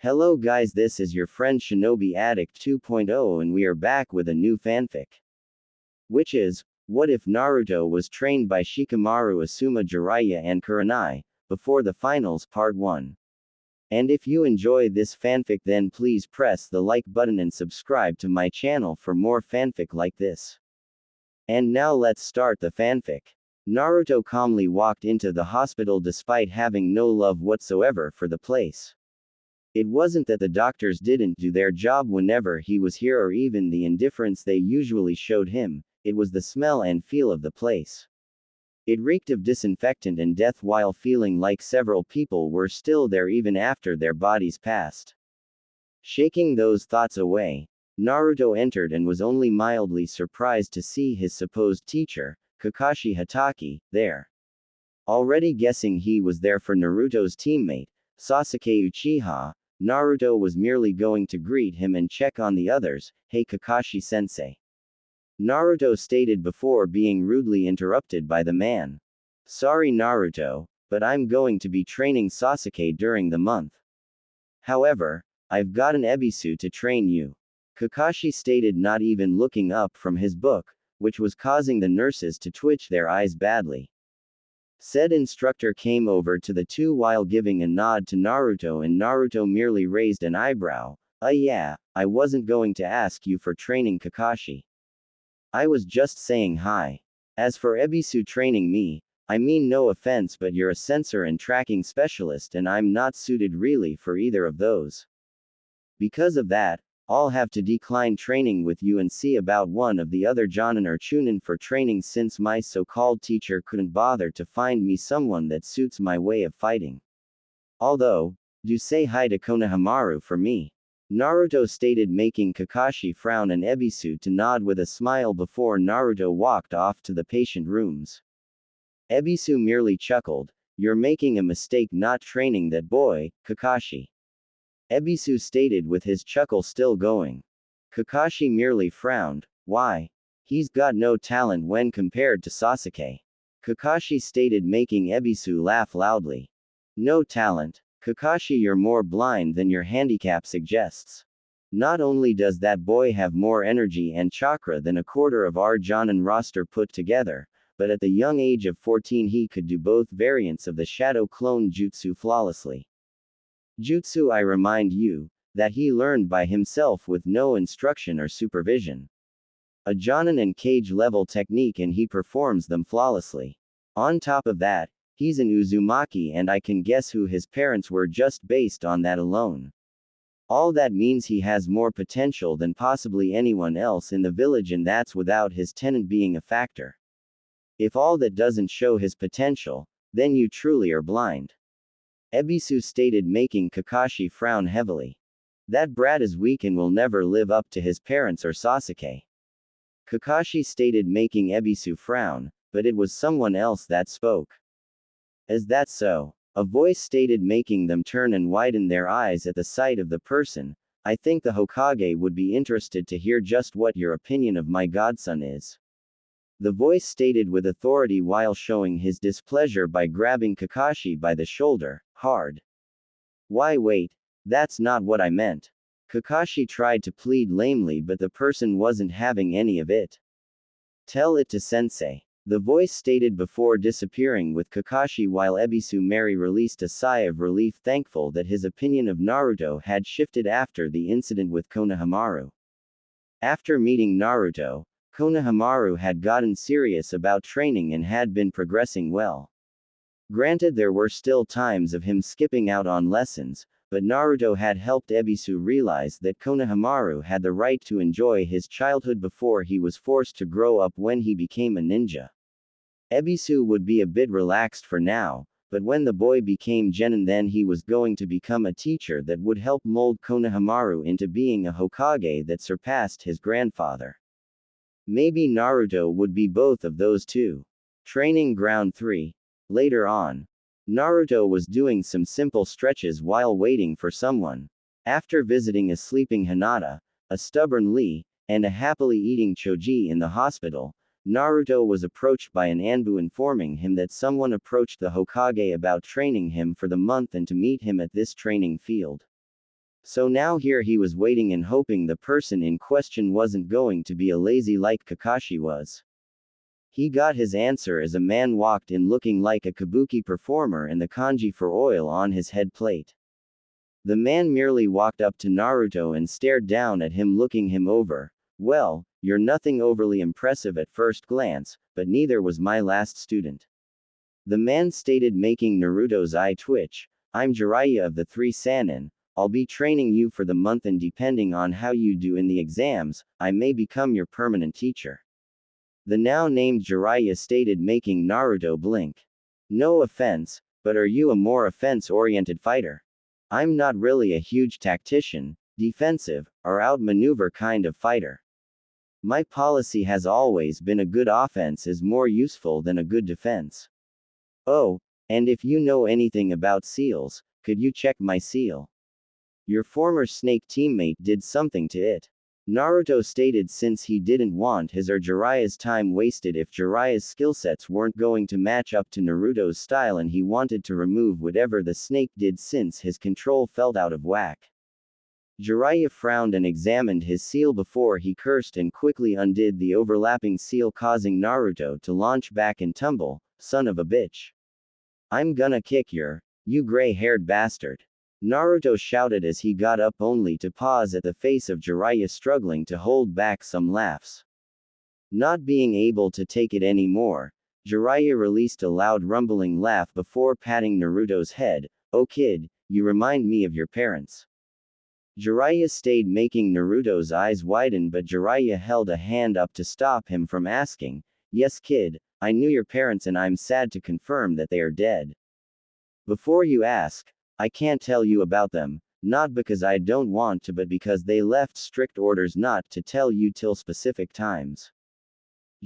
Hello guys, this is your friend Shinobi Addict 2.0 and we are back with a new fanfic. Which is, what if Naruto was trained by Shikamaru, Asuma, Jiraiya and Kurenai, before the finals part 1. And if you enjoy this fanfic then please press the like button and subscribe to my channel for more fanfic like this. And now let's start the fanfic. Naruto calmly walked into the hospital despite having no love whatsoever for the place. It wasn't that the doctors didn't do their job whenever he was here or even the indifference they usually showed him, it was the smell and feel of the place. It reeked of disinfectant and death while feeling like several people were still there even after their bodies passed. Shaking those thoughts away, Naruto entered and was only mildly surprised to see his supposed teacher, Kakashi Hatake, there. Already guessing he was there for Naruto's teammate, Sasuke Uchiha, Naruto was merely going to greet him and check on the others. "Hey Kakashi-sensei." Naruto stated before being rudely interrupted by the man. "Sorry Naruto, but I'm going to be training Sasuke during the month. However, I've got an Ebisu to train you," Kakashi stated, not even looking up from his book, which was causing the nurses to twitch their eyes badly. Said instructor came over to the two while giving a nod to Naruto and Naruto merely raised an eyebrow. Yeah, I wasn't going to ask you for training Kakashi. I was just saying hi. As for Ebisu training me, I mean no offense but you're a sensor and tracking specialist and I'm not suited really for either of those. Because of that, I'll have to decline training with you and see about one of the other Jonin or Chunin for training since my so-called teacher couldn't bother to find me someone that suits my way of fighting. Although, do say hi to Konohamaru for me," Naruto stated, making Kakashi frown and Ebisu to nod with a smile before Naruto walked off to the patient rooms. Ebisu merely chuckled, "You're making a mistake not training that boy, Kakashi," Ebisu stated with his chuckle still going. Kakashi merely frowned. "Why? He's got no talent when compared to Sasuke," Kakashi stated, making Ebisu laugh loudly. "No talent? Kakashi, you're more blind than your handicap suggests. Not only does that boy have more energy and chakra than a quarter of our Jonin roster put together, but at the young age of 14 he could do both variants of the Shadow Clone Jutsu flawlessly. Jutsu, I remind you, that he learned by himself with no instruction or supervision. A Jonin and Kage level technique and he performs them flawlessly. On top of that, he's an Uzumaki and I can guess who his parents were just based on that alone. All that means he has more potential than possibly anyone else in the village and that's without his tenant being a factor. If all that doesn't show his potential, then you truly are blind," Ebisu stated, making Kakashi frown heavily. "That brat is weak and will never live up to his parents or Sasuke," Kakashi stated, making Ebisu frown, but it was someone else that spoke. "Is that so?" a voice stated, making them turn and widen their eyes at the sight of the person. "I think the Hokage would be interested to hear just what your opinion of my godson is," the voice stated with authority while showing his displeasure by grabbing Kakashi by the shoulder, hard. "Why wait, that's not what I meant." Kakashi tried to plead lamely but the person wasn't having any of it. "Tell it to sensei," the voice stated before disappearing with Kakashi while Ebisu merely released a sigh of relief, thankful that his opinion of Naruto had shifted after the incident with Konohamaru. After meeting Naruto, Konohamaru had gotten serious about training and had been progressing well. Granted, there were still times of him skipping out on lessons, but Naruto had helped Ebisu realize that Konohamaru had the right to enjoy his childhood before he was forced to grow up when he became a ninja. Ebisu would be a bit relaxed for now, but when the boy became Genin then he was going to become a teacher that would help mold Konohamaru into being a Hokage that surpassed his grandfather. Maybe Naruto would be both of those two. Training Ground 3. Later on, Naruto was doing some simple stretches while waiting for someone. After visiting a sleeping Hinata, a stubborn Lee, and a happily eating Choji in the hospital, Naruto was approached by an Anbu informing him that someone approached the Hokage about training him for the month and to meet him at this training field. So now here he was waiting and hoping the person in question wasn't going to be a lazy like Kakashi was. He got his answer as a man walked in looking like a kabuki performer and the kanji for oil on his head plate. The man merely walked up to Naruto and stared down at him, looking him over. Well, you're nothing overly impressive at first glance, but neither was my last student. The man stated, making Naruto's eye twitch. I'm Jiraiya of the 3 Sannin. I'll be training you for the month, and depending on how you do in the exams, I may become your permanent teacher. The now named Jiraiya stated, making Naruto blink. No offense, but are you a more offense-oriented fighter? I'm not really a huge tactician, defensive, or outmaneuver kind of fighter. My policy has always been a good offense is more useful than a good defense. Oh, and if you know anything about seals, could you check my seal? Your former snake teammate did something to it. Naruto stated, since he didn't want his or Jiraiya's time wasted if Jiraiya's skillsets weren't going to match up to Naruto's style, and he wanted to remove whatever the snake did since his control felt out of whack. Jiraiya frowned and examined his seal before he cursed and quickly undid the overlapping seal, causing Naruto to launch back and tumble. Son of a bitch. I'm gonna kick you gray-haired bastard. Naruto shouted as he got up, only to pause at the face of Jiraiya, struggling to hold back some laughs. Not being able to take it anymore, Jiraiya released a loud rumbling laugh before patting Naruto's head. Oh kid, you remind me of your parents. Jiraiya stayed, making Naruto's eyes widen, but Jiraiya held a hand up to stop him from asking. Yes kid, I knew your parents and I'm sad to confirm that they are dead. Before you ask, I can't tell you about them, not because I don't want to, but because they left strict orders not to tell you till specific times.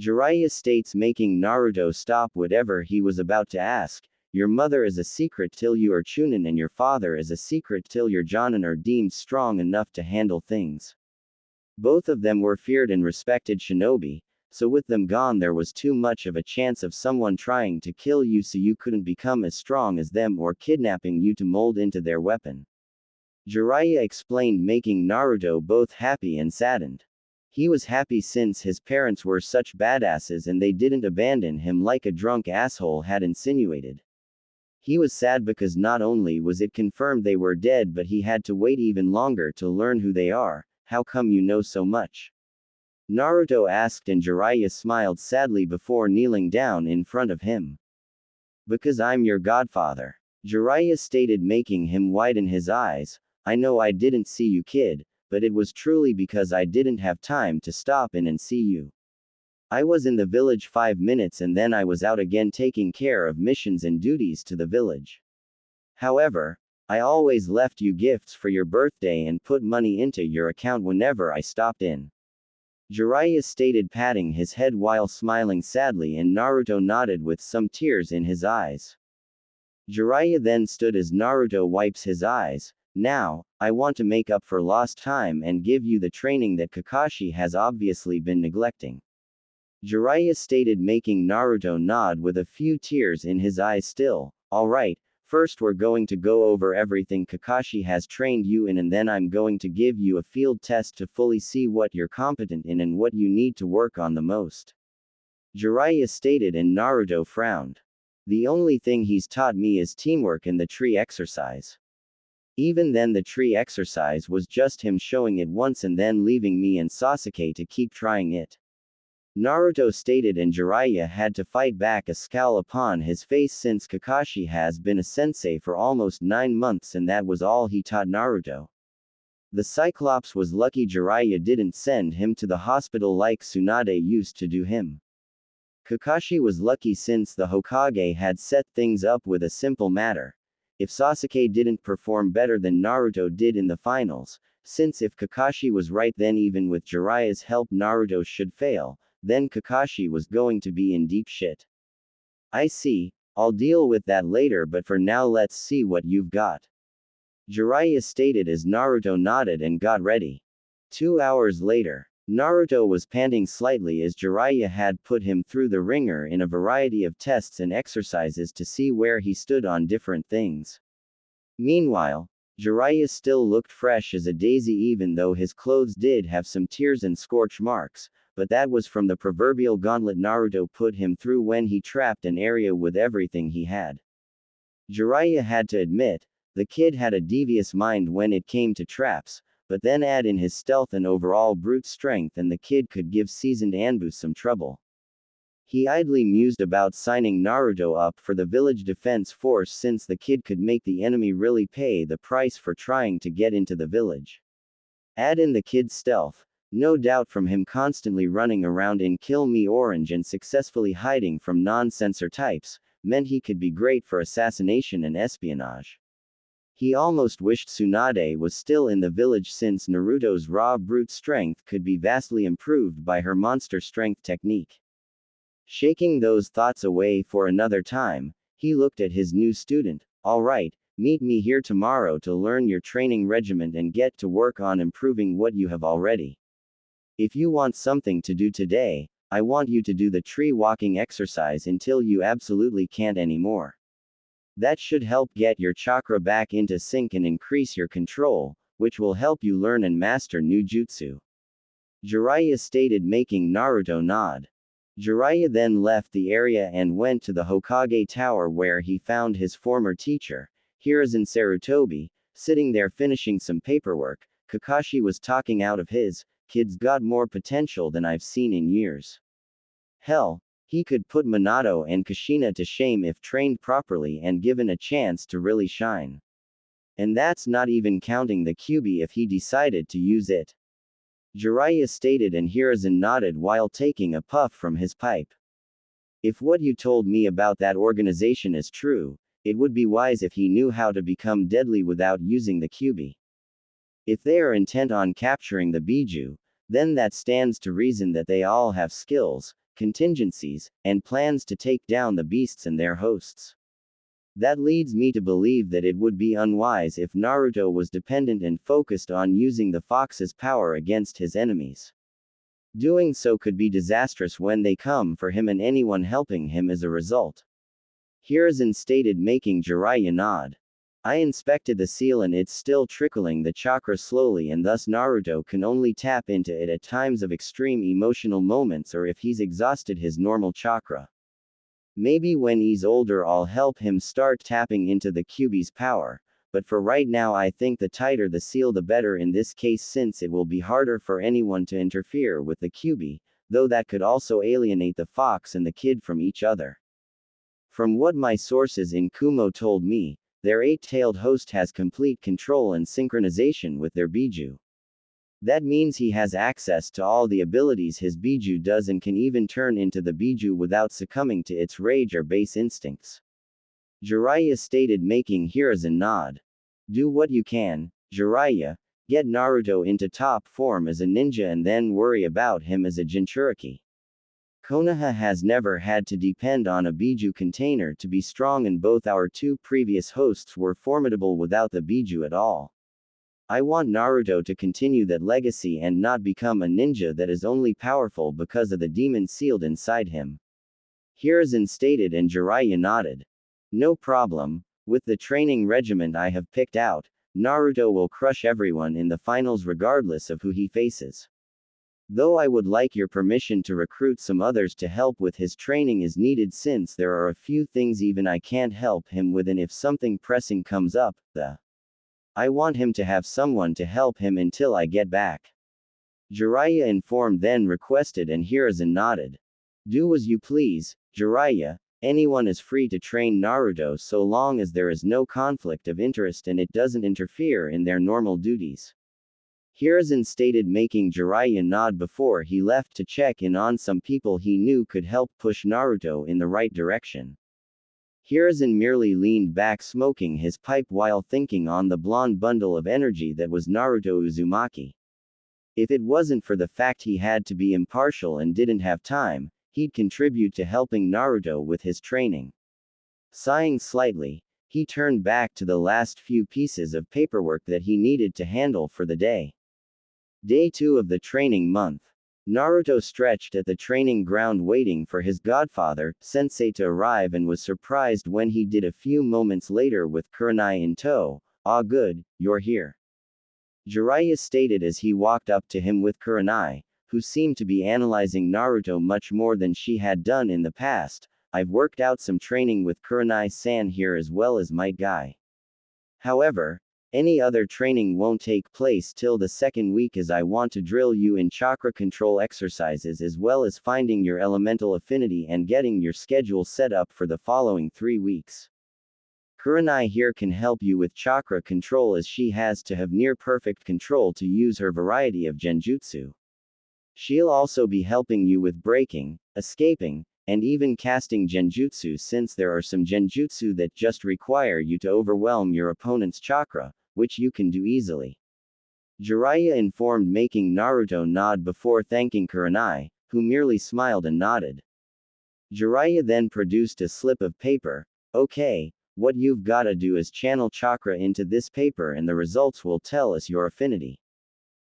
Jiraiya states, making Naruto stop whatever he was about to ask. Your mother is a secret till you are Chunin, and your father is a secret till your Jonin are deemed strong enough to handle things. Both of them were feared and respected shinobi, so with them gone there was too much of a chance of someone trying to kill you, so you couldn't become as strong as them, or kidnapping you to mold into their weapon. Jiraiya explained, making Naruto both happy and saddened. He was happy since his parents were such badasses and they didn't abandon him like a drunk asshole had insinuated. He was sad because not only was it confirmed they were dead, but he had to wait even longer to learn who they are. How come you know so much? Naruto asked, and Jiraiya smiled sadly before kneeling down in front of him. Because I'm your godfather. Jiraiya stated, making him widen his eyes. I know I didn't see you kid, but it was truly because I didn't have time to stop in and see you. I was in the village 5 minutes and then I was out again taking care of missions and duties to the village. However, I always left you gifts for your birthday and put money into your account whenever I stopped in. Jiraiya stated, patting his head while smiling sadly, and Naruto nodded with some tears in his eyes. Jiraiya then stood as Naruto wipes his eyes. Now, I want to make up for lost time and give you the training that Kakashi has obviously been neglecting. Jiraiya stated, making Naruto nod with a few tears in his eyes still. Alright, first we're going to go over everything Kakashi has trained you in, and then I'm going to give you a field test to fully see what you're competent in and what you need to work on the most. Jiraiya stated, and Naruto frowned. The only thing he's taught me is teamwork and the tree exercise. Even then the tree exercise was just him showing it once and then leaving me and Sasuke to keep trying it. Naruto stated, and Jiraiya had to fight back a scowl upon his face since Kakashi has been a sensei for almost 9 months and that was all he taught Naruto. The Cyclops was lucky Jiraiya didn't send him to the hospital like Tsunade used to do him. Kakashi was lucky since the Hokage had set things up with a simple matter. If Sasuke didn't perform better than Naruto did in the finals, since if Kakashi was right then even with Jiraiya's help Naruto should fail, then Kakashi was going to be in deep shit. I see, I'll deal with that later, but for now let's see what you've got. Jiraiya stated as Naruto nodded and got ready. 2 hours later, Naruto was panting slightly as Jiraiya had put him through the ringer in a variety of tests and exercises to see where he stood on different things. Meanwhile, Jiraiya still looked fresh as a daisy even though his clothes did have some tears and scorch marks, but that was from the proverbial gauntlet Naruto put him through when he trapped an area with everything he had. Jiraiya had to admit, the kid had a devious mind when it came to traps, but then add in his stealth and overall brute strength and the kid could give seasoned Anbu some trouble. He idly mused about signing Naruto up for the village defense force since the kid could make the enemy really pay the price for trying to get into the village. Add in the kid's stealth, no doubt from him constantly running around in Kill Me Orange and successfully hiding from non-censor types, meant he could be great for assassination and espionage. He almost wished Tsunade was still in the village since Naruto's raw brute strength could be vastly improved by her monster strength technique. Shaking those thoughts away for another time, he looked at his new student. All right, meet me here tomorrow to learn your training regimen and get to work on improving what you have already. If you want something to do today, I want you to do the tree walking exercise until you absolutely can't anymore. That should help get your chakra back into sync and increase your control, which will help you learn and master new jutsu. Jiraiya stated, making Naruto nod. Jiraiya then left the area and went to the Hokage Tower where he found his former teacher, Hiruzen Sarutobi, sitting there finishing some paperwork. Kakashi was talking out of his, "Kid's got more potential than I've seen in years. Hell, he could put Minato and Kushina to shame if trained properly and given a chance to really shine. And that's not even counting the Kyuubi if he decided to use it." Jiraiya stated, and Hiruzen nodded while taking a puff from his pipe. "If what you told me about that organization is true, it would be wise if he knew how to become deadly without using the Kyuubi. If they are intent on capturing the Biju, then that stands to reason that they all have skills, contingencies, and plans to take down the beasts and their hosts. That leads me to believe that it would be unwise if Naruto was dependent and focused on using the fox's power against his enemies. Doing so could be disastrous when they come for him and anyone helping him as a result." Hiruzen stated, making Jiraiya nod. "I inspected the seal and it's still trickling the chakra slowly, and thus Naruto can only tap into it at times of extreme emotional moments or if he's exhausted his normal chakra. Maybe when he's older I'll help him start tapping into the Kyuubi's power, but for right now I think the tighter the seal the better in this case, since it will be harder for anyone to interfere with the Kyuubi, though that could also alienate the fox and the kid from each other. From what my sources in Kumo told me, their eight-tailed host has complete control and synchronization with their Biju. That means he has access to all the abilities his Biju does and can even turn into the Biju without succumbing to its rage or base instincts." Jiraiya stated, making Hiruzen nod. "Do what you can, Jiraiya, get Naruto into top form as a ninja and then worry about him as a Jinchuriki. Konoha has never had to depend on a Biju container to be strong, and both our two previous hosts were formidable without the Biju at all. I want Naruto to continue that legacy and not become a ninja that is only powerful because of the demon sealed inside him." Hiruzen stated, and Jiraiya nodded. "No problem, with the training regimen I have picked out, Naruto will crush everyone in the finals regardless of who he faces. Though I would like your permission to recruit some others to help with his training is needed, since there are a few things even I can't help him with, and if something pressing comes up, I want him to have someone to help him until I get back." Jiraiya informed, then requested, and Hiruzen nodded. "Do as you please, Jiraiya. Anyone is free to train Naruto so long as there is no conflict of interest and it doesn't interfere in their normal duties." Hiruzen stated, making Jiraiya nod before he left to check in on some people he knew could help push Naruto in the right direction. Hiruzen merely leaned back smoking his pipe while thinking on the blonde bundle of energy that was Naruto Uzumaki. If it wasn't for the fact he had to be impartial and didn't have time, he'd contribute to helping Naruto with his training. Sighing slightly, he turned back to the last few pieces of paperwork that he needed to handle for the day. Day 2 of the training month. Naruto stretched at the training ground waiting for his godfather, Sensei, to arrive, and was surprised when he did a few moments later with Kurenai in tow, Ah good, you're here. Jiraiya stated as he walked up to him with Kurenai, who seemed to be analyzing Naruto much more than she had done in the past. I've worked out some training with Kurenai-san here as well as Might Guy. However, any other training won't take place till the second week as I want to drill you in chakra control exercises as well as finding your elemental affinity and getting your schedule set up for the following 3 weeks. Kurenai here can help you with chakra control as she has to have near perfect control to use her variety of genjutsu. She'll also be helping you with breaking, escaping, and even casting genjutsu since there are some genjutsu that just require you to overwhelm your opponent's chakra, which you can do easily. Jiraiya informed, making Naruto nod before thanking Kurenai, who merely smiled and nodded. Jiraiya then produced a slip of paper. Okay, what you've gotta do is channel chakra into this paper and the results will tell us your affinity.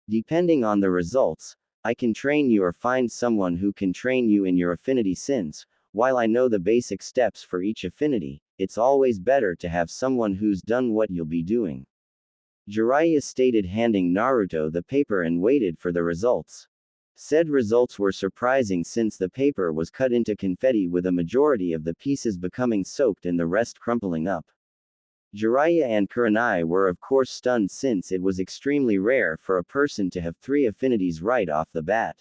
Depending on the results, I can train you or find someone who can train you in your affinity since, while I know the basic steps for each affinity, it's always better to have someone who's done what you'll be doing. Jiraiya stated, handing Naruto the paper and waited for the results. Said results were surprising since the paper was cut into confetti with a majority of the pieces becoming soaked and the rest crumpling up. Jiraiya and Kurenai were of course stunned since it was extremely rare for a person to have 3 affinities right off the bat.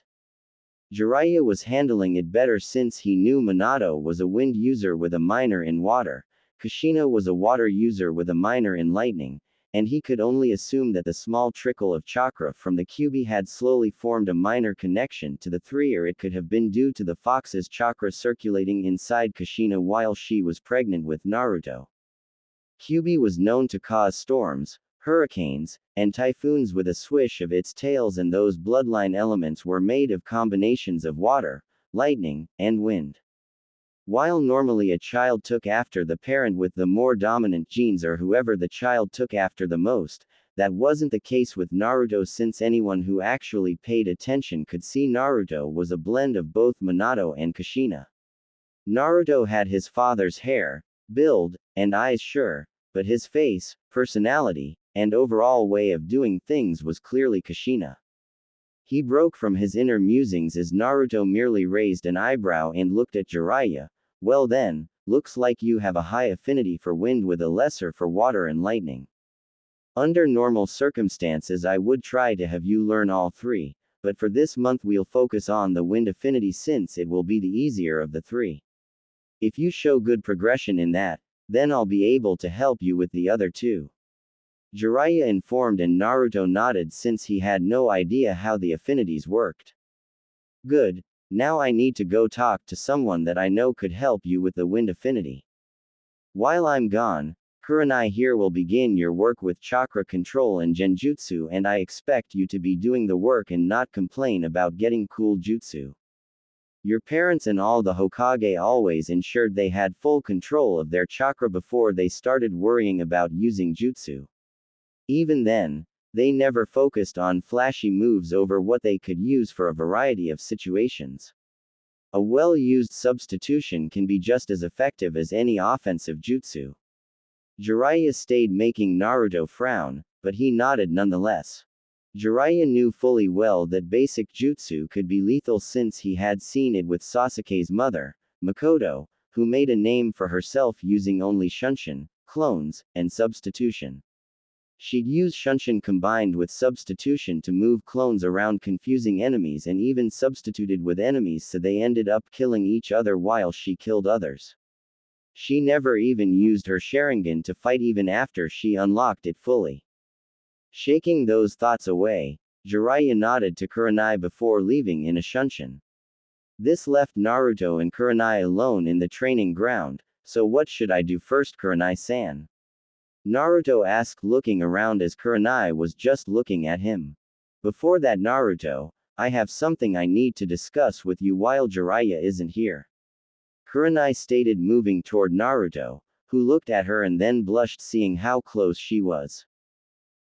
Jiraiya was handling it better since he knew Minato was a wind user with a minor in water, Kushina was a water user with a minor in lightning, and he could only assume that the small trickle of chakra from the Kyuubi had slowly formed a minor connection to the 3, or it could have been due to the fox's chakra circulating inside Kushina while she was pregnant with Naruto. Kyuubi was known to cause storms, hurricanes, and typhoons with a swish of its tails, and those bloodline elements were made of combinations of water, lightning, and wind. While normally a child took after the parent with the more dominant genes or whoever the child took after the most, that wasn't the case with Naruto since anyone who actually paid attention could see Naruto was a blend of both Minato and Kushina. Naruto had his father's hair, build, and eyes sure, but his face, personality, and overall way of doing things was clearly Kushina. He broke from his inner musings as Naruto merely raised an eyebrow and looked at Jiraiya. Well then, looks like you have a high affinity for wind with a lesser for water and lightning. Under normal circumstances I would try to have you learn all 3, but for this month we'll focus on the wind affinity since it will be the easier of the 3. If you show good progression in that, then I'll be able to help you with the other 2. Jiraiya informed, and Naruto nodded since he had no idea how the affinities worked. Good, now I need to go talk to someone that I know could help you with the wind affinity. While I'm gone, Kurenai here will begin your work with chakra control and genjutsu, and I expect you to be doing the work and not complain about getting cool jutsu. Your parents and all the Hokage always ensured they had full control of their chakra before they started worrying about using jutsu. Even then, they never focused on flashy moves over what they could use for a variety of situations. A well-used substitution can be just as effective as any offensive jutsu. Jiraiya stayed, making Naruto frown, but he nodded nonetheless. Jiraiya knew fully well that basic jutsu could be lethal since he had seen it with Sasuke's mother, Makoto, who made a name for herself using only shunshin, clones, and substitution. She'd use shunshin combined with substitution to move clones around confusing enemies and even substituted with enemies so they ended up killing each other while she killed others. She never even used her Sharingan to fight even after she unlocked it fully. Shaking those thoughts away, Jiraiya nodded to Kurenai before leaving in a shunshin. This left Naruto and Kurenai alone in the training ground. So what should I do first, Kurenai-san? Naruto asked, looking around as Kurenai was just looking at him. Before that, Naruto, I have something I need to discuss with you while Jiraiya isn't here. Kurenai stated, moving toward Naruto, who looked at her and then blushed seeing how close she was.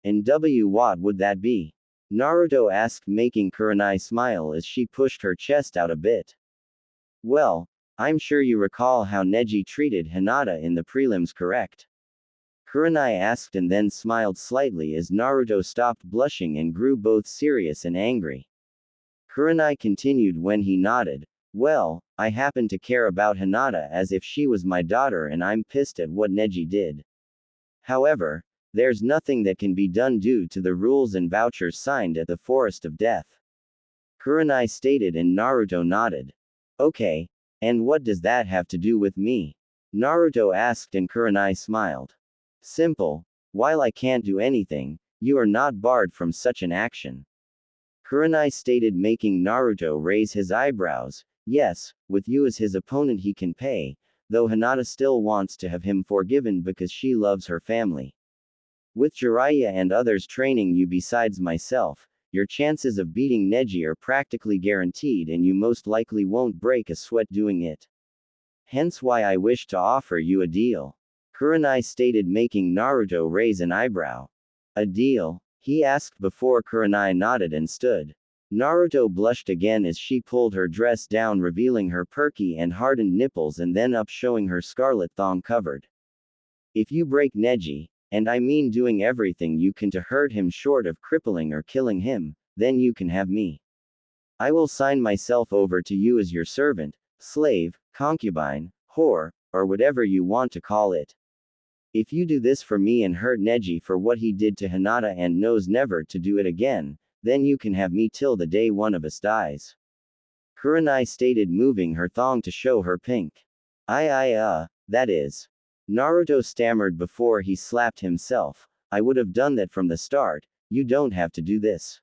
And what would that be? Naruto asked, making Kurenai smile as she pushed her chest out a bit. Well, I'm sure you recall how Neji treated Hinata in the prelims, correct? Kurenai asked and then smiled slightly as Naruto stopped blushing and grew both serious and angry. Kurenai continued when he nodded. Well, I happen to care about Hinata as if she was my daughter and I'm pissed at what Neji did. However, there's nothing that can be done due to the rules and vouchers signed at the Forest of Death. Kurenai stated and Naruto nodded. Okay, and what does that have to do with me? Naruto asked and Kurenai smiled. Simple. While I can't do anything, you are not barred from such an action. Kurenai stated, making Naruto raise his eyebrows. Yes, with you as his opponent he can pay, though Hinata still wants to have him forgiven because she loves her family. With Jiraiya and others training you besides myself, your chances of beating Neji are practically guaranteed and you most likely won't break a sweat doing it. Hence why I wish to offer you a deal. Kurenai stated, making Naruto raise an eyebrow. A deal? He asked before Kurenai nodded and stood. Naruto blushed again as she pulled her dress down, revealing her perky and hardened nipples and then up, showing her scarlet thong covered. If you break Neji, and I mean doing everything you can to hurt him short of crippling or killing him, then you can have me. I will sign myself over to you as your servant, slave, concubine, whore, or whatever you want to call it. If you do this for me and hurt Neji for what he did to Hinata and knows never to do it again, then you can have me till the day one of us dies. Kurenai stated, moving her thong to show her pink. That is. Naruto stammered before he slapped himself. I would have done that from the start, you don't have to do this.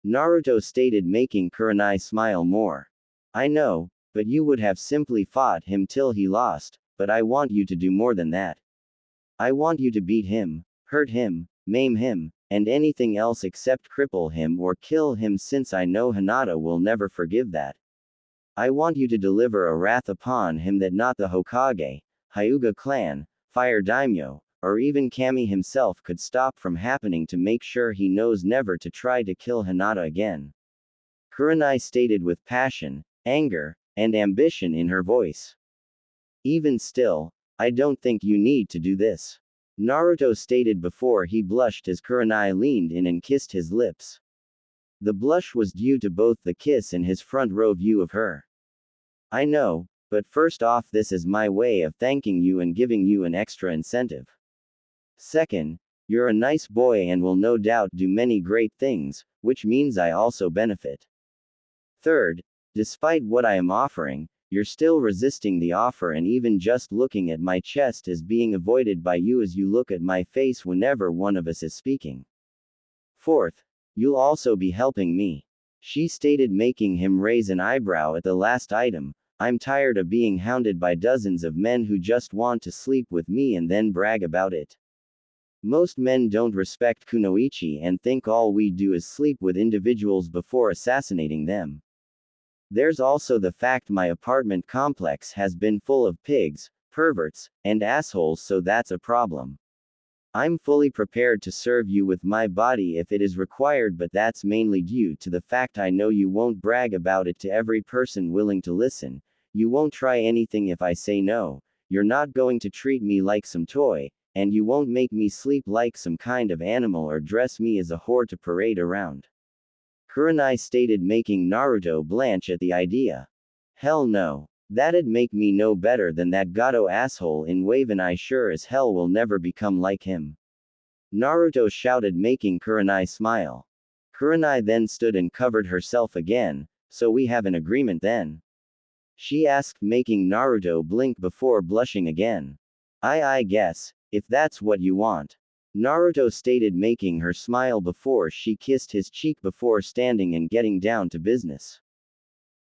Naruto stated, making Kurenai smile more. I know, but you would have simply fought him till he lost, but I want you to do more than that. I want you to beat him, hurt him, maim him, and anything else except cripple him or kill him, since I know Hinata will never forgive that. I want you to deliver a wrath upon him that not the Hokage, Hyuga clan, Fire Daimyo, or even Kami himself could stop from happening, to make sure he knows never to try to kill Hinata again. Kurenai stated with passion, anger, and ambition in her voice. Even still, I don't think you need to do this. Naruto stated before he blushed as Kurenai leaned in and kissed his lips. The blush was due to both the kiss and his front row view of her. I know, but first off, this is my way of thanking you and giving you an extra incentive. Second, you're a nice boy and will no doubt do many great things, which means I also benefit. Third, despite what I am offering, you're still resisting the offer, and even just looking at my chest is being avoided by you as you look at my face whenever one of us is speaking. Fourth, you'll also be helping me. She stated, making him raise an eyebrow at the last item. I'm tired of being hounded by dozens of men who just want to sleep with me and then brag about it. Most men don't respect kunoichi and think all we do is sleep with individuals before assassinating them. There's also the fact my apartment complex has been full of pigs, perverts, and assholes, so that's a problem. I'm fully prepared to serve you with my body if it is required, but that's mainly due to the fact I know you won't brag about it to every person willing to listen, you won't try anything if I say no, you're not going to treat me like some toy, and you won't make me sleep like some kind of animal or dress me as a whore to parade around. Kurenai stated, making Naruto blanch at the idea. Hell no. That'd make me no better than that Gato asshole in Wave, and I sure as hell will never become like him. Naruto shouted, making Kurenai smile. Kurenai then stood and covered herself again. So we have an agreement then? She asked, making Naruto blink before blushing again. I guess, if that's what you want. Naruto stated, making her smile before she kissed his cheek before standing and getting down to business.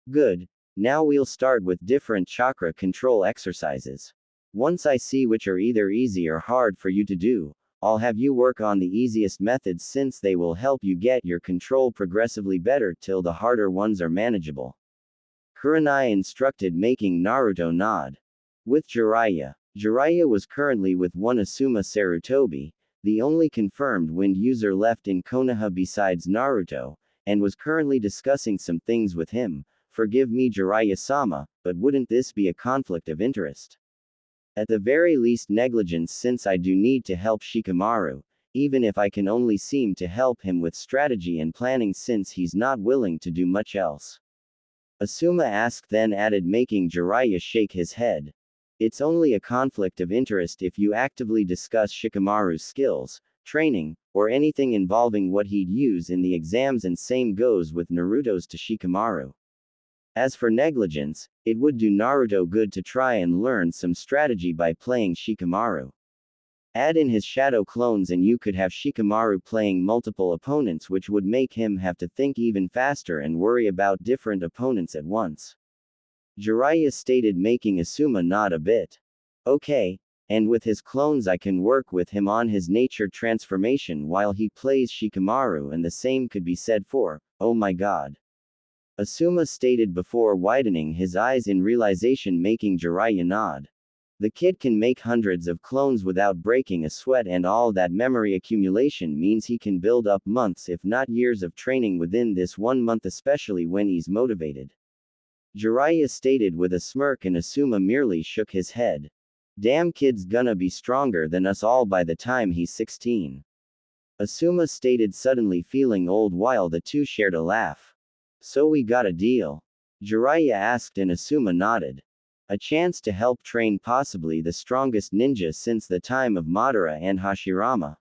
Good. Now we'll start with different chakra control exercises. Once I see which are either easy or hard for you to do, I'll have you work on the easiest methods, since they will help you get your control progressively better till the harder ones are manageable. Kurenai instructed, making Naruto nod. With Jiraiya. Jiraiya was currently with one Asuma Sarutobi, the only confirmed wind user left in Konoha besides Naruto, and was currently discussing some things with him. Forgive me, Jiraiya-sama, but wouldn't this be a conflict of interest? At the very least negligence, since I do need to help Shikamaru, even if I can only seem to help him with strategy and planning since he's not willing to do much else. Asuma asked, then added, making Jiraiya shake his head. It's only a conflict of interest if you actively discuss Shikamaru's skills, training, or anything involving what he'd use in the exams, and same goes with Naruto's to Shikamaru. As for negligence, it would do Naruto good to try and learn some strategy by playing Shikamaru. Add in his shadow clones and you could have Shikamaru playing multiple opponents, which would make him have to think even faster and worry about different opponents at once. Jiraiya stated, making Asuma nod a bit. Okay, and with his clones I can work with him on his nature transformation while he plays Shikamaru, and the same could be said for, oh my god. Asuma stated before widening his eyes in realization, making Jiraiya nod. The kid can make hundreds of clones without breaking a sweat, and all that memory accumulation means he can build up months if not years of training within this 1 month, especially when he's motivated. Jiraiya stated with a smirk, and Asuma merely shook his head. Damn, kid's gonna be stronger than us all by the time he's 16. Asuma stated, suddenly feeling old, while the two shared a laugh. So we got a deal? Jiraiya asked, and Asuma nodded. A chance to help train possibly the strongest ninja since the time of Madara and Hashirama.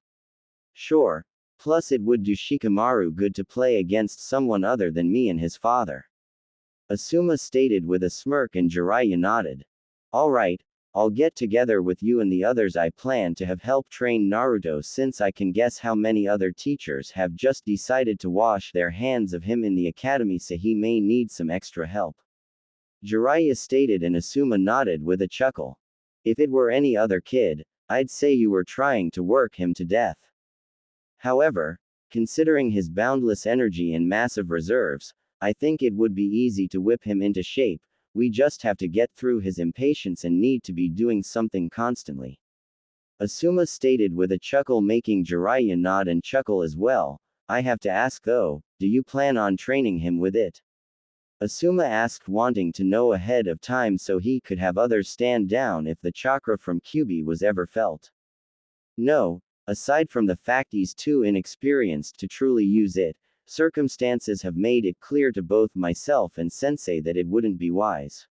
Sure. Plus it would do Shikamaru good to play against someone other than me and his father. Asuma stated with a smirk, and Jiraiya nodded. Alright, I'll get together with you and the others. I plan to have help train Naruto, since I can guess how many other teachers have just decided to wash their hands of him in the academy, so he may need some extra help. Jiraiya stated, and Asuma nodded with a chuckle. If it were any other kid, I'd say you were trying to work him to death. However, considering his boundless energy and massive reserves, I think it would be easy to whip him into shape. We just have to get through his impatience and need to be doing something constantly. Asuma stated with a chuckle, making Jiraiya nod and chuckle as well. I have to ask though, do you plan on training him with it? Asuma asked, wanting to know ahead of time so he could have others stand down if the chakra from Kyuubi was ever felt. No, aside from the fact he's too inexperienced to truly use it, circumstances have made it clear to both myself and Sensei that it wouldn't be wise.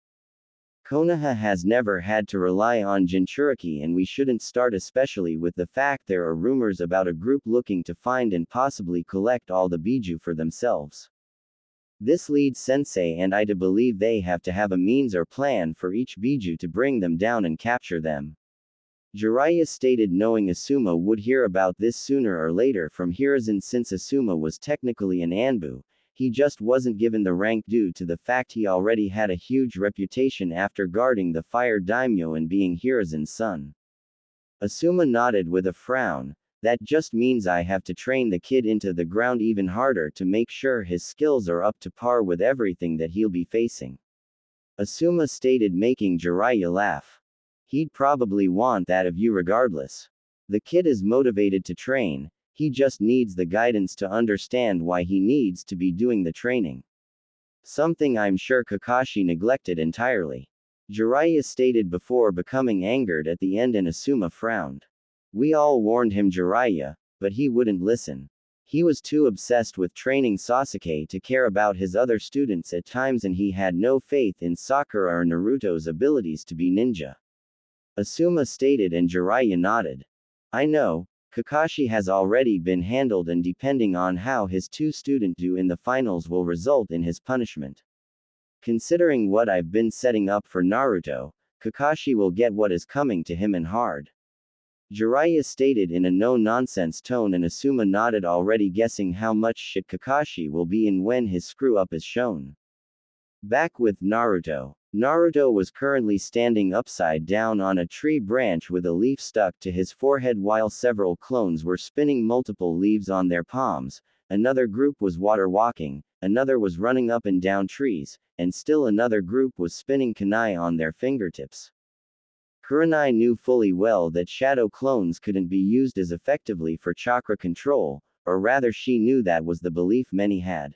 Konoha has never had to rely on Jinchuriki, and we shouldn't start, especially with the fact there are rumors about a group looking to find and possibly collect all the Biju for themselves. This leads Sensei and I to believe they have to have a means or plan for each Biju to bring them down and capture them. Jiraiya stated, knowing Asuma would hear about this sooner or later from Hiruzen, since Asuma was technically an Anbu, he just wasn't given the rank due to the fact he already had a huge reputation after guarding the Fire Daimyo and being Hiruzen's son. Asuma nodded with a frown. That just means I have to train the kid into the ground even harder to make sure his skills are up to par with everything that he'll be facing. Asuma stated, making Jiraiya laugh. He'd probably want that of you regardless. The kid is motivated to train, he just needs the guidance to understand why he needs to be doing the training. Something I'm sure Kakashi neglected entirely. Jiraiya stated before becoming angered at the end, and Asuma frowned. We all warned him, Jiraiya, but he wouldn't listen. He was too obsessed with training Sasuke to care about his other students at times, and he had no faith in Sakura or Naruto's abilities to be ninja. Asuma stated, and Jiraiya nodded. I know, Kakashi has already been handled, and depending on how his two students do in the finals will result in his punishment. Considering what I've been setting up for Naruto, Kakashi will get what is coming to him, and hard. Jiraiya stated in a no-nonsense tone, and Asuma nodded, already guessing how much shit Kakashi will be in when his screw-up is shown. Back with Naruto. Naruto was currently standing upside down on a tree branch with a leaf stuck to his forehead while several clones were spinning multiple leaves on their palms. Another group was water walking, another was running up and down trees, and still another group was spinning kunai on their fingertips. Kurenai knew fully well that shadow clones couldn't be used as effectively for chakra control, or rather she knew that was the belief many had.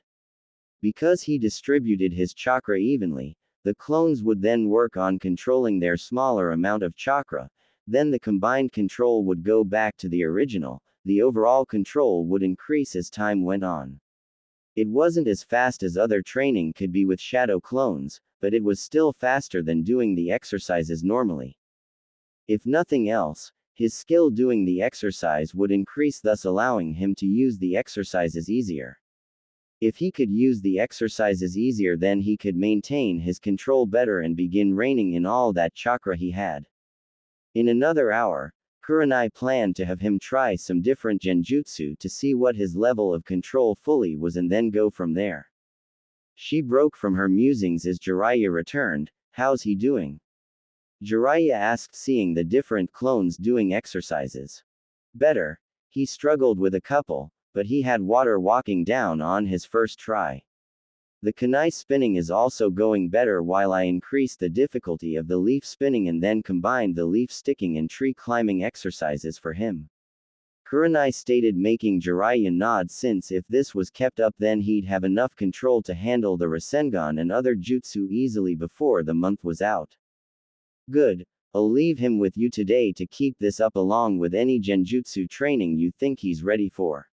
Because he distributed his chakra evenly, The clones would then work on controlling their smaller amount of chakra, then the combined control would go back to the original, the overall control would increase as time went on. It wasn't as fast as other training could be with shadow clones, but it was still faster than doing the exercises normally. If nothing else, his skill doing the exercise would increase, thus allowing him to use the exercises easier. If he could use the exercises easier, then he could maintain his control better and begin reigning in all that chakra he had. In another hour, Kurenai planned to have him try some different genjutsu to see what his level of control fully was and then go from there. She broke from her musings as Jiraiya returned. "How's he doing?" Jiraiya asked, seeing the different clones doing exercises. "Better. He struggled with a couple, but he had water walking down on his first try. The kunai spinning is also going better, while I increased the difficulty of the leaf spinning and then combined the leaf sticking and tree climbing exercises for him," Kurenai stated, making Jiraiya nod, since if this was kept up then he'd have enough control to handle the Rasengan and other jutsu easily before the month was out. "Good. I'll leave him with you today to keep this up along with any genjutsu training you think he's ready for.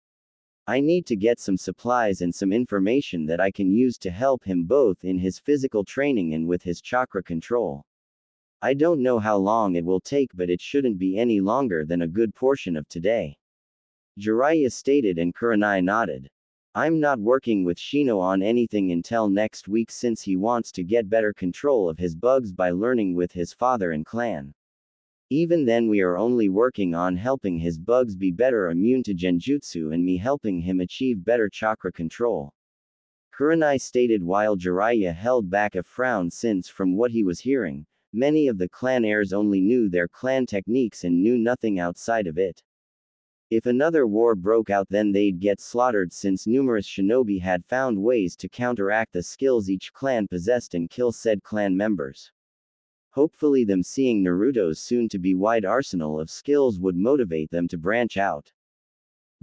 I need to get some supplies and some information that I can use to help him both in his physical training and with his chakra control. I don't know how long it will take, but it shouldn't be any longer than a good portion of today," Jiraiya stated, and Kurenai nodded. "I'm not working with Shino on anything until next week, since he wants to get better control of his bugs by learning with his father and clan. Even then we are only working on helping his bugs be better immune to genjutsu and me helping him achieve better chakra control," Kurenai stated, while Jiraiya held back a frown, since from what he was hearing, many of the clan heirs only knew their clan techniques and knew nothing outside of it. If another war broke out, then they'd get slaughtered, since numerous shinobi had found ways to counteract the skills each clan possessed and kill said clan members. Hopefully them seeing Naruto's soon-to-be wide arsenal of skills would motivate them to branch out.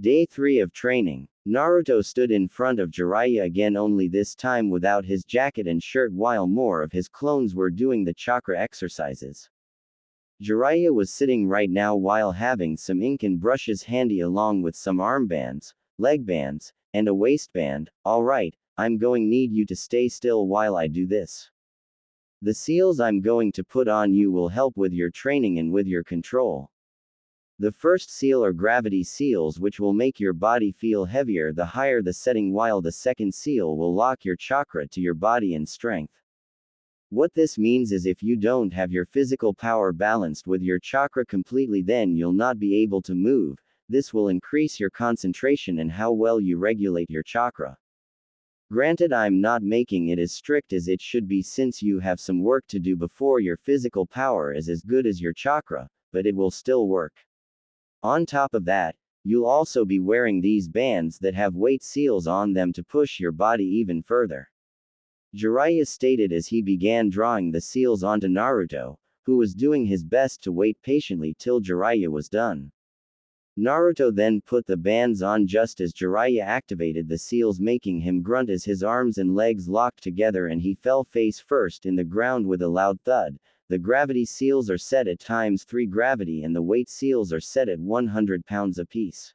Day 3 of training. Naruto stood in front of Jiraiya again, only this time without his jacket and shirt, while more of his clones were doing the chakra exercises. Jiraiya was sitting right now while having some ink and brushes handy along with some armbands, leg bands, and a waistband. "Alright, I'm going need you to stay still while I do this. The seals I'm going to put on you will help with your training and with your control. The first seal are gravity seals, which will make your body feel heavier the higher the setting, while the second seal will lock your chakra to your body and strength. What this means is if you don't have your physical power balanced with your chakra completely, then you'll not be able to move. This will increase your concentration and how well you regulate your chakra. Granted, I'm not making it as strict as it should be, since you have some work to do before your physical power is as good as your chakra, but it will still work. On top of that, you'll also be wearing these bands that have weight seals on them to push your body even further," Jiraiya stated as he began drawing the seals onto Naruto, who was doing his best to wait patiently till Jiraiya was done. Naruto then put the bands on just as Jiraiya activated the seals, making him grunt as his arms and legs locked together and he fell face first in the ground with a loud thud. The gravity seals are set at ×3 gravity and the weight seals are set at 100 pounds apiece.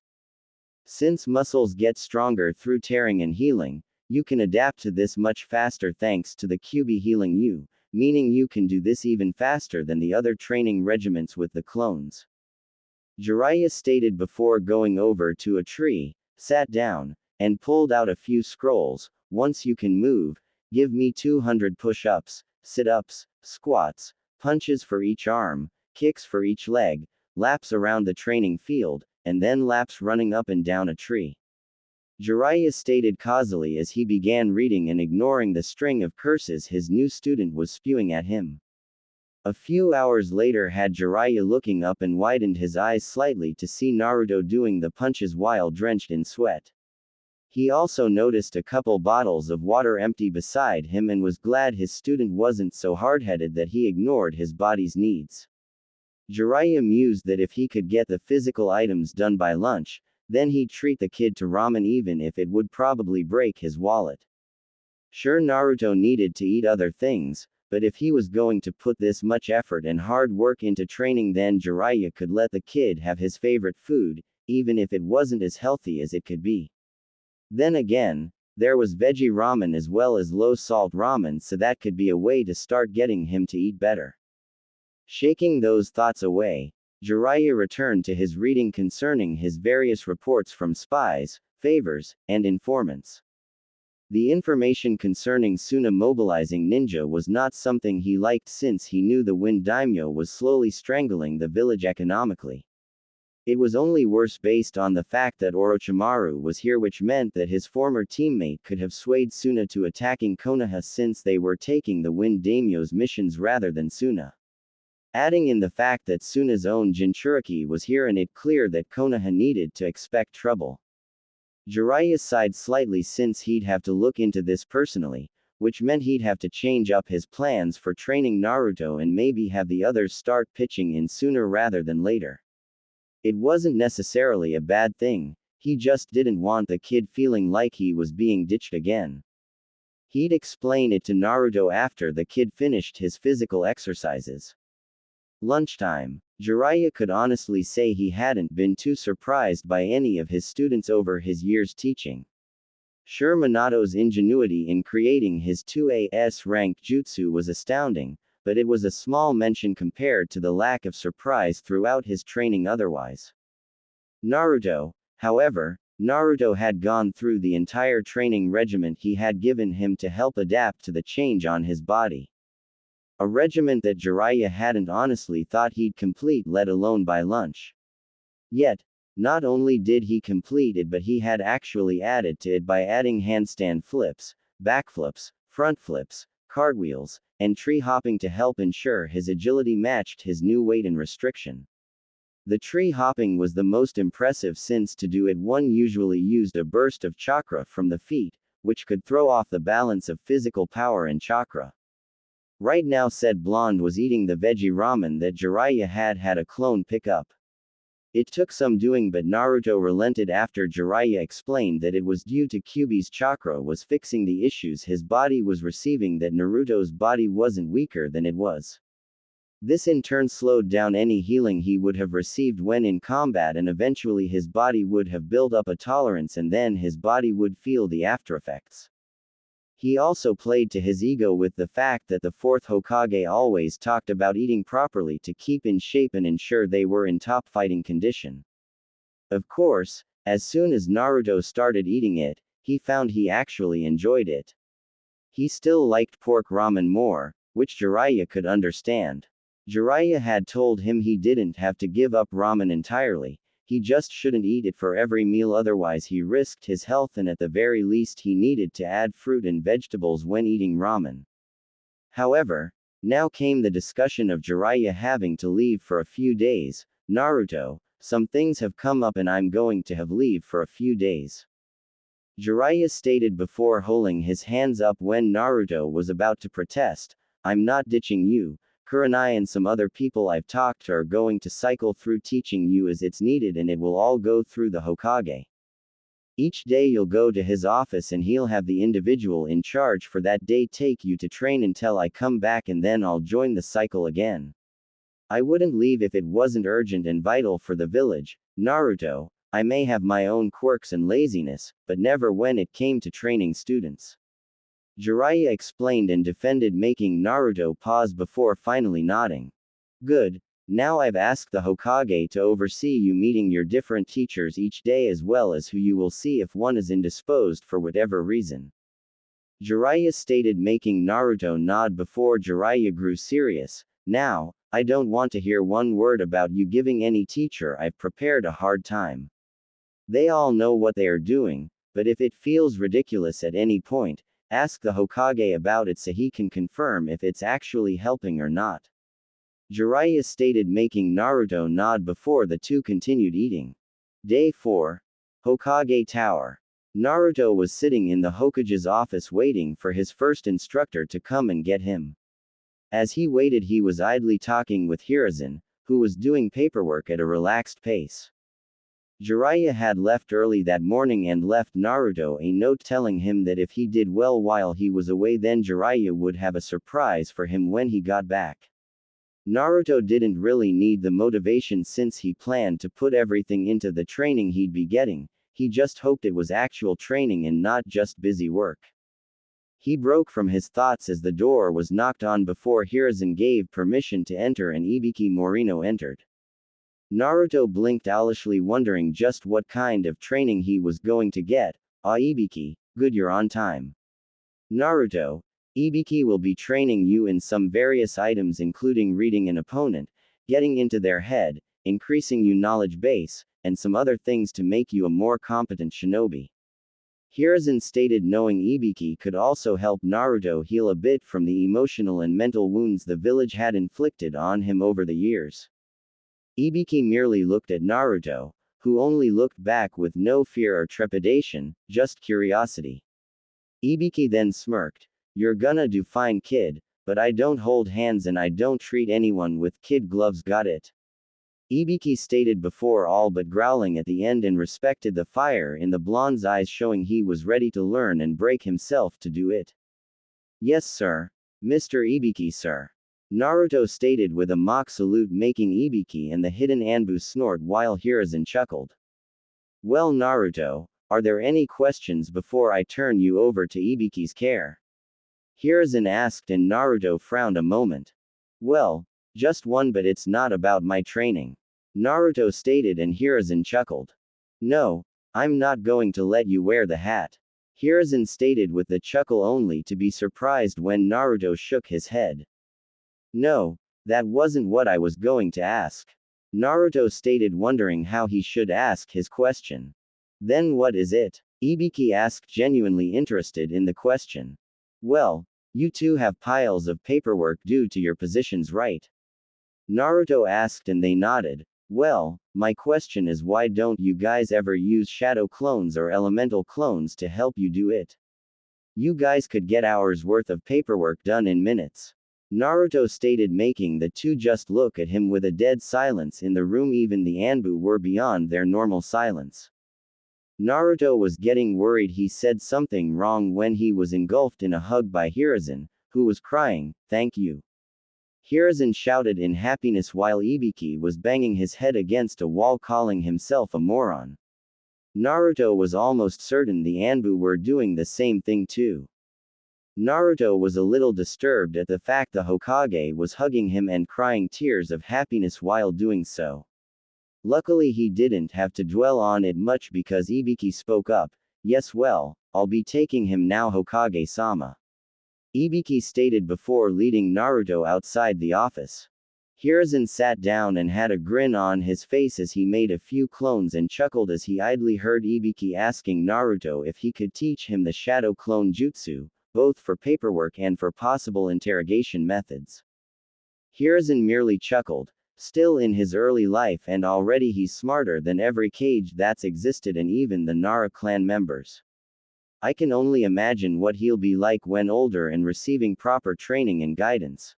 Since muscles get stronger through tearing and healing, you can adapt to this much faster thanks to the QB healing you, meaning you can do this even faster than the other training regiments with the clones, Jiraiya stated before going over to a tree, sat down, and pulled out a few scrolls. "Once you can move, give me 200 push-ups, sit-ups, squats, punches for each arm, kicks for each leg, laps around the training field, and then laps running up and down a tree," Jiraiya stated causally as he began reading and ignoring the string of curses his new student was spewing at him. A few hours later had Jiraiya looking up and widened his eyes slightly to see Naruto doing the punches while drenched in sweat. He also noticed a couple bottles of water empty beside him and was glad his student wasn't so hard-headed that he ignored his body's needs. Jiraiya mused that if he could get the physical items done by lunch, then he'd treat the kid to ramen even if it would probably break his wallet. Sure, Naruto needed to eat other things, but if he was going to put this much effort and hard work into training, then Jiraiya could let the kid have his favorite food, even if it wasn't as healthy as it could be. Then again, there was veggie ramen as well as low-salt ramen, so that could be a way to start getting him to eat better. Shaking those thoughts away, Jiraiya returned to his reading concerning his various reports from spies, favors, and informants. The information concerning Suna mobilizing ninja was not something he liked, since he knew the Wind Daimyo was slowly strangling the village economically. It was only worse based on the fact that Orochimaru was here, which meant that his former teammate could have swayed Suna to attacking Konoha, since they were taking the Wind Daimyo's missions rather than Suna. Adding in the fact that Suna's own Jinchuriki was here, and it clear that Konoha needed to expect trouble. Jiraiya sighed slightly, since he'd have to look into this personally, which meant he'd have to change up his plans for training Naruto and maybe have the others start pitching in sooner rather than later. It wasn't necessarily a bad thing, he just didn't want the kid feeling like he was being ditched again. He'd explain it to Naruto after the kid finished his physical exercises. Lunchtime. Jiraiya could honestly say he hadn't been too surprised by any of his students over his years teaching. Sure, Minato's ingenuity in creating his 2AS rank jutsu was astounding, but it was a small mention compared to the lack of surprise throughout his training otherwise. Naruto, however, Naruto had gone through the entire training regimen he had given him to help adapt to the change on his body. A regiment that Jiraiya hadn't honestly thought he'd complete, let alone by lunch. Yet, not only did he complete it, but he had actually added to it by adding handstand flips, backflips, front flips, cartwheels, and tree hopping to help ensure his agility matched his new weight and restriction. The tree hopping was the most impressive, since to do it one usually used a burst of chakra from the feet, which could throw off the balance of physical power and chakra. Right now, said blonde was eating the veggie ramen that Jiraiya had a clone pick up. It took some doing, but Naruto relented after Jiraiya explained that it was due to Kyuubi's chakra was fixing the issues his body was receiving, that Naruto's body wasn't weaker than it was. This in turn slowed down any healing he would have received when in combat, and eventually his body would have built up a tolerance, and then his body would feel the aftereffects. He also played to his ego with the fact that the fourth Hokage always talked about eating properly to keep in shape and ensure they were in top fighting condition. Of course, as soon as Naruto started eating it, he found he actually enjoyed it. He still liked pork ramen more, which Jiraiya could understand. Jiraiya had told him he didn't have to give up ramen entirely, he just shouldn't eat it for every meal, otherwise he risked his health, and at the very least he needed to add fruit and vegetables when eating ramen. However, now came the discussion of Jiraiya having to leave for a few days. Naruto, some things have come up and I'm going to have leave for a few days. Jiraiya stated before holding his hands up when Naruto was about to protest. I'm not ditching you. Kurenai and some other people I've talked to are going to cycle through teaching you as it's needed, and it will all go through the Hokage. Each day you'll go to his office and he'll have the individual in charge for that day take you to train until I come back, and then I'll join the cycle again. I wouldn't leave if it wasn't urgent and vital for the village, Naruto. I may have my own quirks and laziness, but never when it came to training students. Jiraiya explained and defended, making Naruto pause before finally nodding. Good. Now I've asked the Hokage to oversee you meeting your different teachers each day, as well as who you will see if one is indisposed for whatever reason. Jiraiya stated, making Naruto nod before Jiraiya grew serious. Now, I don't want to hear one word about you giving any teacher I've prepared a hard time. They all know what they are doing, but if it feels ridiculous at any point, ask the Hokage about it so he can confirm if it's actually helping or not. Jiraiya stated, making Naruto nod before the two continued eating. Day 4. Hokage Tower. Naruto was sitting in the Hokage's office waiting for his first instructor to come and get him. As he waited, he was idly talking with Hiruzen, who was doing paperwork at a relaxed pace. Jiraiya had left early that morning and left Naruto a note telling him that if he did well while he was away, then Jiraiya would have a surprise for him when he got back. Naruto didn't really need the motivation since he planned to put everything into the training he'd be getting. He just hoped it was actual training and not just busy work. He broke from his thoughts as the door was knocked on before Hiruzen gave permission to enter and Ibiki Morino entered. Naruto blinked owlishly, wondering just what kind of training he was going to get. Ah, Ibiki, good, you're on time. Naruto, Ibiki will be training you in some various items including reading an opponent, getting into their head, increasing your knowledge base, and some other things to make you a more competent shinobi. Hiruzen stated, knowing Ibiki could also help Naruto heal a bit from the emotional and mental wounds the village had inflicted on him over the years. Ibiki merely looked at Naruto, who only looked back with no fear or trepidation, just curiosity. Ibiki then smirked. You're gonna do fine, kid, but I don't hold hands and I don't treat anyone with kid gloves, got it? Ibiki stated before all but growling at the end and respected the fire in the blonde's eyes, showing he was ready to learn and break himself to do it. Yes sir. Mr. Ibiki sir. Naruto stated with a mock salute, making Ibiki and the hidden Anbu snort while Hiruzen chuckled. Well Naruto, are there any questions before I turn you over to Ibiki's care? Hiruzen asked and Naruto frowned a moment. Well, just one, but it's not about my training. Naruto stated and Hiruzen chuckled. No, I'm not going to let you wear the hat. Hiruzen stated with the chuckle, only to be surprised when Naruto shook his head. No, that wasn't what I was going to ask. Naruto stated, wondering how he should ask his question. Then what is it? Ibiki asked, genuinely interested in the question. Well, you two have piles of paperwork due to your positions, right? Naruto asked and they nodded. Well, my question is, why don't you guys ever use shadow clones or elemental clones to help you do it? You guys could get hours worth of paperwork done in minutes. Naruto stated, making the two just look at him with a dead silence in the room. Even the Anbu were beyond their normal silence. Naruto was getting worried he said something wrong when he was engulfed in a hug by Hiruzen, who was crying, "Thank you." Hiruzen shouted in happiness while Ibiki was banging his head against a wall, calling himself a moron. Naruto was almost certain the Anbu were doing the same thing too. Naruto was a little disturbed at the fact the Hokage was hugging him and crying tears of happiness while doing so. Luckily he didn't have to dwell on it much because Ibiki spoke up. Yes, well, I'll be taking him now, Hokage-sama. Ibiki stated before leading Naruto outside the office. Hiruzen sat down and had a grin on his face as he made a few clones and chuckled as he idly heard Ibiki asking Naruto if he could teach him the shadow clone jutsu, both for paperwork and for possible interrogation methods. Hiruzen merely chuckled. Still in his early life and already he's smarter than every Kage that's existed and even the Nara clan members. I can only imagine what he'll be like when older and receiving proper training and guidance.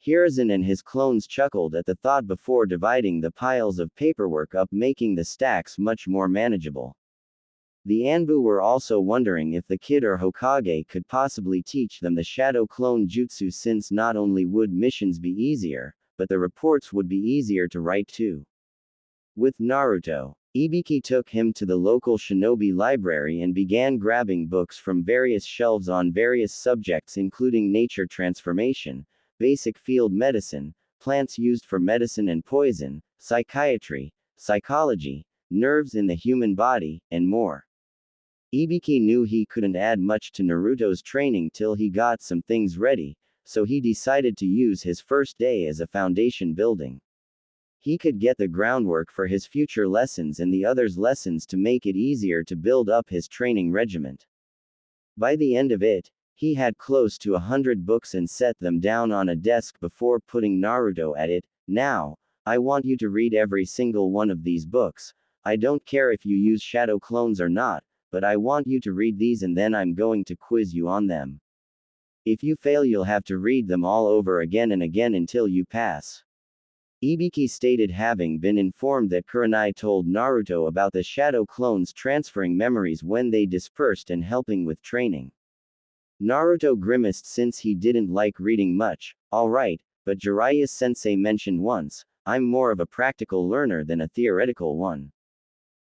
Hiruzen and his clones chuckled at the thought before dividing the piles of paperwork up, making the stacks much more manageable. The Anbu were also wondering if the kid or Hokage could possibly teach them the shadow clone jutsu, since not only would missions be easier, but the reports would be easier to write too. With Naruto, Ibiki took him to the local shinobi library and began grabbing books from various shelves on various subjects including nature transformation, basic field medicine, plants used for medicine and poison, psychiatry, psychology, nerves in the human body, and more. Ibiki knew he couldn't add much to Naruto's training till he got some things ready, so he decided to use his first day as a foundation building. He could get the groundwork for his future lessons and the others' lessons to make it easier to build up his training regiment. By the end of it, he had close to 100 books and set them down on a desk before putting Naruto at it. Now, I want you to read every single one of these books. I don't care if you use shadow clones or not, but I want you to read these and then I'm going to quiz you on them. If you fail, you'll have to read them all over again and again until you pass. Ibiki stated having been informed that Kurenai told Naruto about the shadow clones transferring memories when they dispersed and helping with training. Naruto grimaced since he didn't like reading much. Alright, but Jiraiya's sensei mentioned once, I'm more of a practical learner than a theoretical one.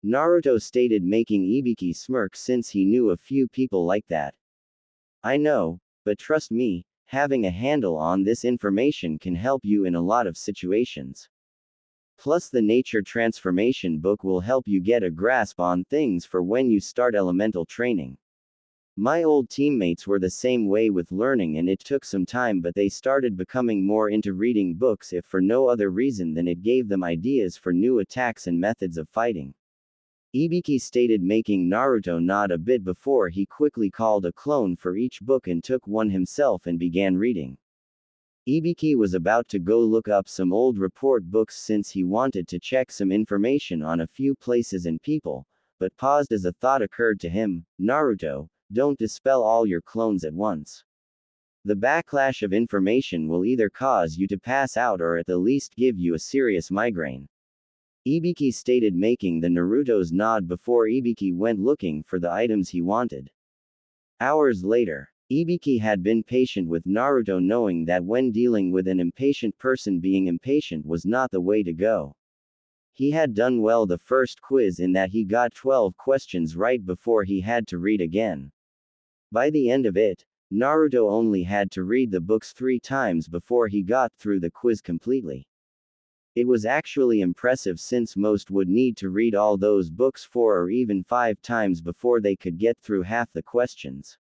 Naruto stated, making Ibiki smirk since he knew a few people like that. I know, but trust me, having a handle on this information can help you in a lot of situations. Plus, the nature transformation book will help you get a grasp on things for when you start elemental training. My old teammates were the same way with learning, and it took some time, but they started becoming more into reading books if for no other reason than it gave them ideas for new attacks and methods of fighting. Ibiki stated, making Naruto nod a bit before he quickly called a clone for each book and took one himself and began reading. Ibiki was about to go look up some old report books since he wanted to check some information on a few places and people, but paused as a thought occurred to him. Naruto, don't dispel all your clones at once. The backlash of information will either cause you to pass out or at the least give you a serious migraine. Ibiki stated, making the Naruto's nod before Ibiki went looking for the items he wanted. Hours later, Ibiki had been patient with Naruto, knowing that when dealing with an impatient person, being impatient was not the way to go. He had done well the first quiz in that he got 12 questions right before he had to read again. By the end of it, Naruto only had to read the books 3 times before he got through the quiz completely. It was actually impressive since most would need to read all those books 4 or even 5 times before they could get through half the questions.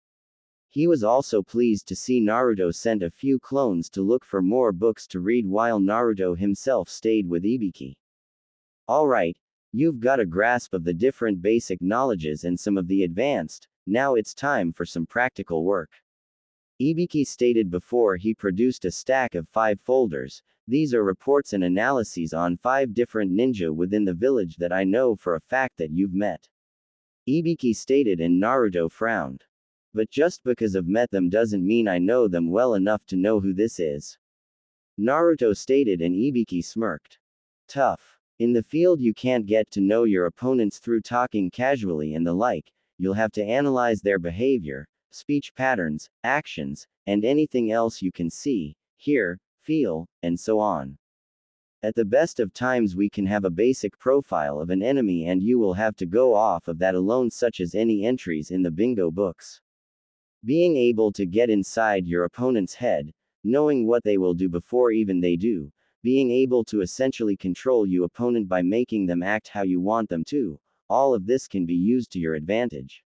He was also pleased to see Naruto sent a few clones to look for more books to read while Naruto himself stayed with Ibiki. Alright, you've got a grasp of the different basic knowledges and some of the advanced, now it's time for some practical work. Ibiki stated before he produced a stack of 5 folders. These are reports and analyses on 5 different ninja within the village that I know for a fact that you've met. Ibiki stated, and Naruto frowned. But just because I've met them doesn't mean I know them well enough to know who this is. Naruto stated, and Ibiki smirked. Tough. In the field you can't get to know your opponents through talking casually and the like, you'll have to analyze their behavior, speech patterns, actions, and anything else you can see, hear, feel, and so on. At the best of times we can have a basic profile of an enemy and you will have to go off of that alone, such as any entries in the bingo books. Being able to get inside your opponent's head, knowing what they will do before even they do, being able to essentially control your opponent by making them act how you want them to, all of this can be used to your advantage.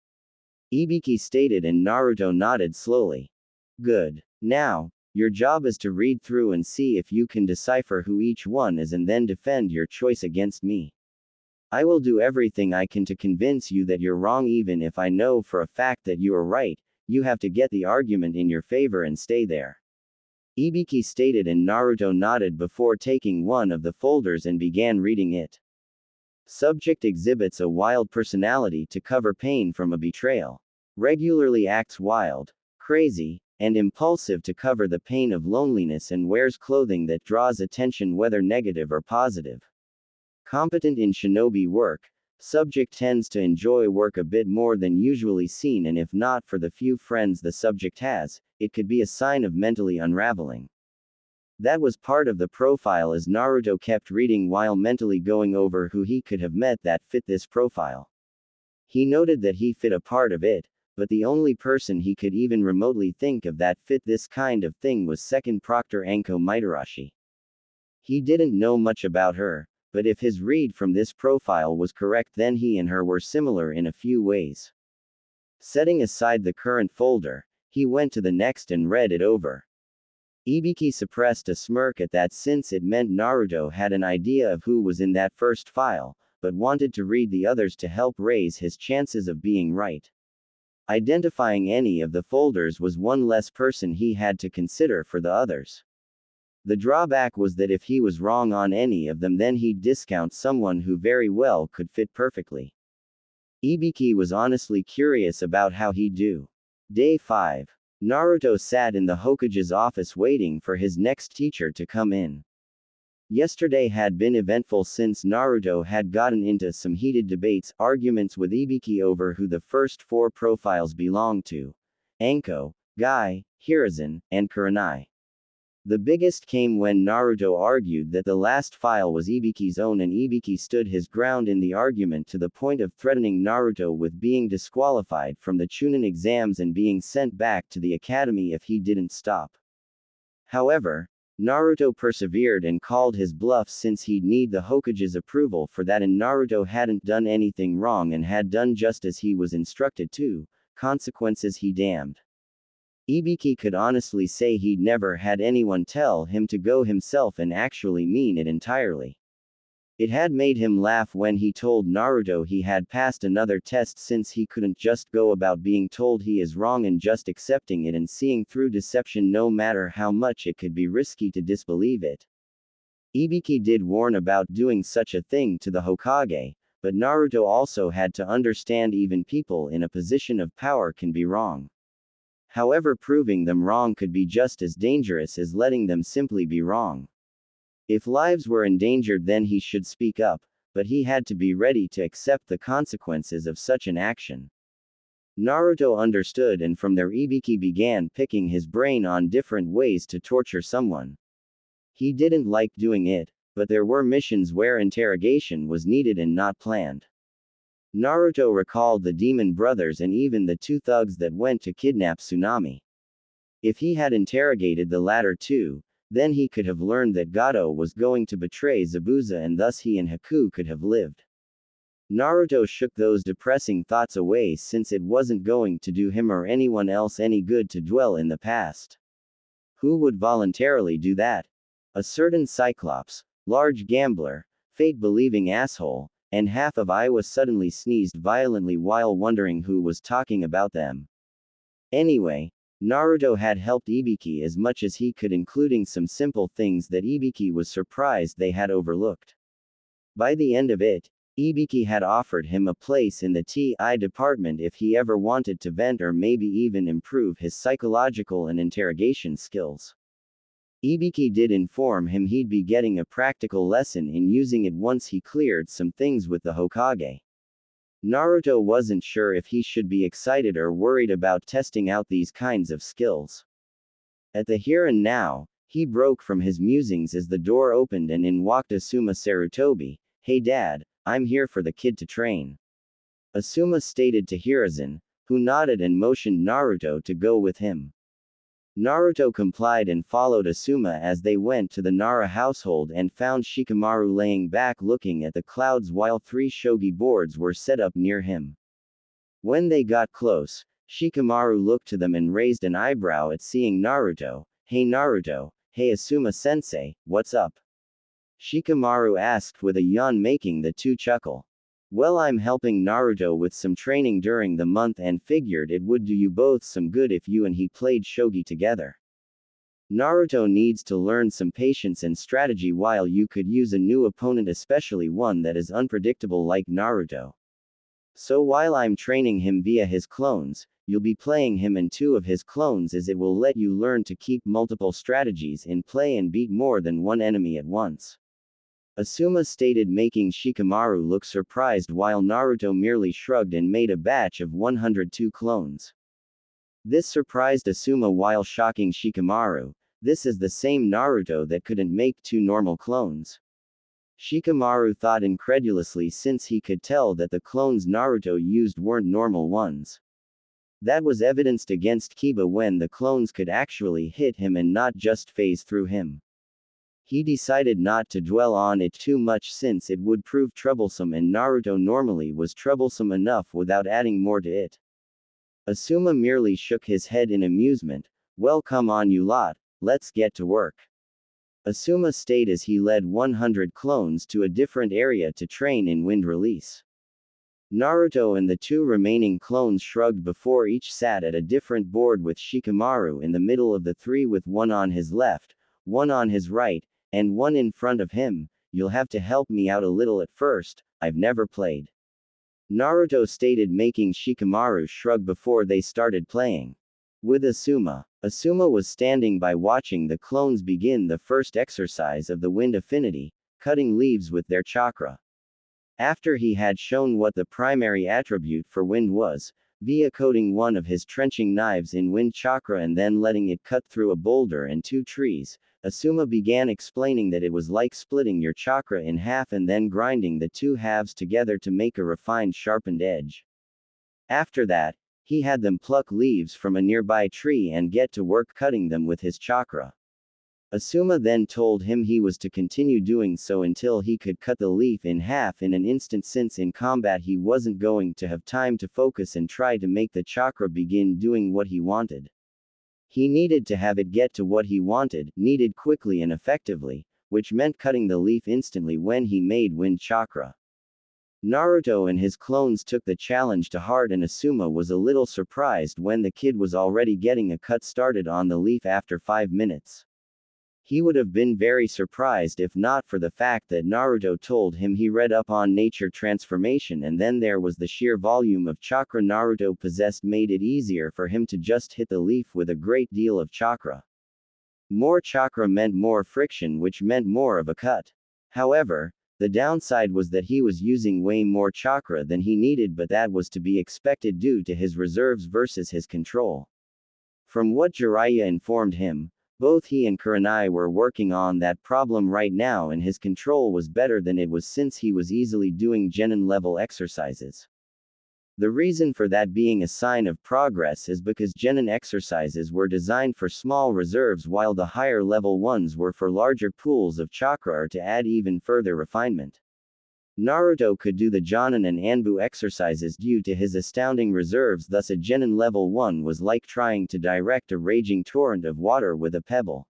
Ibiki stated, and Naruto nodded slowly. Good. Now, your job is to read through and see if you can decipher who each one is and then defend your choice against me. I will do everything I can to convince you that you're wrong, even if I know for a fact that you are right. You have to get the argument in your favor and stay there. Ibiki stated, and Naruto nodded before taking one of the folders and began reading it. Subject exhibits a wild personality to cover pain from a betrayal. Regularly acts wild, crazy, and impulsive to cover the pain of loneliness and wears clothing that draws attention whether negative or positive. Competent in shinobi work. Subject tends to enjoy work a bit more than usually seen, and if not for the few friends the subject has, it could be a sign of mentally unraveling. That was part of the profile as Naruto kept reading while mentally going over who he could have met that fit this profile. He noted that he fit a part of it, but the only person he could even remotely think of that fit this kind of thing was second Proctor Anko Mitarashi. He didn't know much about her, but if his read from this profile was correct, then he and her were similar in a few ways. Setting aside the current folder, he went to the next and read it over. Ibiki suppressed a smirk at that since it meant Naruto had an idea of who was in that first file, but wanted to read the others to help raise his chances of being right. Identifying any of the folders was one less person he had to consider for the others. The drawback was that if he was wrong on any of them, then he'd discount someone who very well could fit perfectly. Ibiki was honestly curious about how he'd do. Day 5. Naruto sat in the Hokage's office waiting for his next teacher to come in. Yesterday had been eventful since Naruto had gotten into some heated debates, arguments with Ibiki over who the first 4 profiles belonged to: Anko, Guy, Hiruzen, and Kurenai. The biggest came when Naruto argued that the last file was Ibiki's own, and Ibiki stood his ground in the argument to the point of threatening Naruto with being disqualified from the Chunin exams and being sent back to the academy if he didn't stop. However, Naruto persevered and called his bluff since he'd need the Hokage's approval for that, and Naruto hadn't done anything wrong and had done just as he was instructed to. Consequences he damned. Ibiki could honestly say he'd never had anyone tell him to go himself and actually mean it entirely. It had made him laugh when he told Naruto he had passed another test, since he couldn't just go about being told he is wrong and just accepting it and seeing through deception no matter how much it could be risky to disbelieve it. Ibiki did warn about doing such a thing to the Hokage, but Naruto also had to understand even people in a position of power can be wrong. However, proving them wrong could be just as dangerous as letting them simply be wrong. If lives were endangered, then he should speak up, but he had to be ready to accept the consequences of such an action. Naruto understood, and from there Ibiki began picking his brain on different ways to torture someone. He didn't like doing it, but there were missions where interrogation was needed and not planned. Naruto recalled the demon brothers and even the 2 thugs that went to kidnap Tsunami. If he had interrogated the latter 2, then he could have learned that Gato was going to betray Zabuza, and thus he and Haku could have lived. Naruto shook those depressing thoughts away, since it wasn't going to do him or anyone else any good to dwell in the past. Who would voluntarily do that? A certain Cyclops, large gambler, fate-believing asshole, and half of Iowa suddenly sneezed violently while wondering who was talking about them. Anyway, Naruto had helped Ibiki as much as he could, including some simple things that Ibiki was surprised they had overlooked. By the end of it, Ibiki had offered him a place in the TI department if he ever wanted to vent or maybe even improve his psychological and interrogation skills. Ibiki did inform him he'd be getting a practical lesson in using it once he cleared some things with the Hokage. Naruto wasn't sure if he should be excited or worried about testing out these kinds of skills. At the here and now, he broke from his musings as the door opened and in walked Asuma Sarutobi. "Hey Dad, I'm here for the kid to train," Asuma stated to Hiruzen, who nodded and motioned Naruto to go with him. Naruto complied and followed Asuma as they went to the Nara household and found Shikamaru laying back looking at the clouds while 3 shogi boards were set up near him. When they got close, Shikamaru looked to them and raised an eyebrow at seeing Naruto. "Hey Naruto, hey Asuma-sensei, what's up?" Shikamaru asked with a yawn, making the 2 chuckle. "Well, I'm helping Naruto with some training during the month and figured it would do you both some good if you and he played shogi together. Naruto needs to learn some patience and strategy while you could use a new opponent, especially one that is unpredictable like Naruto. So while I'm training him via his clones, you'll be playing him and 2 of his clones, as it will let you learn to keep multiple strategies in play and beat more than one enemy at once," Asuma stated, making Shikamaru look surprised while Naruto merely shrugged and made a batch of 102 clones. This surprised Asuma while shocking Shikamaru. This is the same Naruto that couldn't make 2 normal clones. Shikamaru thought incredulously, since he could tell that the clones Naruto used weren't normal ones. That was evidenced against Kiba when the clones could actually hit him and not just phase through him. He decided not to dwell on it too much since it would prove troublesome, and Naruto normally was troublesome enough without adding more to it. Asuma merely shook his head in amusement. "Well, come on you lot, let's get to work," Asuma stated as he led 100 clones to a different area to train in wind release. Naruto and the 2 remaining clones shrugged before each sat at a different board with Shikamaru in the middle of the 3, with one on his left, one on his right, and one in front of him. "You'll have to help me out a little at first, I've never played," Naruto stated, making Shikamaru shrug before they started playing. With Asuma, Asuma was standing by watching the clones begin the first exercise of the wind affinity, cutting leaves with their chakra. After he had shown what the primary attribute for wind was, via coating one of his trenching knives in wind chakra and then letting it cut through a boulder and two trees, Asuma began explaining that it was like splitting your chakra in half and then grinding the two halves together to make a refined sharpened edge. After that, he had them pluck leaves from a nearby tree and get to work cutting them with his chakra. Asuma then told him he was to continue doing so until he could cut the leaf in half in an instant, since in combat he wasn't going to have time to focus and try to make the chakra begin doing what he wanted. He needed to have it get to what he wanted, needed quickly and effectively, which meant cutting the leaf instantly when he made wind chakra. Naruto and his clones took the challenge to heart, and Asuma was a little surprised when the kid was already getting a cut started on the leaf after 5 minutes. He would have been very surprised if not for the fact that Naruto told him he read up on nature transformation, and then there was the sheer volume of chakra Naruto possessed made it easier for him to just hit the leaf with a great deal of chakra. More chakra meant more friction, which meant more of a cut. However, the downside was that he was using way more chakra than he needed, but that was to be expected due to his reserves versus his control. From what Jiraiya informed him, both he and Kurenai were working on that problem right now, and his control was better than it was since he was easily doing genin level exercises. The reason for that being a sign of progress is because genin exercises were designed for small reserves while the higher level ones were for larger pools of chakra or to add even further refinement. Naruto could do the Jonin and Anbu exercises due to his astounding reserves, thus a genin level 1 was like trying to direct a raging torrent of water with a pebble.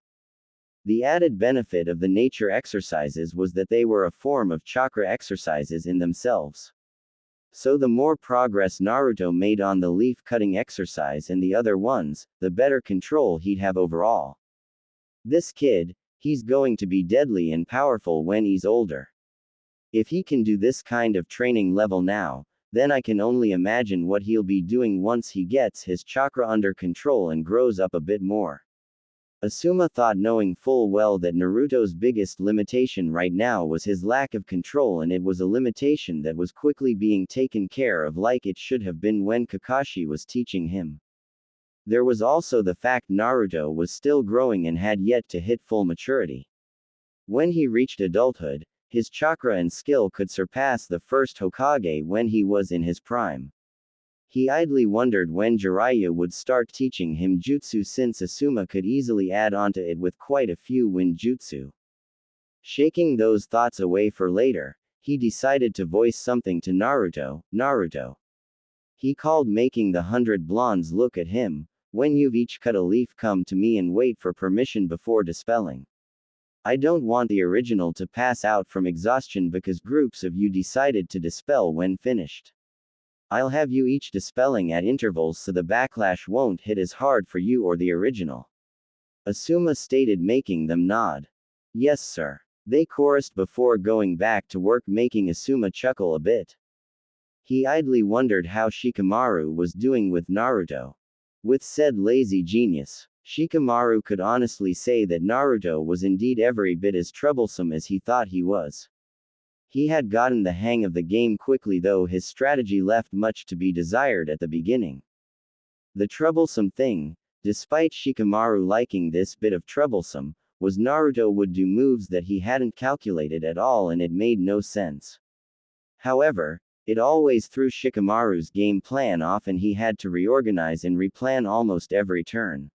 The added benefit of the nature exercises was that they were a form of chakra exercises in themselves. So the more progress Naruto made on the leaf cutting exercise and the other ones, the better control he'd have overall. This kid, he's going to be deadly and powerful when he's older. If he can do this kind of training level now, then I can only imagine what he'll be doing once he gets his chakra under control and grows up a bit more. Asuma thought, knowing full well that Naruto's biggest limitation right now was his lack of control, and it was a limitation that was quickly being taken care of like it should have been when Kakashi was teaching him. There was also the fact Naruto was still growing and had yet to hit full maturity. When he reached adulthood, his chakra and skill could surpass the first Hokage when he was in his prime. He idly wondered when Jiraiya would start teaching him jutsu, since Asuma could easily add onto it with quite a few wind jutsu. Shaking those thoughts away for later, he decided to voice something to Naruto. Naruto. He called, making the 100 blondes look at him. When you've each cut a leaf, come to me and wait for permission before dispelling. I don't want the original to pass out from exhaustion because groups of you decided to dispel when finished. I'll have you each dispelling at intervals so the backlash won't hit as hard for you or the original. Asuma stated, making them nod. Yes, sir. They chorused before going back to work, making Asuma chuckle a bit. He idly wondered how Shikamaru was doing with Naruto. With said lazy genius, Shikamaru could honestly say that Naruto was indeed every bit as troublesome as he thought he was. He had gotten the hang of the game quickly, though his strategy left much to be desired at the beginning. The troublesome thing, despite Shikamaru liking this bit of troublesome, was Naruto would do moves that he hadn't calculated at all, and it made no sense. However, it always threw Shikamaru's game plan off, and he had to reorganize and replan almost every turn.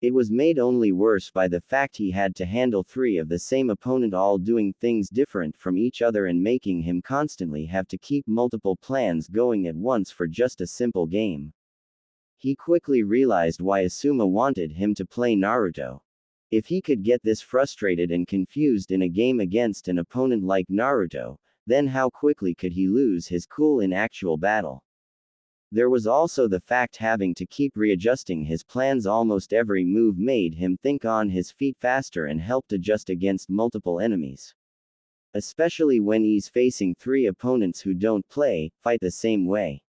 It was made only worse by the fact he had to handle 3 of the same opponent, all doing things different from each other and making him constantly have to keep multiple plans going at once for just a simple game. He quickly realized why Asuma wanted him to play Naruto. If he could get this frustrated and confused in a game against an opponent like Naruto, then how quickly could he lose his cool in actual battle? There was also the fact having to keep readjusting his plans. Almost every move made him think on his feet faster and helped adjust against multiple enemies. Especially when he's facing 3 opponents who don't fight the same way.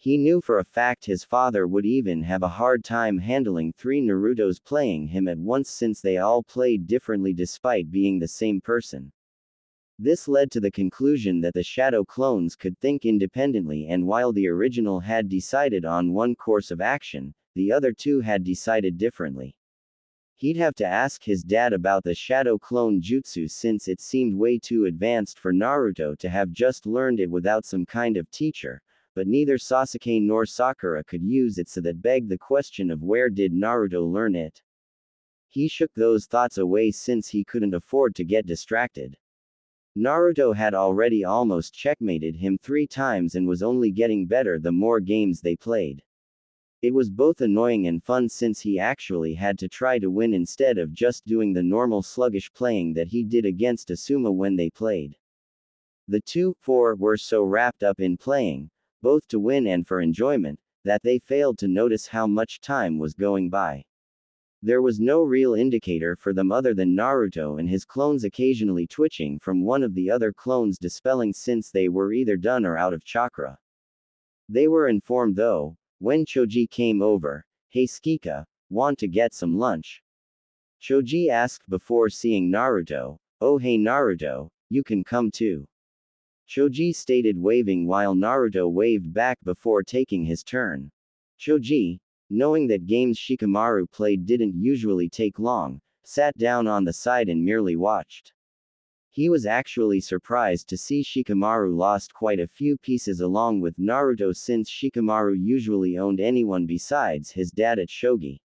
He knew for a fact his father would even have a hard time handling 3 Narutos playing him at once since they all played differently despite being the same person. This led to the conclusion that the shadow clones could think independently, and while the original had decided on one course of action, the other two had decided differently. He'd have to ask his dad about the shadow clone jutsu since it seemed way too advanced for Naruto to have just learned it without some kind of teacher, but neither Sasuke nor Sakura could use it, so that begged the question of where did Naruto learn it. He shook those thoughts away since he couldn't afford to get distracted. Naruto had already almost checkmated him 3 times and was only getting better the more games they played. It was both annoying and fun since he actually had to try to win instead of just doing the normal sluggish playing that he did against Asuma when they played. The 2-4 were so wrapped up in playing, both to win and for enjoyment, that they failed to notice how much time was going by. There was no real indicator for them other than Naruto and his clones occasionally twitching from one of the other clones dispelling since they were either done or out of chakra. They were informed though, when Choji came over, "Hey Skika, want to get some lunch?" Choji asked before seeing Naruto. "Oh hey Naruto, you can come too." Choji stated, waving while Naruto waved back before taking his turn. Choji, knowing that games Shikamaru played didn't usually take long, sat down on the side and merely watched. He was actually surprised to see Shikamaru lost quite a few pieces along with Naruto since Shikamaru usually owned anyone besides his dad at shogi.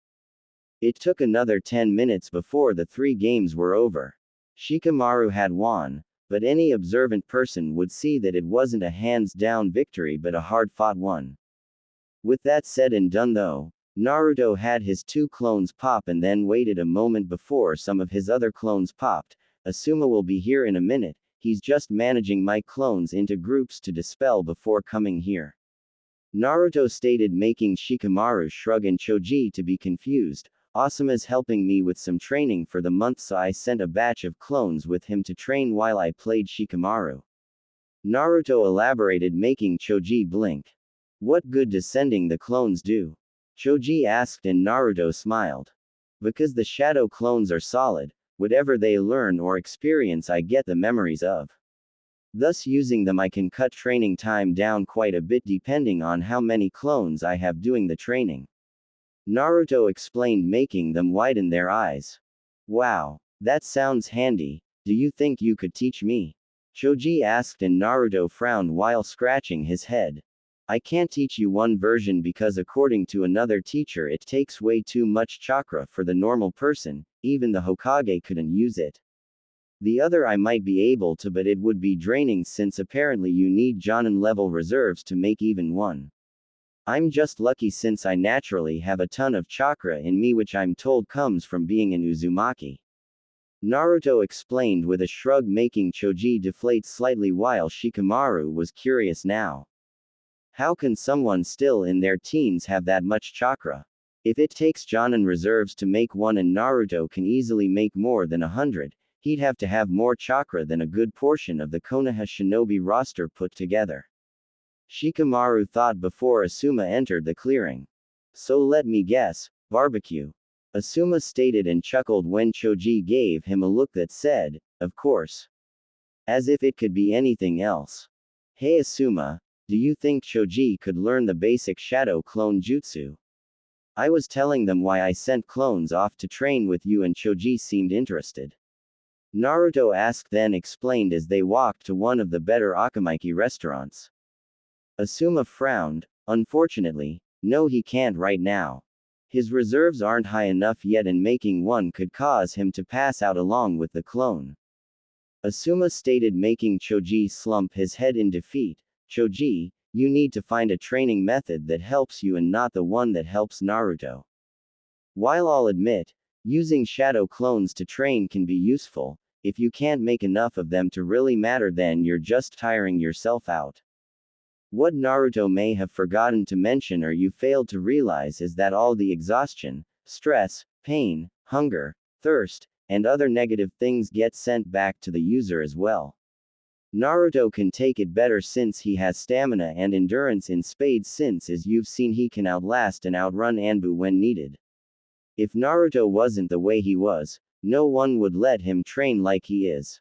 It took another 10 minutes before the 3 games were over. Shikamaru had won, but any observant person would see that it wasn't a hands-down victory but a hard-fought one. With that said and done though, Naruto had his 2 clones pop and then waited a moment before some of his other clones popped. "Asuma will be here in a minute, he's just managing my clones into groups to dispel before coming here," Naruto stated, making Shikamaru shrug and Choji to be confused. "Asuma's helping me with some training for the month, so I sent a batch of clones with him to train while I played Shikamaru," Naruto elaborated, making Choji blink. "What good does sending the clones do?" Choji asked and Naruto smiled. "Because the shadow clones are solid. Whatever they learn or experience I get the memories of. Thus using them I can cut training time down quite a bit depending on how many clones I have doing the training," Naruto explained, making them widen their eyes. "Wow, that sounds handy. Do you think you could teach me?" Choji asked and Naruto frowned while scratching his head. "I can't teach you one version because according to another teacher it takes way too much chakra for the normal person, even the Hokage couldn't use it. The other I might be able to, but it would be draining since apparently you need Jonin level reserves to make even one. I'm just lucky since I naturally have a ton of chakra in me, which I'm told comes from being an Uzumaki," Naruto explained with a shrug, making Choji deflate slightly while Shikamaru was curious now. How can someone still in their teens have that much chakra? If it takes Jonin reserves to make one and Naruto can easily make more than 100, he'd have to have more chakra than a good portion of the Konoha shinobi roster put together, Shikamaru thought before Asuma entered the clearing. "So let me guess, barbecue," Asuma stated and chuckled when Choji gave him a look that said, "Of course." As if it could be anything else. "Hey Asuma, do you think Choji could learn the basic shadow clone jutsu? I was telling them why I sent clones off to train with you and Choji seemed interested," Naruto asked then explained as they walked to one of the better Akamaiki restaurants. Asuma frowned. "Unfortunately, no, he can't right now. His reserves aren't high enough yet and making one could cause him to pass out along with the clone," Asuma stated, making Choji slump his head in defeat. "Choji, you need to find a training method that helps you and not the one that helps Naruto. While I'll admit, using shadow clones to train can be useful, if you can't make enough of them to really matter then you're just tiring yourself out." What Naruto may have forgotten to mention or you failed to realize is that all the exhaustion, stress, pain, hunger, thirst, and other negative things get sent back to the user as well. Naruto can take it better since he has stamina and endurance in spades since as you've seen he can outlast and outrun Anbu when needed. If Naruto wasn't the way he was, no one would let him train like he is.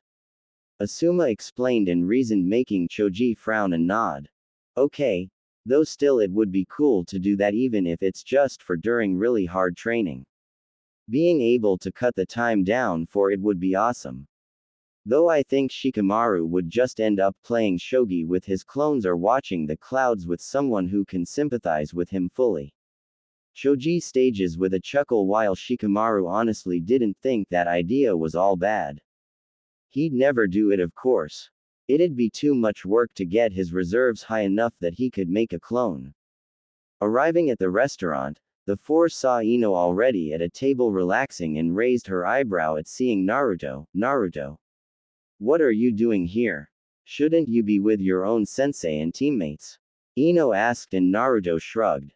Asuma explained and reasoned, making Choji frown and nod. Okay. Though still it would be cool to do that even if it's just for during really hard training. Being able to cut the time down for it would be awesome. Though I think Shikamaru would just end up playing shogi with his clones or watching the clouds with someone who can sympathize with him fully. Choji stages with a chuckle while Shikamaru honestly didn't think that idea was all bad. He'd never do it, of course. It'd be too much work to get his reserves high enough that he could make a clone. Arriving at the restaurant, the four saw Ino already at a table relaxing and raised her eyebrow at seeing Naruto. Naruto. What are you doing here? Shouldn't you be with your own sensei and teammates? Ino asked and Naruto shrugged.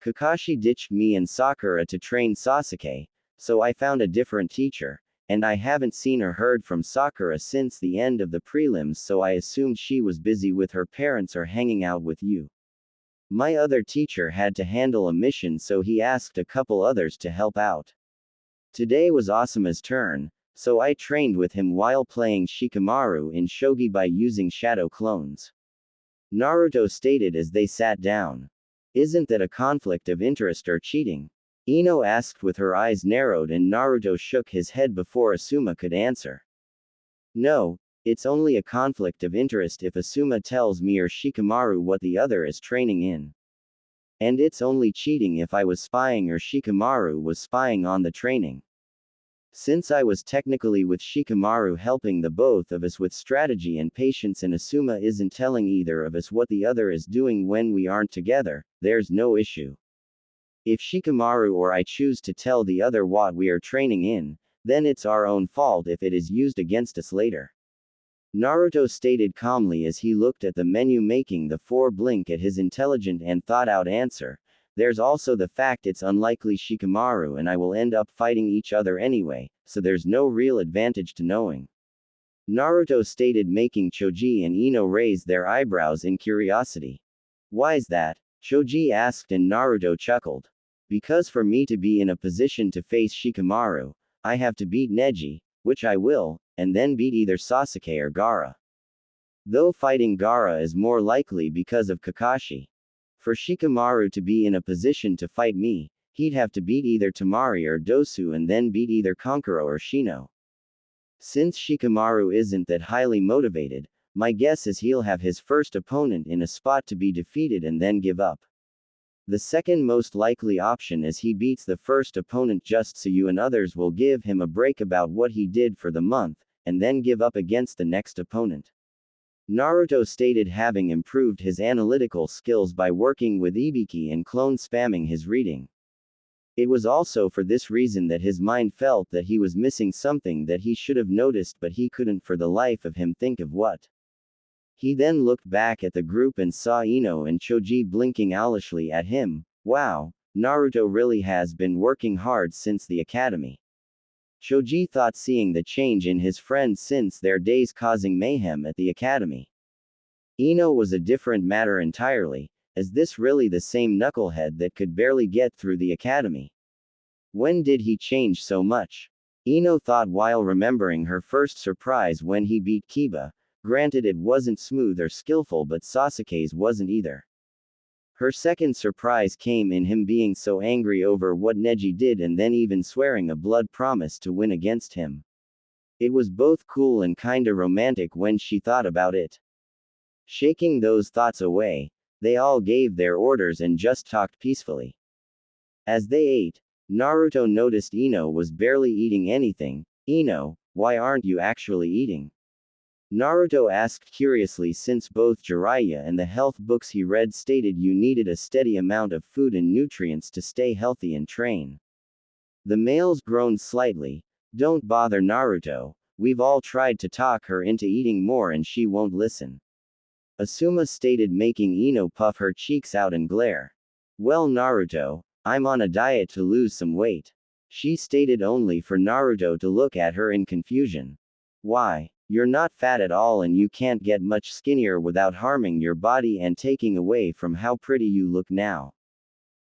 Kakashi ditched me and Sakura to train Sasuke, so I found a different teacher, and I haven't seen or heard from Sakura since the end of the prelims, so I assumed she was busy with her parents or hanging out with you. My other teacher had to handle a mission, so he asked a couple others to help out. Today was Asuma's turn, so I trained with him while playing Shikamaru in shogi by using shadow clones. Naruto stated as they sat down. Isn't that a conflict of interest or cheating? Ino asked with her eyes narrowed, and Naruto shook his head before Asuma could answer. No, it's only a conflict of interest if Asuma tells me or Shikamaru what the other is training in. And it's only cheating if I was spying or Shikamaru was spying on the training. Since I was technically with Shikamaru helping the both of us with strategy and patience, and Asuma isn't telling either of us what the other is doing when we aren't together, there's no issue. If Shikamaru or I choose to tell the other what we are training in, then it's our own fault if it is used against us later. Naruto stated calmly as he looked at the menu, making the four blink at his intelligent and thought-out answer. There's also the fact it's unlikely Shikamaru and I will end up fighting each other anyway, so there's no real advantage to knowing. Naruto stated, making Choji and Ino raise their eyebrows in curiosity. Why's that? Choji asked and Naruto chuckled. Because for me to be in a position to face Shikamaru, I have to beat Neji, which I will, and then beat either Sasuke or Gaara. Though fighting Gaara is more likely because of Kakashi. For Shikamaru to be in a position to fight me, he'd have to beat either Temari or Dosu and then beat either Kankuro or Shino. Since Shikamaru isn't that highly motivated, my guess is he'll have his first opponent in a spot to be defeated and then give up. The second most likely option is he beats the first opponent just so you and others will give him a break about what he did for the month, and then give up against the next opponent. Naruto stated, having improved his analytical skills by working with Ibiki and clone spamming his reading. It was also for this reason that his mind felt that he was missing something that he should have noticed, but he couldn't for the life of him think of what. He then looked back at the group and saw Ino and Choji blinking owlishly at him. Wow, Naruto really has been working hard since the academy. Choji thought, seeing the change in his friend since their days causing mayhem at the academy. Ino was a different matter entirely, as this really the same knucklehead that could barely get through the academy. When did he change so much? Ino thought while remembering her first surprise when he beat Kiba. Granted, it wasn't smooth or skillful, but Sasuke's wasn't either. Her second surprise came in him being so angry over what Neji did and then even swearing a blood promise to win against him. It was both cool and kinda romantic when she thought about it. Shaking those thoughts away, they all gave their orders and just talked peacefully. As they ate, Naruto noticed Ino was barely eating anything. Ino, why aren't you actually eating? Naruto asked curiously, since both Jiraiya and the health books he read stated you needed a steady amount of food and nutrients to stay healthy and train. The males groaned slightly. Don't bother Naruto, we've all tried to talk her into eating more and she won't listen. Asuma stated, making Ino puff her cheeks out and glare. Well Naruto, I'm on a diet to lose some weight. She stated, only for Naruto to look at her in confusion. Why? You're not fat at all and you can't get much skinnier without harming your body and taking away from how pretty you look now.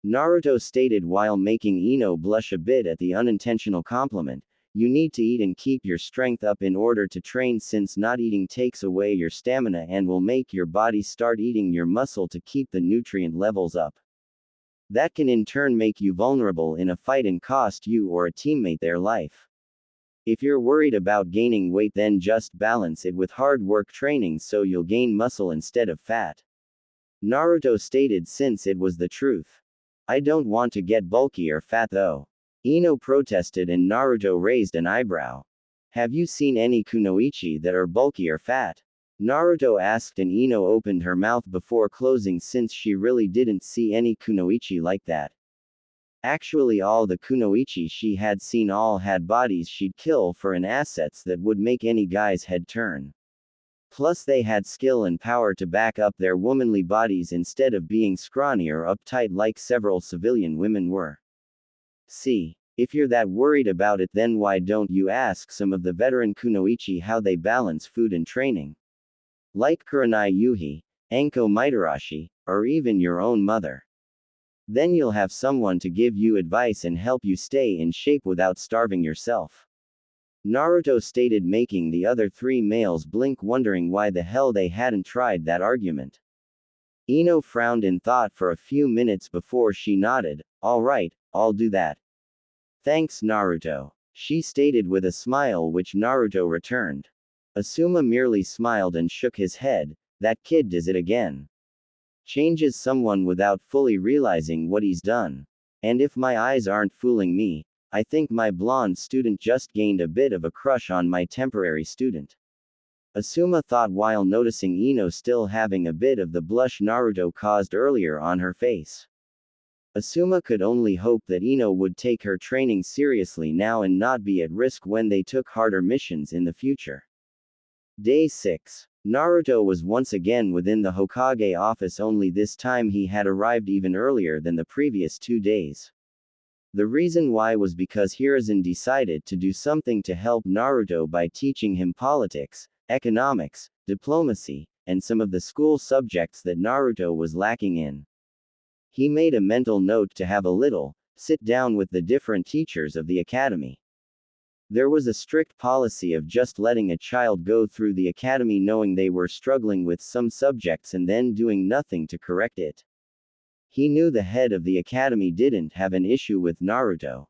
Naruto stated while making Ino blush a bit at the unintentional compliment. You need to eat and keep your strength up in order to train, since not eating takes away your stamina and will make your body start eating your muscle to keep the nutrient levels up. That can in turn make you vulnerable in a fight and cost you or a teammate their life. If you're worried about gaining weight, then just balance it with hard work training so you'll gain muscle instead of fat. Naruto stated, since it was the truth. I don't want to get bulky or fat though. Ino protested and Naruto raised an eyebrow. Have you seen any kunoichi that are bulky or fat? Naruto asked and Ino opened her mouth before closing, since she really didn't see any kunoichi like that. Actually, all the kunoichi she had seen all had bodies she'd kill for and assets that would make any guy's head turn. Plus they had skill and power to back up their womanly bodies instead of being scrawny or uptight like several civilian women were. See, if you're that worried about it, then why don't you ask some of the veteran kunoichi how they balance food and training? Like Kurenai Yuhi, Anko Mitarashi, or even your own mother. Then you'll have someone to give you advice and help you stay in shape without starving yourself. Naruto stated, making the other three males blink, wondering why the hell they hadn't tried that argument. Ino frowned in thought for a few minutes before she nodded. Alright, I'll do that. Thanks, Naruto, she stated with a smile, which Naruto returned. Asuma merely smiled and shook his head. That kid does it again. Changes someone without fully realizing what he's done. And if my eyes aren't fooling me, I think my blonde student just gained a bit of a crush on my temporary student. Asuma thought while noticing Ino still having a bit of the blush Naruto caused earlier on her face. Asuma could only hope that Ino would take her training seriously now and not be at risk when they took harder missions in the future. Day 6. Naruto was once again within the Hokage office, only this time he had arrived even earlier than the previous 2 days. The reason why was because Hiruzen decided to do something to help Naruto by teaching him politics, economics, diplomacy, and some of the school subjects that Naruto was lacking in. He made a mental note to have a little sit down with the different teachers of the academy. There was a strict policy of just letting a child go through the academy knowing they were struggling with some subjects and then doing nothing to correct it. He knew the head of the academy didn't have an issue with Naruto.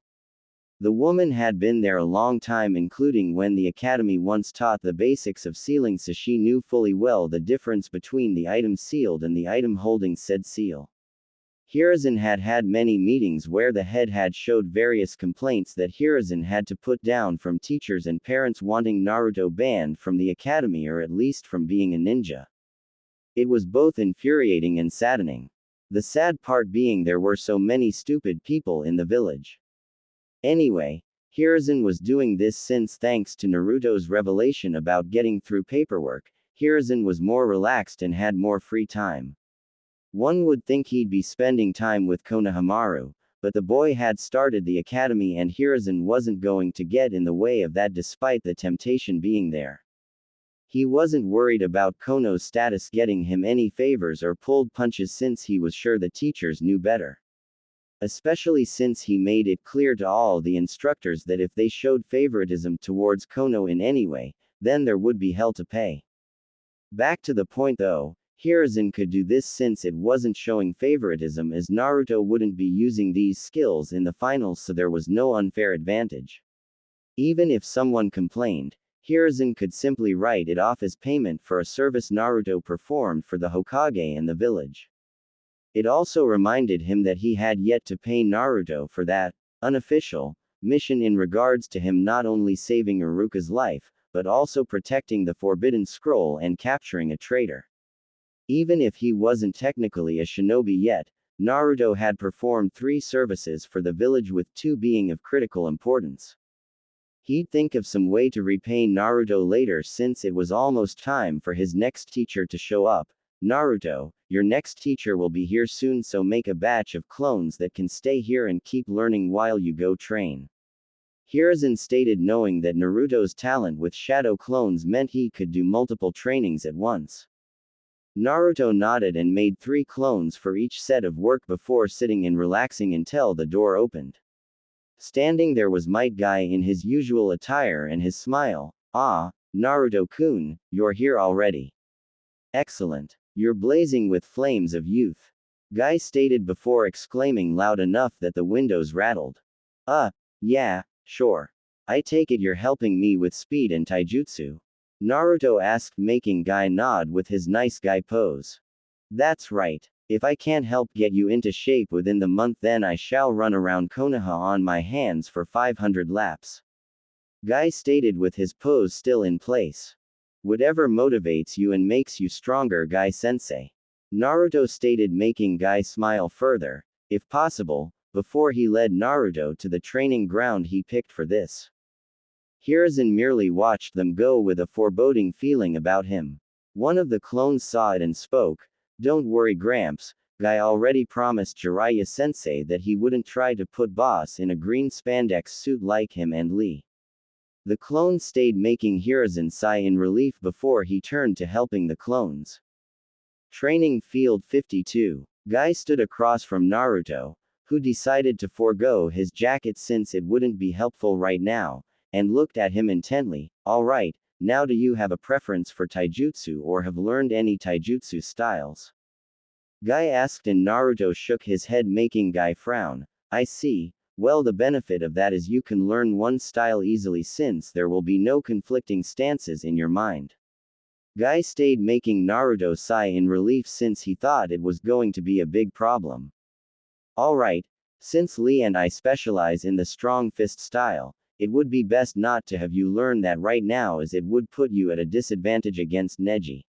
The woman had been there a long time, including when the academy once taught the basics of sealing, so she knew fully well the difference between the item sealed and the item holding said seal. Hiruzen had had many meetings where the head had showed various complaints that Hiruzen had to put down from teachers and parents wanting Naruto banned from the academy or at least from being a ninja. It was both infuriating and saddening. The sad part being there were so many stupid people in the village. Anyway, Hiruzen was doing this since, thanks to Naruto's revelation about getting through paperwork, Hiruzen was more relaxed and had more free time. One would think he'd be spending time with Konohamaru, but the boy had started the academy and Hiruzen wasn't going to get in the way of that despite the temptation being there. He wasn't worried about Kono's status getting him any favors or pulled punches, since he was sure the teachers knew better. Especially since he made it clear to all the instructors that if they showed favoritism towards Kono in any way, then there would be hell to pay. Back to the point though, Hiruzen could do this since it wasn't showing favoritism, as Naruto wouldn't be using these skills in the finals, so there was no unfair advantage. Even if someone complained, Hiruzen could simply write it off as payment for a service Naruto performed for the Hokage and the village. It also reminded him that he had yet to pay Naruto for that unofficial mission in regards to him not only saving Iruka's life, but also protecting the Forbidden Scroll and capturing a traitor. Even if he wasn't technically a shinobi yet, Naruto had performed 3 services for the village, with 2 being of critical importance. He'd think of some way to repay Naruto later, since it was almost time for his next teacher to show up. Naruto, your next teacher will be here soon, so make a batch of clones that can stay here and keep learning while you go train. Hiruzen stated, knowing that Naruto's talent with shadow clones meant he could do multiple trainings at once. Naruto nodded and made 3 clones for each set of work before sitting and relaxing until the door opened. Standing there was Might Guy in his usual attire and his smile. "Ah, Naruto-kun, you're here already. Excellent. You're blazing with flames of youth," Guy stated before exclaiming loud enough that the windows rattled. Yeah, sure. I take it you're helping me with speed and taijutsu?" Naruto asked, making Guy nod with his nice guy pose. "That's right. If I can't help get you into shape within the month, then I shall run around Konoha on my hands for 500 laps. Guy stated with his pose still in place. "Whatever motivates you and makes you stronger, Guy-sensei," Naruto stated, making Guy smile further, if possible, before he led Naruto to the training ground he picked for this. Hiruzen merely watched them go with a foreboding feeling about him. One of the clones saw it and spoke. "Don't worry, Gramps, Guy already promised Jiraiya-sensei that he wouldn't try to put boss in a green spandex suit like him and Lee." The clone stayed, making Hiruzen sigh in relief before he turned to helping the clones. Training Field 52. Guy stood across from Naruto, who decided to forego his jacket since it wouldn't be helpful right now, and looked at him intently. "Alright, now do you have a preference for taijutsu or have learned any taijutsu styles?" Guy asked, and Naruto shook his head, making Guy frown. "I see. Well, the benefit of that is you can learn one style easily since there will be no conflicting stances in your mind." Guy stayed, making Naruto sigh in relief since he thought it was going to be a big problem. "Alright, since Lee and I specialize in the strong fist style, it would be best not to have you learn that right now, as it would put you at a disadvantage against Neji.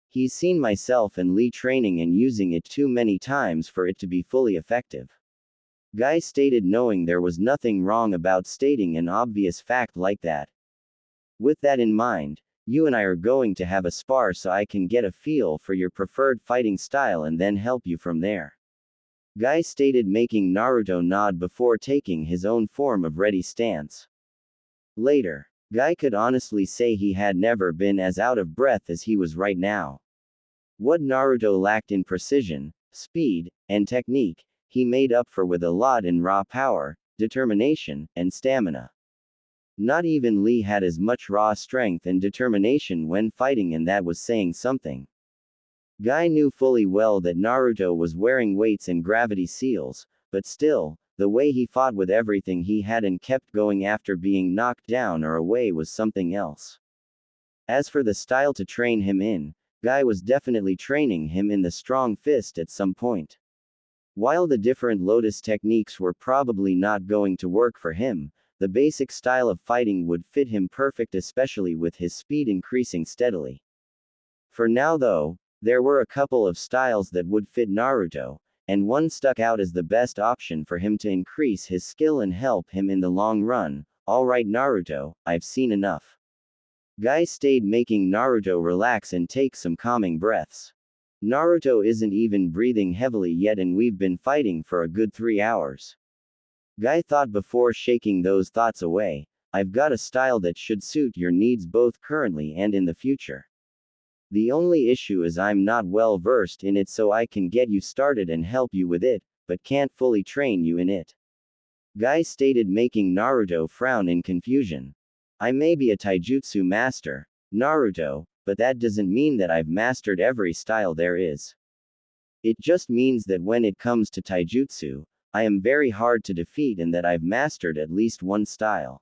He's seen myself and Lee training and using it too many times for it to be fully effective." Guy stated, knowing there was nothing wrong about stating an obvious fact like that. "With that in mind, you and I are going to have a spar so I can get a feel for your preferred fighting style and then help you from there," Guy stated, making Naruto nod before taking his own form of ready stance. Later, Guy could honestly say he had never been as out of breath as he was right now. What Naruto lacked in precision, speed, and technique, he made up for with a lot in raw power, determination, and stamina. Not even Lee had as much raw strength and determination when fighting, and that was saying something. Guy knew fully well that Naruto was wearing weights and gravity seals, but still, the way he fought with everything he had and kept going after being knocked down or away was something else. As for the style to train him in, Guy was definitely training him in the strong fist at some point. While the different lotus techniques were probably not going to work for him, the basic style of fighting would fit him perfect, especially with his speed increasing steadily. For now though, there were a couple of styles that would fit Naruto, and one stuck out as the best option for him to increase his skill and help him in the long run. "Alright Naruto, I've seen enough." Guy stayed, making Naruto relax and take some calming breaths. "Naruto isn't even breathing heavily yet and we've been fighting for a good 3 hours. Guy thought before shaking those thoughts away. "I've got a style that should suit your needs both currently and in the future. The only issue is I'm not well versed in it, so I can get you started and help you with it, but can't fully train you in it," Guy stated, making Naruto frown in confusion. "I may be a taijutsu master, Naruto, but that doesn't mean that I've mastered every style there is. It just means that when it comes to taijutsu, I am very hard to defeat and that I've mastered at least one style,"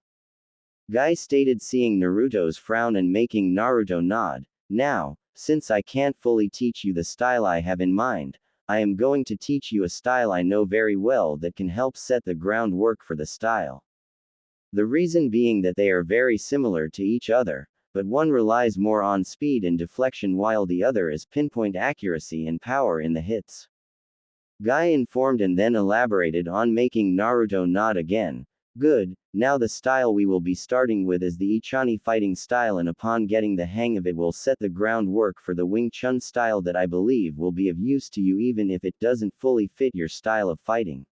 Guy stated, seeing Naruto's frown and making Naruto nod. "Now, since I can't fully teach you the style I have in mind, I am going to teach you a style I know very well that can help set the groundwork for the style. The reason being that they are very similar to each other, but one relies more on speed and deflection while the other is pinpoint accuracy and power in the hits," Guy informed and then elaborated on, making Naruto nod again. "Good, now the style we will be starting with is the Ichani fighting style, and upon getting the hang of it will set the groundwork for the Wing Chun style that I believe will be of use to you even if it doesn't fully fit your style of fighting."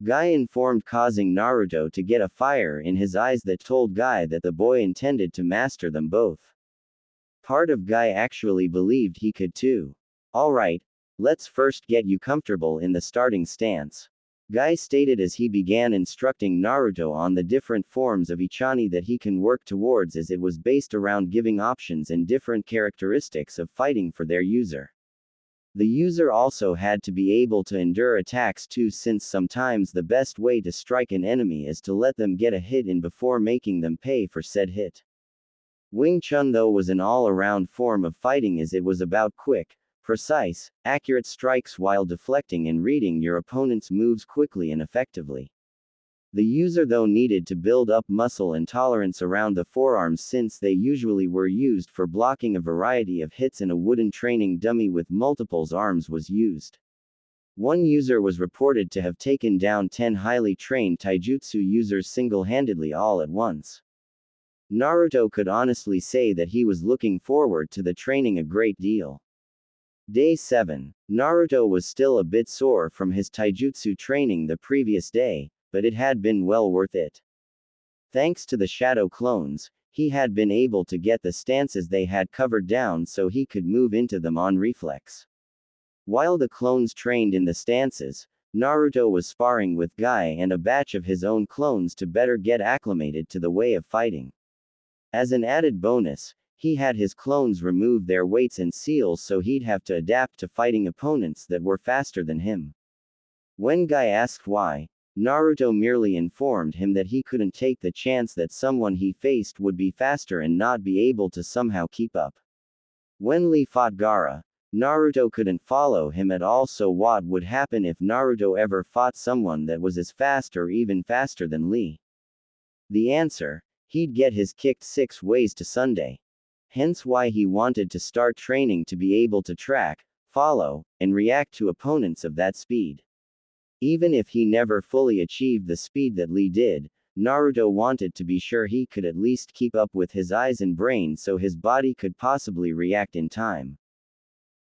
Guy informed, causing Naruto to get a fire in his eyes that told Guy that the boy intended to master them both. Part of Guy actually believed he could too. Alright, let's first get you comfortable in the starting stance. Guy stated as he began instructing Naruto on the different forms of Ichani that he can work towards, as it was based around giving options and different characteristics of fighting for their user. The user also had to be able to endure attacks too, since sometimes the best way to strike an enemy is to let them get a hit in before making them pay for said hit. Wing Chun though was an all-around form of fighting, as it was about quick, precise, accurate strikes while deflecting and reading your opponent's moves quickly and effectively. The user though needed to build up muscle and tolerance around the forearms, since they usually were used for blocking a variety of hits, and a wooden training dummy with multiples arms was used. One user was reported to have taken down 10 highly trained taijutsu users single-handedly all at once. Naruto could honestly say that he was looking forward to the training a great deal. Day 7. Naruto was still a bit sore from his taijutsu training the previous day, but it had been well worth it. Thanks to the shadow clones, he had been able to get the stances they had covered down so he could move into them on reflex. While the clones trained in the stances, Naruto was sparring with Guy and a batch of his own clones to better get acclimated to the way of fighting. As an added bonus, he had his clones remove their weights and seals so he'd have to adapt to fighting opponents that were faster than him. When Guy asked why, Naruto merely informed him that he couldn't take the chance that someone he faced would be faster and not be able to somehow keep up. When Lee fought Gaara, Naruto couldn't follow him at all, so what would happen if Naruto ever fought someone that was as fast or even faster than Lee? The answer: he'd get his kicked 6 ways to Sunday. Hence why he wanted to start training to be able to track, follow, and react to opponents of that speed. Even if he never fully achieved the speed that Lee did, Naruto wanted to be sure he could at least keep up with his eyes and brain so his body could possibly react in time.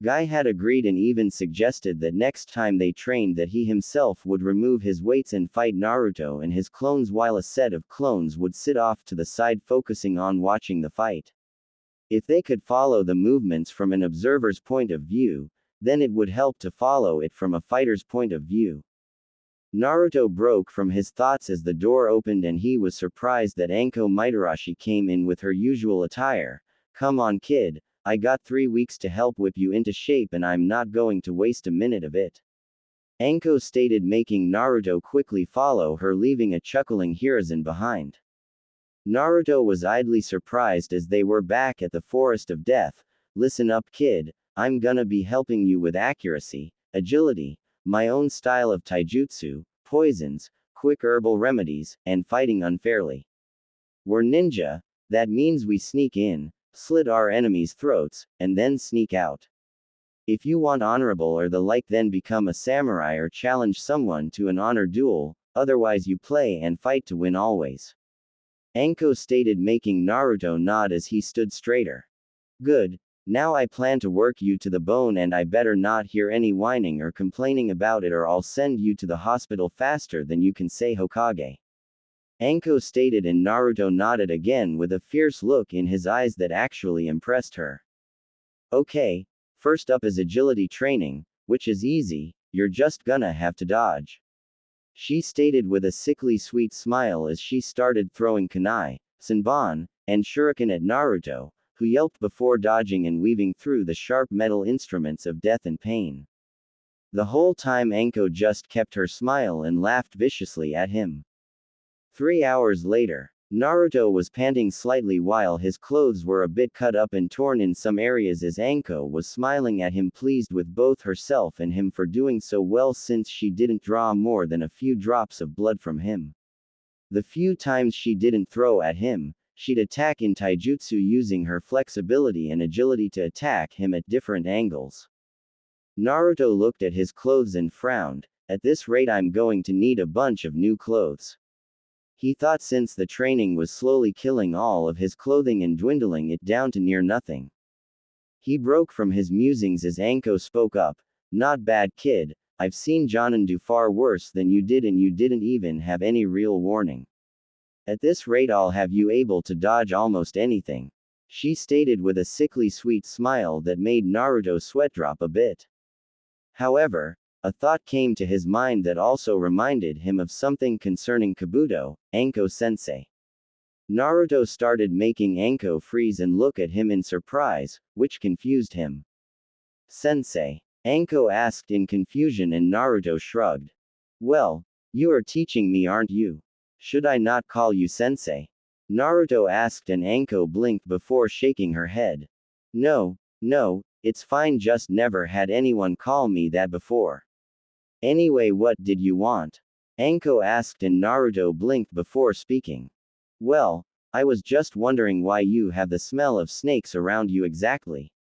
Guy had agreed and even suggested that next time they trained that he himself would remove his weights and fight Naruto and his clones, while a set of clones would sit off to the side focusing on watching the fight. If they could follow the movements from an observer's point of view, then it would help to follow it from a fighter's point of view. Naruto broke from his thoughts as the door opened and he was surprised that Anko Mitarashi came in with her usual attire. "Come on kid, I got 3 weeks to help whip you into shape and I'm not going to waste a minute of it," Anko stated, making Naruto quickly follow her, leaving a chuckling Hiruzen behind. Naruto was idly surprised as they were back at the Forest of Death. "Listen up kid, I'm gonna be helping you with accuracy, agility, my own style of taijutsu, poisons, quick herbal remedies, and fighting unfairly. We're ninja, that means we sneak in, slit our enemies' throats, and then sneak out. If you want honorable or the like, then become a samurai or challenge someone to an honor duel, otherwise you play and fight to win always," Anko stated, making Naruto nod as he stood straighter. "Good. Now I plan to work you to the bone and I better not hear any whining or complaining about it or I'll send you to the hospital faster than you can say Hokage," Anko stated, and Naruto nodded again with a fierce look in his eyes that actually impressed her. "Okay, first up is agility training, which is easy, you're just gonna have to dodge," she stated with a sickly sweet smile as she started throwing kunai, senbon, and shuriken at Naruto, who yelped before dodging and weaving through the sharp metal instruments of death and pain. The whole time Anko just kept her smile and laughed viciously at him. 3 hours later, Naruto was panting slightly while his clothes were a bit cut up and torn in some areas, as Anko was smiling at him, pleased with both herself and him for doing so well since she didn't draw more than a few drops of blood from him. The few times she didn't throw at him, she'd attack in taijutsu using her flexibility and agility to attack him at different angles. Naruto looked at his clothes and frowned. "At this rate I'm going to need a bunch of new clothes," he thought, since the training was slowly killing all of his clothing and dwindling it down to near nothing. He broke from his musings as Anko spoke up. "Not bad kid, I've seen Jonin do far worse than you did and you didn't even have any real warning. At this rate I'll have you able to dodge almost anything. She stated with a sickly sweet smile that made Naruto sweat drop a bit. However, a thought came to his mind that also reminded him of something concerning Kabuto, Anko-sensei. Naruto started making Anko freeze and look at him in surprise, which confused him. Sensei? Anko asked in confusion and Naruto shrugged. Well, you are teaching me, aren't you? Should I not call you sensei? Naruto asked and Anko blinked before shaking her head. No, it's fine, just never had anyone call me that before. Anyway, what did you want? Anko asked and Naruto blinked before speaking. Well, I was just wondering why you have the smell of snakes around you exactly.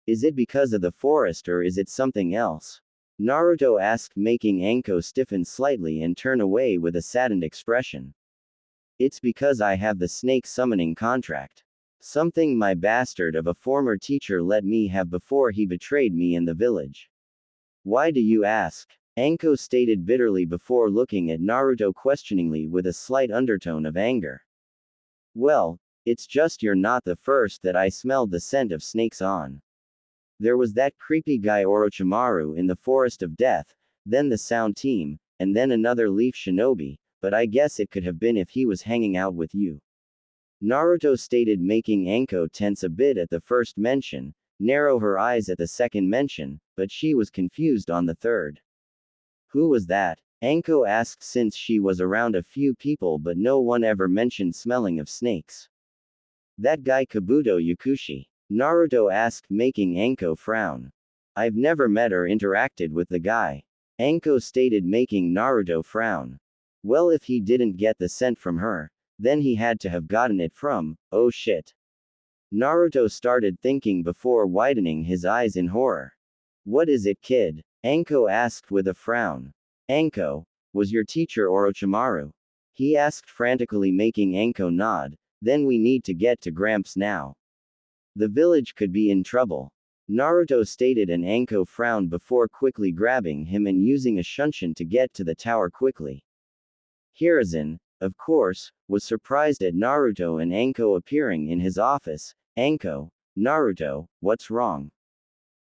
Is it because of the forest or is it something else? Naruto asked, making Anko stiffen slightly and turn away with a saddened expression. It's because I have the snake summoning contract. Something my bastard of a former teacher let me have before he betrayed me in the village. Why do you ask? Anko stated bitterly before looking at Naruto questioningly with a slight undertone of anger. Well, it's just you're not the first that I smelled the scent of snakes on. There was that creepy guy Orochimaru in the Forest of Death, then the Sound Team, and then another Leaf Shinobi, but I guess it could have been if he was hanging out with you. Naruto stated, making Anko tense a bit at the first mention, narrow her eyes at the second mention, but she was confused on the third. Who was that? Anko asked, since she was around a few people but no one ever mentioned smelling of snakes. That guy Kabuto Yakushi. Naruto asked, making Anko frown. I've never met or interacted with the guy. Anko stated, making Naruto frown. Well, if he didn't get the scent from her, then he had to have gotten it from, oh shit. Naruto started thinking before widening his eyes in horror. What is it, kid? Anko asked with a frown. Anko, was your teacher Orochimaru? He asked frantically, making Anko nod. Then we need to get to Gramps now. The village could be in trouble. Naruto stated, and Anko frowned before quickly grabbing him and using a shunshin to get to the tower quickly. Hiruzen, of course, was surprised at Naruto and Anko appearing in his office. Anko, Naruto, what's wrong?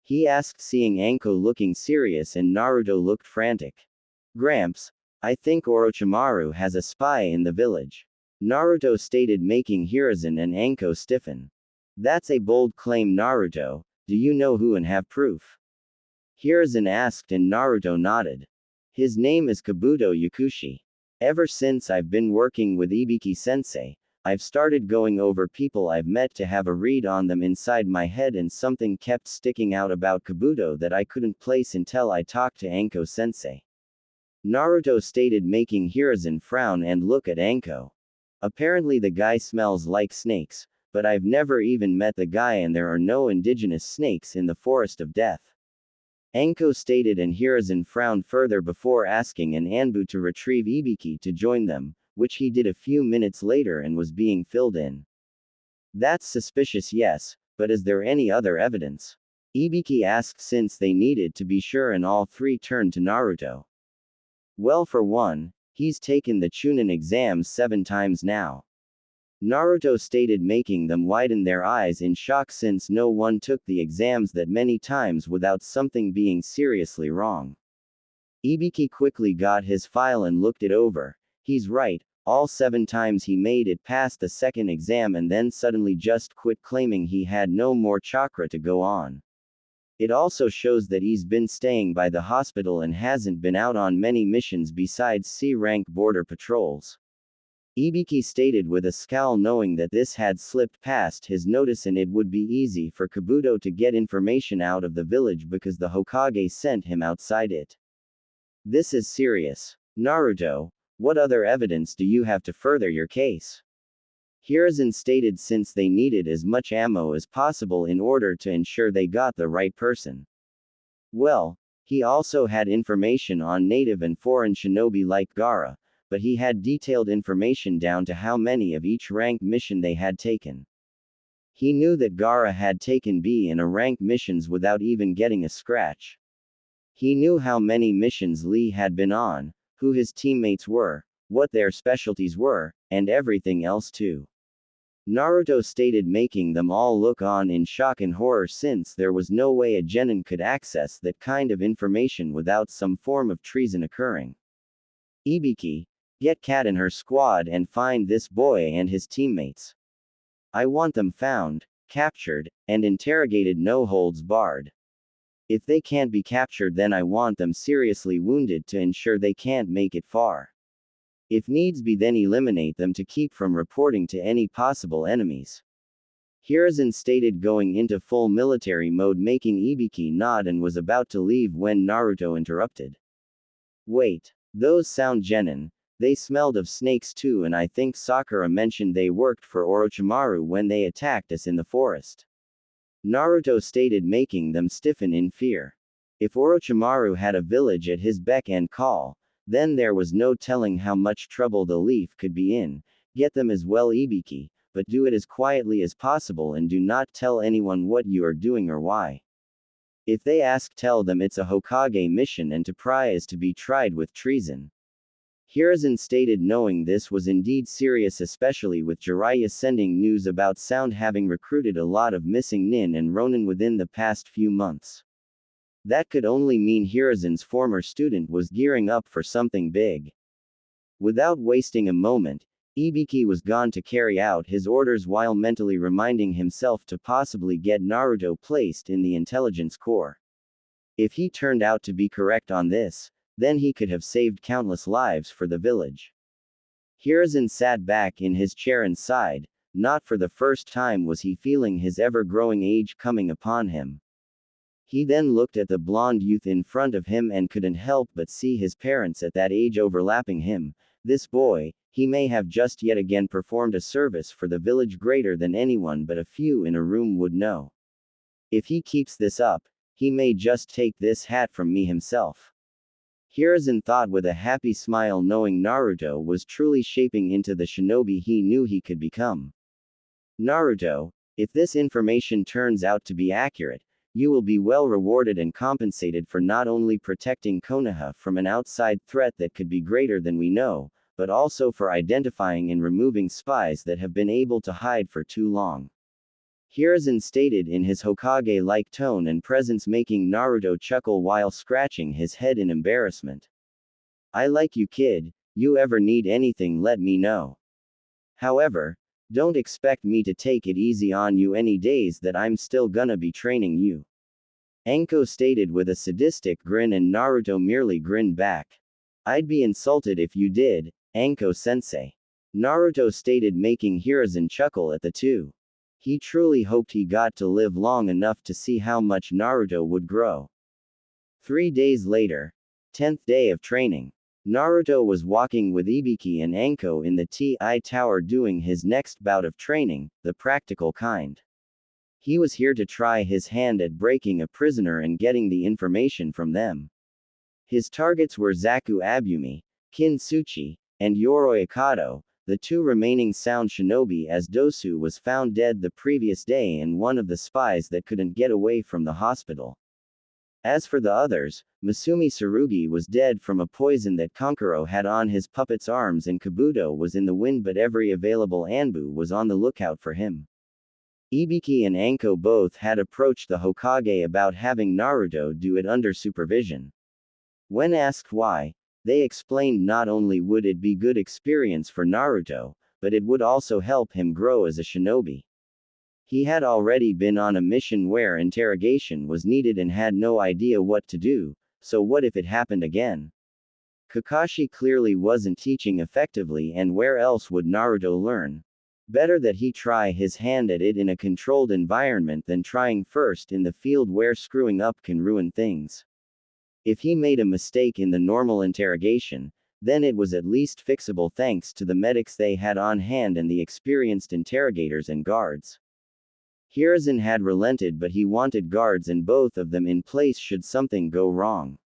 He asked, seeing Anko looking serious and Naruto looked frantic. Gramps, I think Orochimaru has a spy in the village. Naruto stated, making Hiruzen and Anko stiffen. That's a bold claim, Naruto. Do you know who and have proof? Hiruzen asked and Naruto nodded. His name is Kabuto Yakushi. Ever since I've been working with Ibiki-sensei, I've started going over people I've met to have a read on them inside my head, and something kept sticking out about Kabuto that I couldn't place until I talked to Anko-sensei. Naruto stated, making Hiruzen frown and look at Anko. Apparently the guy smells like snakes, but I've never even met the guy and there are no indigenous snakes in the Forest of Death. Anko stated, and Hiruzen frowned further before asking an Anbu to retrieve Ibiki to join them, which he did a few minutes later and was being filled in. That's suspicious, yes, but is there any other evidence? Ibiki asked, since they needed to be sure, and all three turned to Naruto. Well, for one, he's taken the Chunin exams 7 times now. Naruto stated, making them widen their eyes in shock, since no one took the exams that many times without something being seriously wrong. Ibiki quickly got his file and looked it over. He's right, all 7 times he made it past the second exam and then suddenly just quit, claiming he had no more chakra to go on. It also shows that he's been staying by the hospital and hasn't been out on many missions besides C-rank border patrols. Ibiki stated with a scowl, knowing that this had slipped past his notice and it would be easy for Kabuto to get information out of the village because the Hokage sent him outside it. This is serious. Naruto, what other evidence do you have to further your case? Hiruzen stated, since they needed as much ammo as possible in order to ensure they got the right person. Well, he also had information on native and foreign shinobi like Gaara, but he had detailed information down to how many of each rank mission they had taken. He knew that Gaara had taken B in a rank missions without even getting a scratch. He knew how many missions Lee had been on, who his teammates were, what their specialties were, and everything else too. Naruto stated, making them all look on in shock and horror, since there was no way a genin could access that kind of information without some form of treason occurring. Ibiki, get Kat and her squad and find this boy and his teammates. I want them found, captured, and interrogated, no holds barred. If they can't be captured, then I want them seriously wounded to ensure they can't make it far. If needs be, then eliminate them to keep from reporting to any possible enemies. Hiruzen stated, going into full military mode, making Ibiki nod and was about to leave when Naruto interrupted. Wait, those sound genin. They smelled of snakes too, and I think Sakura mentioned they worked for Orochimaru when they attacked us in the forest. Naruto stated, making them stiffen in fear. If Orochimaru had a village at his beck and call, then there was no telling how much trouble the Leaf could be in. Get them as well, Ibiki, but do it as quietly as possible and do not tell anyone what you are doing or why. If they ask, tell them it's a Hokage mission and to pry is to be tried with treason. Hiruzen stated, knowing this was indeed serious, especially with Jiraiya sending news about Sound having recruited a lot of missing nin and ronin within the past few months. That could only mean Hiruzen's former student was gearing up for something big. Without wasting a moment, Ibiki was gone to carry out his orders while mentally reminding himself to possibly get Naruto placed in the intelligence corps. If he turned out to be correct on this, then he could have saved countless lives for the village. Hiruzen sat back in his chair and sighed. Not for the first time was he feeling his ever-growing age coming upon him. He then looked at the blonde youth in front of him and couldn't help but see his parents at that age overlapping him. This boy, he may have just yet again performed a service for the village greater than anyone but a few in a room would know. If he keeps this up, he may just take this hat from me himself. Hiruzen thought with a happy smile, knowing Naruto was truly shaping into the shinobi he knew he could become. Naruto, if this information turns out to be accurate, you will be well rewarded and compensated for not only protecting Konoha from an outside threat that could be greater than we know, but also for identifying and removing spies that have been able to hide for too long. Hiruzen stated in his Hokage-like tone and presence, making Naruto chuckle while scratching his head in embarrassment. I like you, kid. You ever need anything, let me know. However, don't expect me to take it easy on you any days that I'm still gonna be training you. Anko stated with a sadistic grin, and Naruto merely grinned back. I'd be insulted if you did, Anko-sensei. Naruto stated, making Hiruzen chuckle at the two. He truly hoped he got to live long enough to see how much Naruto would grow. 3 days later, 10th day of training. Naruto was walking with Ibiki and Anko in the TI Tower doing his next bout of training, the practical kind. He was here to try his hand at breaking a prisoner and getting the information from them. His targets were Zaku Abumi, Kin Tsuchi, and Yoroi Akado, the 2 remaining sound shinobi, as Dosu was found dead the previous day and one of the spies that couldn't get away from the hospital. As for the others, Masumi Tsurugi was dead from a poison that Kankuro had on his puppet's arms, and Kabuto was in the wind, but every available Anbu was on the lookout for him. Ibiki and Anko both had approached the Hokage about having Naruto do it under supervision. When asked why, they explained not only would it be good experience for Naruto, but it would also help him grow as a shinobi. He had already been on a mission where interrogation was needed and had no idea what to do, so what if it happened again? Kakashi clearly wasn't teaching effectively, and where else would Naruto learn? Better that he try his hand at it in a controlled environment than trying first in the field where screwing up can ruin things. If he made a mistake in the normal interrogation, then it was at least fixable thanks to the medics they had on hand and the experienced interrogators and guards. Hiruzen had relented, but he wanted guards and both of them in place should something go wrong.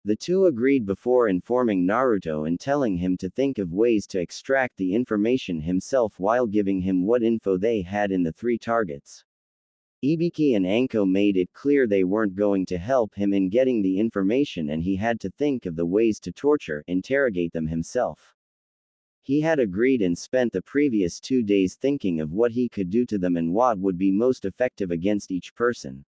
The two agreed before informing Naruto and telling him to think of ways to extract the information himself while giving him what info they had in the 3 targets. Ibiki and Anko made it clear they weren't going to help him in getting the information and he had to think of the ways to interrogate them himself. He had agreed and spent the previous 2 days thinking of what he could do to them and what would be most effective against each person.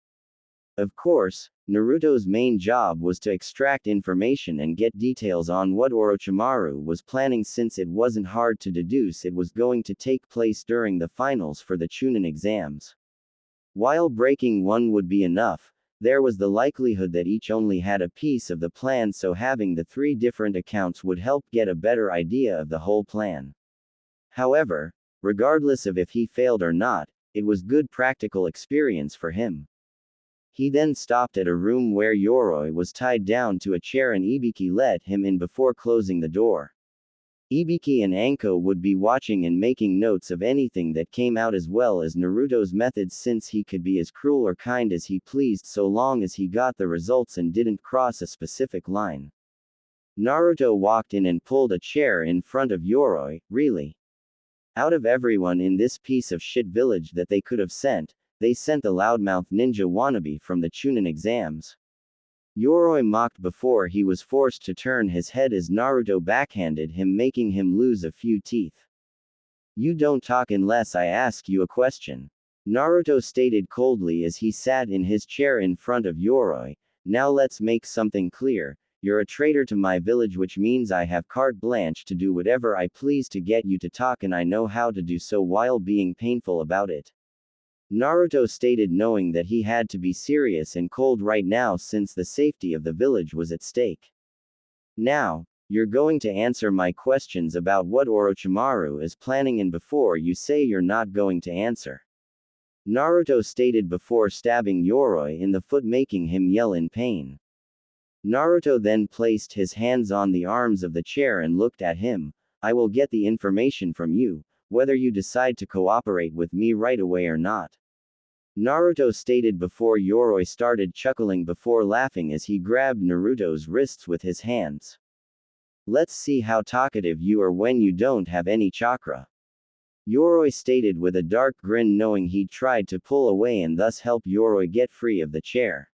Of course, Naruto's main job was to extract information and get details on what Orochimaru was planning since it wasn't hard to deduce it was going to take place during the finals for the Chunin exams. While breaking one would be enough, there was the likelihood that each only had a piece of the plan, so having the 3 different accounts would help get a better idea of the whole plan. However, regardless of if he failed or not, it was good practical experience for him. He then stopped at a room where Yoroi was tied down to a chair and Ibiki let him in before closing the door. Ibiki and Anko would be watching and making notes of anything that came out as well as Naruto's methods since he could be as cruel or kind as he pleased so long as he got the results and didn't cross a specific line. Naruto walked in and pulled a chair in front of Yoroi. Really? Out of everyone in this piece of shit village that they could have sent, they sent the loudmouth ninja wannabe from the Chunin exams. Yoroi mocked before he was forced to turn his head as Naruto backhanded him, making him lose a few teeth. You don't talk unless I ask you a question, Naruto stated coldly as he sat in his chair in front of Yoroi. Now let's make something clear. You're a traitor to my village, which means I have carte blanche to do whatever I please to get you to talk, and I know how to do so while being painful about it, Naruto stated, knowing that he had to be serious and cold right now since the safety of the village was at stake. Now, you're going to answer my questions about what Orochimaru is planning, and before you say you're not going to answer, Naruto stated before stabbing Yoroi in the foot, making him yell in pain. Naruto then placed his hands on the arms of the chair and looked at him. I will get the information from you, whether you decide to cooperate with me right away or not, Naruto stated before Yoroi started chuckling before laughing as he grabbed Naruto's wrists with his hands. Let's see how talkative you are when you don't have any chakra, Yoroi stated with a dark grin, knowing he'd tried to pull away and thus help Yoroi get free of the chair.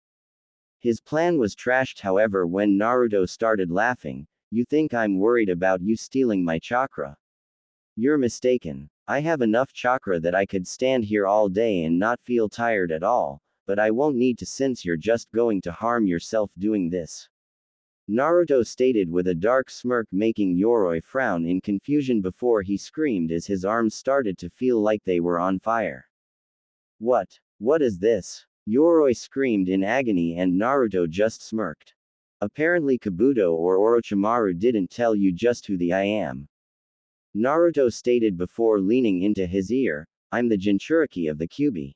His plan was trashed, however, when Naruto started laughing. You think I'm worried about you stealing my chakra? You're mistaken. I have enough chakra that I could stand here all day and not feel tired at all, but I won't need to since you're just going to harm yourself doing this, Naruto stated with a dark smirk, making Yoroi frown in confusion before he screamed as his arms started to feel like they were on fire. What is this? Yoroi screamed in agony and Naruto just smirked. Apparently Kabuto or Orochimaru didn't tell you just who I am, Naruto stated before leaning into his ear. I'm the Jinchuriki of the Kyuubi,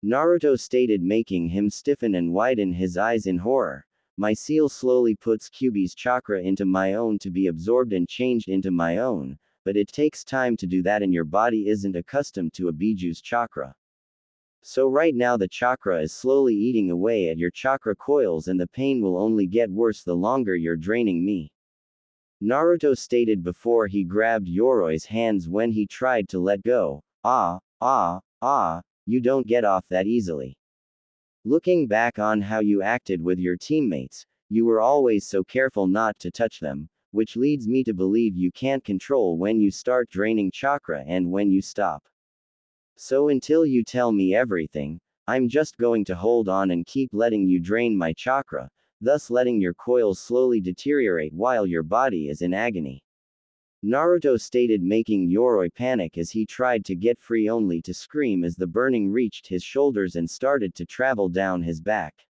Naruto stated, making him stiffen and widen his eyes in horror. My seal slowly puts Kyuubi's chakra into my own to be absorbed and changed into my own, but it takes time to do that and your body isn't accustomed to a Bijuu's chakra. So right now the chakra is slowly eating away at your chakra coils and the pain will only get worse the longer you're draining me, Naruto stated before he grabbed Yoroi's hands when he tried to let go. You don't get off that easily. Looking back on how you acted with your teammates, you were always so careful not to touch them, which leads me to believe you can't control when you start draining chakra and when you stop. So until you tell me everything, I'm just going to hold on and keep letting you drain my chakra, thus letting your coils slowly deteriorate while your body is in agony, Naruto stated, making Yoroi panic as he tried to get free only to scream as the burning reached his shoulders and started to travel down his back.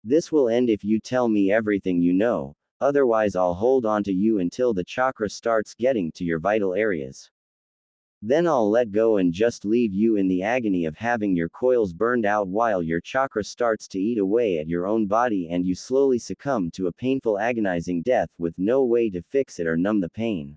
This will end if you tell me everything you know, otherwise I'll hold on to you until the chakra starts getting to your vital areas. Then I'll let go and just leave you in the agony of having your coils burned out while your chakra starts to eat away at your own body and you slowly succumb to a painful, agonizing death with no way to fix it or numb the pain,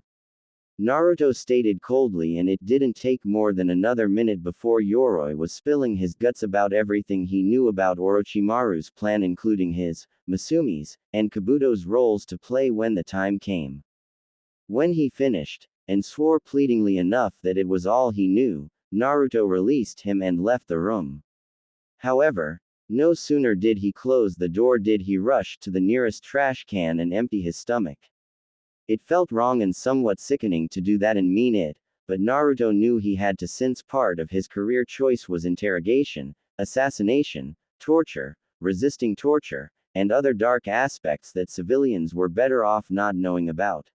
Naruto stated coldly, and it didn't take more than another minute before Yoroi was spilling his guts about everything he knew about Orochimaru's plan, including his, Masumi's, and Kabuto's roles to play when the time came. When he finished, and swore pleadingly enough that it was all he knew, Naruto released him and left the room. However, no sooner did he close the door did he rush to the nearest trash can and empty his stomach. It felt wrong and somewhat sickening to do that and mean it, but Naruto knew he had to since part of his career choice was interrogation, assassination, torture, resisting torture, and other dark aspects that civilians were better off not knowing about.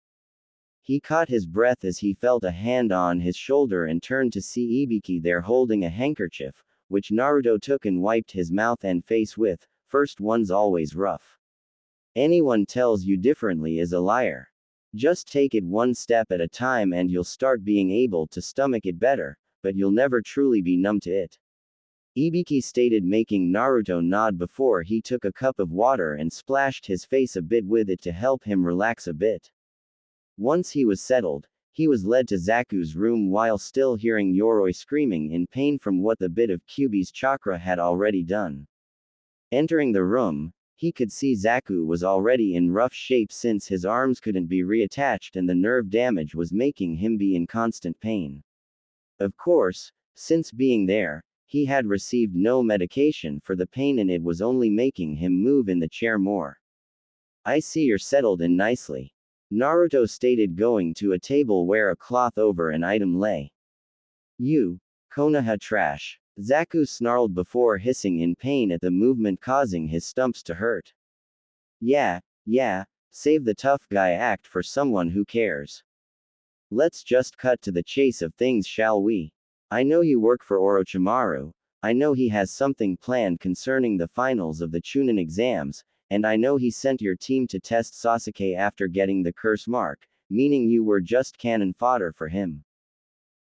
He caught his breath as he felt a hand on his shoulder and turned to see Ibiki there holding a handkerchief, which Naruto took and wiped his mouth and face with. First one's always rough. Anyone tells you differently is a liar. Just take it one step at a time and you'll start being able to stomach it better, but you'll never truly be numb to it. Ibiki stated, making Naruto nod before he took a cup of water and splashed his face a bit with it to help him relax a bit. Once he was settled, he was led to Zaku's room while still hearing Yoroi screaming in pain from what the bit of Kyuubi's chakra had already done. Entering the room, he could see Zaku was already in rough shape since his arms couldn't be reattached and the nerve damage was making him be in constant pain. Of course, since being there, he had received no medication for the pain and it was only making him move in the chair more. I see you're settled in nicely. Naruto stated, going to a table where a cloth over an item lay. You, Konoha trash. Zaku snarled before hissing in pain at the movement causing his stumps to hurt. Yeah, save the tough guy act for someone who cares. Let's just cut to the chase of things, shall we? I know you work for Orochimaru, I know he has something planned concerning the finals of the Chunin exams, and I know he sent your team to test Sasuke after getting the curse mark, meaning you were just cannon fodder for him.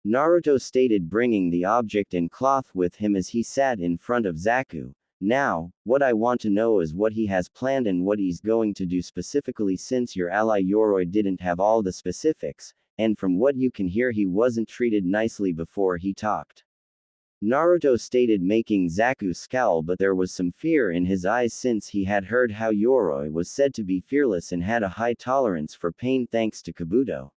Naruto stated, bringing the object and cloth with him as he sat in front of Zaku. Now, what I want to know is what he has planned and what he's going to do specifically, since your ally Yoroi didn't have all the specifics, and from what you can hear he wasn't treated nicely before he talked. Naruto stated, making Zaku scowl, but there was some fear in his eyes since he had heard how Yoroi was said to be fearless and had a high tolerance for pain thanks to Kabuto.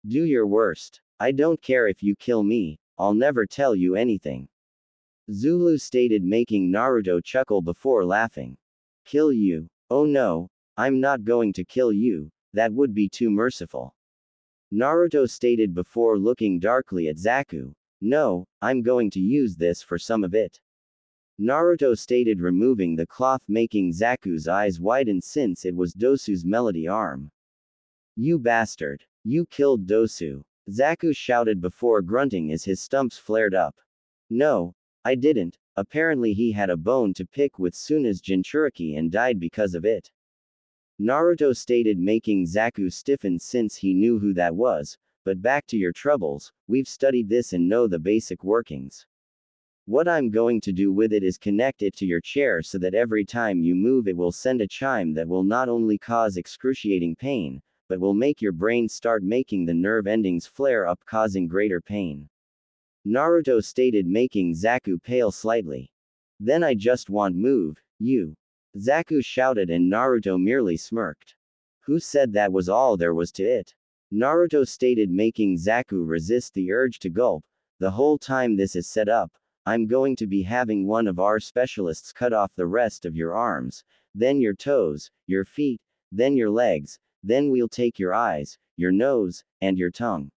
Do your worst. I don't care if you kill me, I'll never tell you anything. Zulu stated, making Naruto chuckle before laughing. Kill you? Oh no, I'm not going to kill you, that would be too merciful. Naruto stated before looking darkly at Zaku. No, I'm going to use this for some of it. Naruto stated, removing the cloth, making Zaku's eyes widen since it was Dosu's melody arm. You bastard. You killed Dosu. Zaku shouted before grunting as his stumps flared up. No, I didn't. Apparently he had a bone to pick with Suna's Jinchuriki and died because of it. Naruto stated, making Zaku stiffen since he knew who that was. But back to your troubles, we've studied this and know the basic workings. What I'm going to do with it is connect it to your chair so that every time you move it will send a chime that will not only cause excruciating pain, but will make your brain start making the nerve endings flare up, causing greater pain. Naruto stated, making Zaku pale slightly. Then I just want move, you. Zaku shouted and Naruto merely smirked. Who said that was all there was to it? Naruto stated, making Zaku resist the urge to gulp. The whole time this is set up, I'm going to be having one of our specialists cut off the rest of your arms, then your toes, your feet, then your legs, then we'll take your eyes, your nose, and your tongue.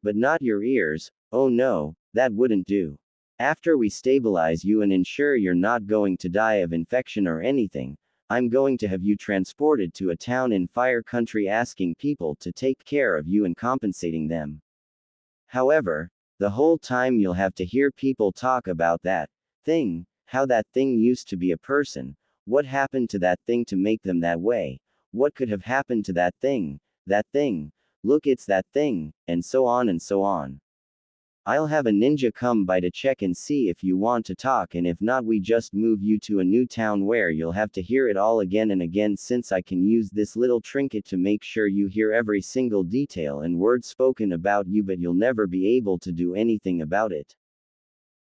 But not your ears. Oh no, that wouldn't do. After we stabilize you and ensure you're not going to die of infection or anything, I'm going to have you transported to a town in Fire Country, asking people to take care of you and compensating them. However, the whole time you'll have to hear people talk about that thing, how that thing used to be a person, what happened to that thing to make them that way, what could have happened to that thing, look it's that thing, and so on and so on. I'll have a ninja come by to check and see if you want to talk, and if not we just move you to a new town where you'll have to hear it all again and again, since I can use this little trinket to make sure you hear every single detail and word spoken about you, but you'll never be able to do anything about it.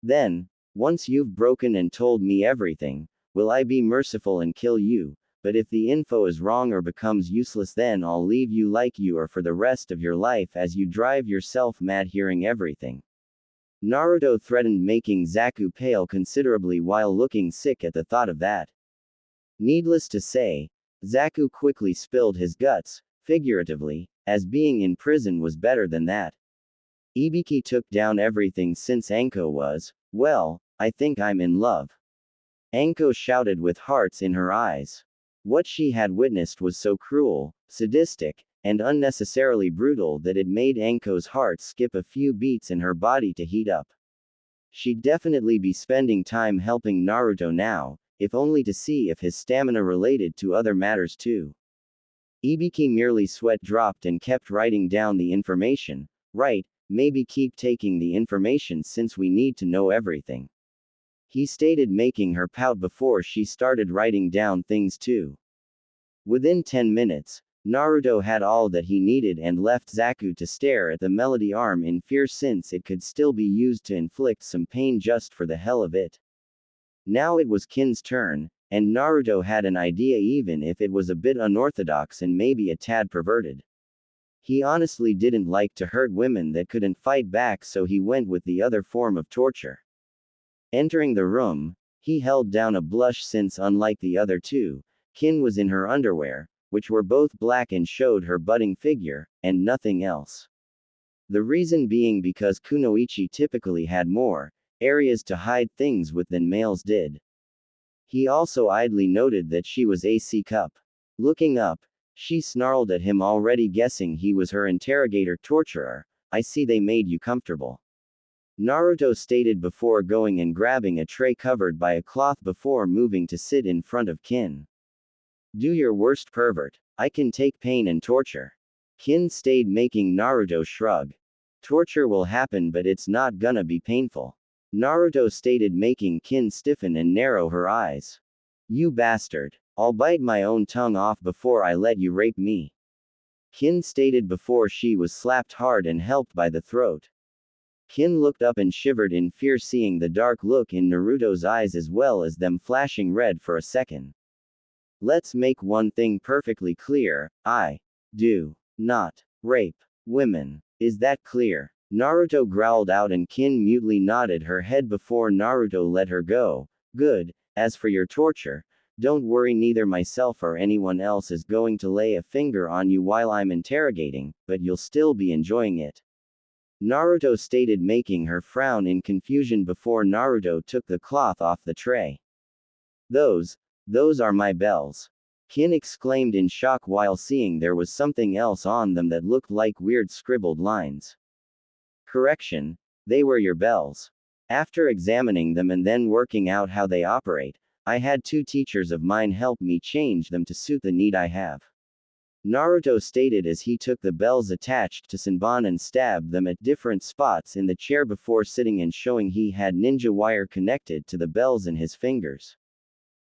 Then, once you've broken and told me everything, will I be merciful and kill you, but if the info is wrong or becomes useless then I'll leave you like you are for the rest of your life as you drive yourself mad hearing everything. Naruto threatened making Zaku pale considerably while looking sick at the thought of that. Needless to say, Zaku quickly spilled his guts, figuratively, as being in prison was better than that. Ibiki took down everything since Anko was, well, I think I'm in love. Anko shouted with hearts in her eyes. What she had witnessed was so cruel, sadistic, and unnecessarily brutal that it made Anko's heart skip a few beats and her body to heat up. She'd definitely be spending time helping Naruto now, if only to see if his stamina related to other matters too. Ibiki merely sweat dropped and kept writing down the information. Right, maybe keep taking the information since we need to know everything. He stated, making her pout before she started writing down things too. Within 10 minutes, Naruto had all that he needed and left Zaku to stare at the melody arm in fear since it could still be used to inflict some pain just for the hell of it. Now it was Kin's turn, and Naruto had an idea even if it was a bit unorthodox and maybe a tad perverted. He honestly didn't like to hurt women that couldn't fight back, so he went with the other form of torture. Entering the room, he held down a blush since unlike the other two, Kin was in her underwear, which were both black and showed her budding figure, and nothing else. The reason being because kunoichi typically had more areas to hide things with than males did. He also idly noted that she was a C-cup. Looking up, she snarled at him, already guessing he was her interrogator torturer. I see they made you comfortable. Naruto stated before going and grabbing a tray covered by a cloth before moving to sit in front of Kin. Do your worst, pervert. I can take pain and torture. Kin stayed, making Naruto shrug. Torture will happen, but it's not gonna be painful. Naruto stated, making Kin stiffen and narrow her eyes. You bastard. I'll bite my own tongue off before I let you rape me. Kin stated before she was slapped hard and helped by the throat. Kin looked up and shivered in fear, seeing the dark look in Naruto's eyes as well as them flashing red for a second. Let's make one thing perfectly clear, I do not rape women. Is that clear? Naruto growled out and Kin mutely nodded her head before Naruto let her go. Good. As for your torture, don't worry, neither myself or anyone else is going to lay a finger on you while I'm interrogating, but you'll still be enjoying it. Naruto stated, making her frown in confusion before Naruto took the cloth off the tray. Those are my bells. Kin exclaimed in shock while seeing there was something else on them that looked like weird scribbled lines. Correction, they were your bells. After examining them and then working out how they operate, I had 2 teachers of mine help me change them to suit the need I have. Naruto stated as he took the bells attached to Sanbon and stabbed them at different spots in the chair before sitting and showing he had ninja wire connected to the bells in his fingers.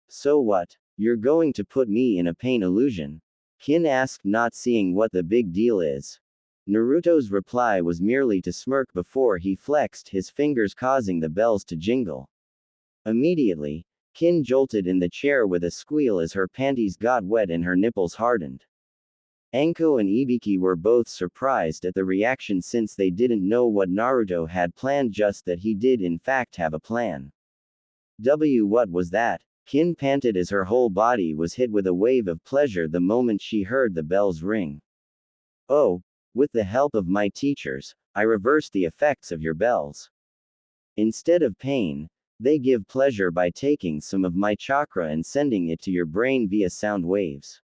So what? You're going to put me in a pain illusion? Kin asked, not seeing what the big deal is. Naruto's reply was merely to smirk before he flexed his fingers, causing the bells to jingle. Immediately, Kin jolted in the chair with a squeal as her panties got wet and her nipples hardened. Anko and Ibiki were both surprised at the reaction since they didn't know what Naruto had planned, just that he did in fact have a plan. What was that? Kin panted as her whole body was hit with a wave of pleasure the moment she heard the bells ring. Oh, with the help of my teachers, I reversed the effects of your bells. Instead of pain, they give pleasure by taking some of my chakra and sending it to your brain via sound waves.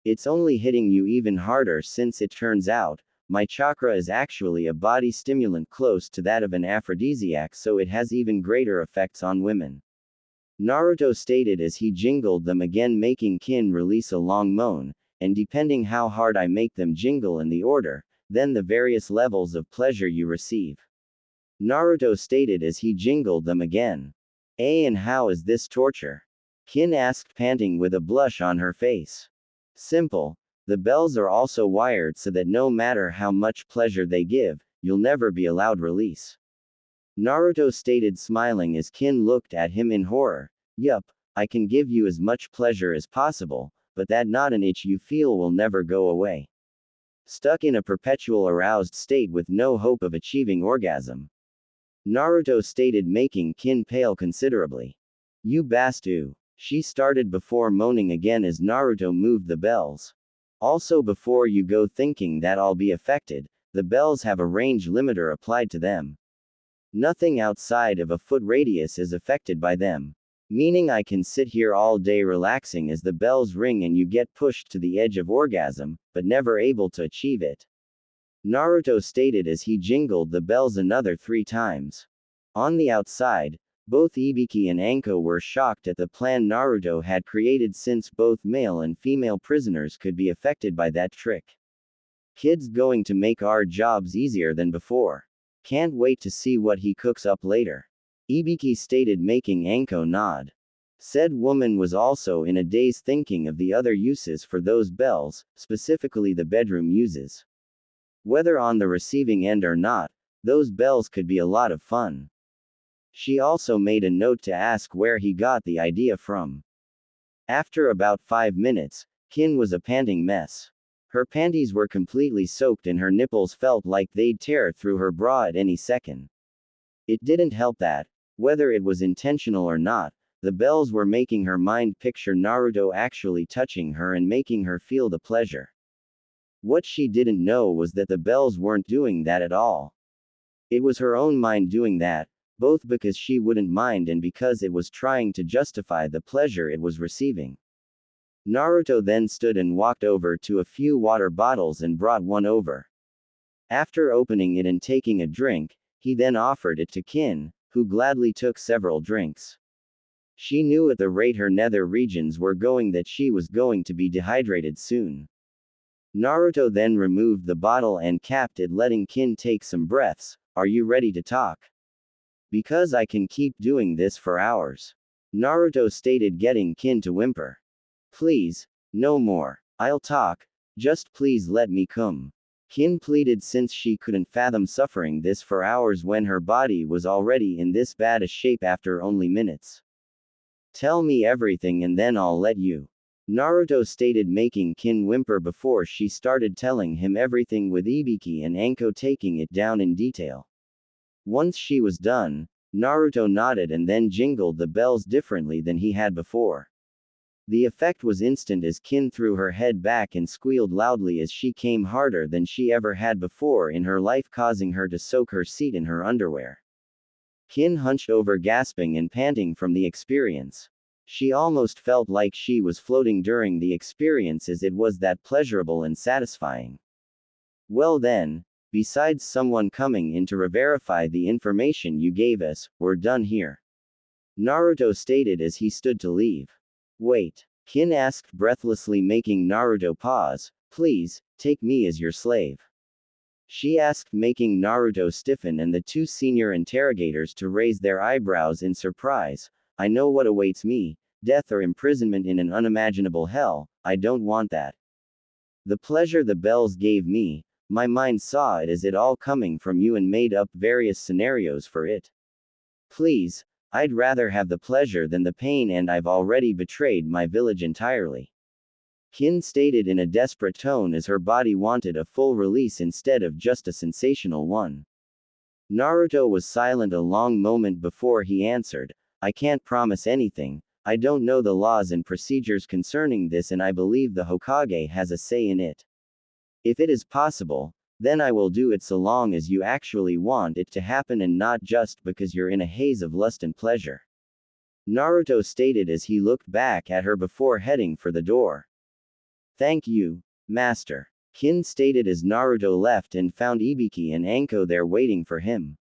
It's only hitting you even harder since it turns out, my chakra is actually a body stimulant close to that of an aphrodisiac, so it has even greater effects on women. Naruto stated as he jingled them again, making Kin release a long moan, and depending how hard I make them jingle in the order, then the various levels of pleasure you receive. Naruto stated as he jingled them again. And how is this torture? Kin asked, panting with a blush on her face. Simple. The bells are also wired so that no matter how much pleasure they give, you'll never be allowed release. Naruto stated, smiling as Kin looked at him in horror. Yup, I can give you as much pleasure as possible, but that not an itch you feel will never go away. Stuck in a perpetual aroused state with no hope of achieving orgasm. Naruto stated, making Kin pale considerably. You bastard. She started before moaning again as Naruto moved the bells. Also, before you go thinking that I'll be affected, the bells have a range limiter applied to them. Nothing outside of a foot radius is affected by them. Meaning I can sit here all day relaxing as the bells ring and you get pushed to the edge of orgasm, but never able to achieve it. Naruto stated as he jingled the bells another 3 times. On the outside, both Ibiki and Anko were shocked at the plan Naruto had created, since both male and female prisoners could be affected by that trick. Kid's going to make our jobs easier than before. Can't wait to see what he cooks up later. Ibiki stated, making Anko nod. Said woman was also in a daze, thinking of the other uses for those bells, specifically the bedroom uses. Whether on the receiving end or not, those bells could be a lot of fun. She also made a note to ask where he got the idea from. After about 5 minutes, Kin was a panting mess. Her panties were completely soaked and her nipples felt like they'd tear through her bra at any second. It didn't help that, whether it was intentional or not, the bells were making her mind picture Naruto actually touching her and making her feel the pleasure. What she didn't know was that the bells weren't doing that at all. It was her own mind doing that, both because she wouldn't mind and because it was trying to justify the pleasure it was receiving. Naruto then stood and walked over to a few water bottles and brought one over. After opening it and taking a drink, he then offered it to Kin, who gladly took several drinks. She knew at the rate her nether regions were going that she was going to be dehydrated soon. Naruto then removed the bottle and capped it, letting Kin take some breaths. Are you ready to talk? Because I can keep doing this for hours. Naruto stated, getting Kin to whimper. Please, no more. I'll talk, just please let me come. Kin pleaded, since she couldn't fathom suffering this for hours when her body was already in this bad a shape after only minutes. Tell me everything and then I'll let you. Naruto stated, making Kin whimper before she started telling him everything, with Ibiki and Anko taking it down in detail. Once she was done, Naruto nodded and then jingled the bells differently than he had before. The effect was instant as Kin threw her head back and squealed loudly as she came harder than she ever had before in her life, causing her to soak her seat in her underwear. Kin hunched over, gasping and panting from the experience. She almost felt like she was floating during the experience, as it was that pleasurable and satisfying. Well then, besides someone coming in to verify the information you gave us, we're done here. Naruto stated as he stood to leave. Wait. Kin asked breathlessly, making Naruto pause. Please, take me as your slave. She asked, making Naruto stiffen and the 2 senior interrogators to raise their eyebrows in surprise. I know what awaits me, death or imprisonment in an unimaginable hell. I don't want that. The pleasure the bells gave me, my mind saw it as it all coming from you and made up various scenarios for it. Please, I'd rather have the pleasure than the pain, and I've already betrayed my village entirely. Kin stated in a desperate tone as her body wanted a full release instead of just a sensational one. Naruto was silent a long moment before he answered. I can't promise anything. I don't know the laws and procedures concerning this, and I believe the Hokage has a say in it. If it is possible, then I will do it, so long as you actually want it to happen and not just because you're in a haze of lust and pleasure. Naruto stated as he looked back at her before heading for the door. Thank you, Master. Kin stated as Naruto left and found Ibiki and Anko there waiting for him.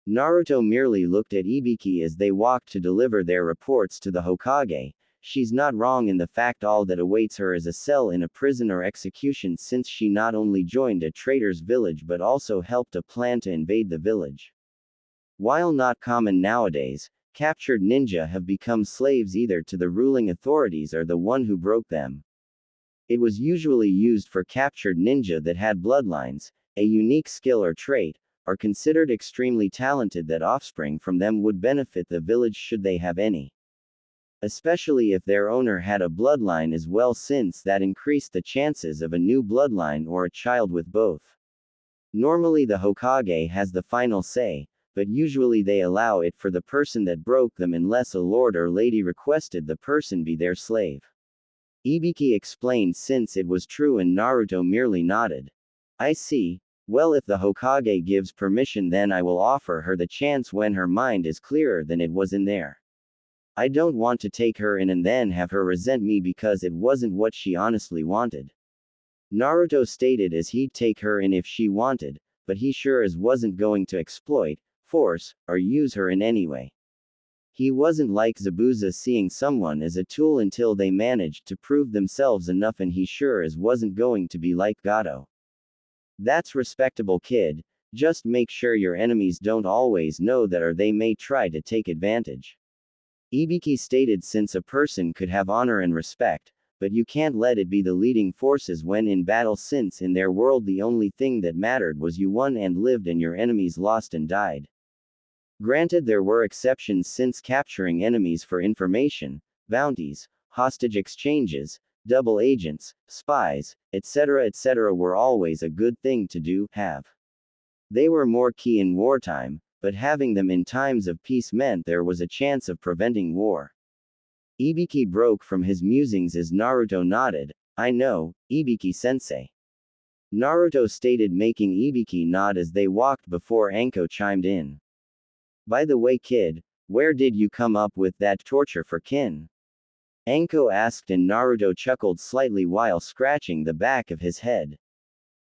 Naruto merely looked at Ibiki as they walked to deliver their reports to the Hokage. She's not wrong in the fact all that awaits her is a cell in a prison or execution, since she not only joined a traitor's village but also helped a plan to invade the village. While not common nowadays, captured ninja have become slaves either to the ruling authorities or the one who broke them. It was usually used for captured ninja that had bloodlines, a unique skill or trait, or considered extremely talented that offspring from them would benefit the village should they have any. Especially if their owner had a bloodline as well, since that increased the chances of a new bloodline or a child with both. Normally the Hokage has the final say, but usually they allow it for the person that broke them unless a lord or lady requested the person be their slave. Ibiki explained since it was true and Naruto merely nodded. I see. Well, if the Hokage gives permission, then I will offer her the chance when her mind is clearer than it was in there. I don't want to take her in and then have her resent me because it wasn't what she honestly wanted. Naruto stated as he'd take her in if she wanted, but he sure as wasn't going to exploit, force, or use her in any way. He wasn't like Zabuza seeing someone as a tool until they managed to prove themselves enough, and he sure as wasn't going to be like Gato. That's respectable, kid. Just make sure your enemies don't always know that, or they may try to take advantage. Ibiki stated since a person could have honor and respect, but you can't let it be the leading forces when in battle, since in their world the only thing that mattered was you won and lived and your enemies lost and died. Granted, there were exceptions, since capturing enemies for information, bounties, hostage exchanges, double agents, spies, etc. were always a good thing to have. They were more key in wartime, but having them in times of peace meant there was a chance of preventing war. Ibiki broke from his musings as Naruto nodded. I know, Ibiki-sensei. Naruto stated, making Ibiki nod as they walked before Anko chimed in. By the way, kid, where did you come up with that torture for kin? Anko asked, and Naruto chuckled slightly while scratching the back of his head.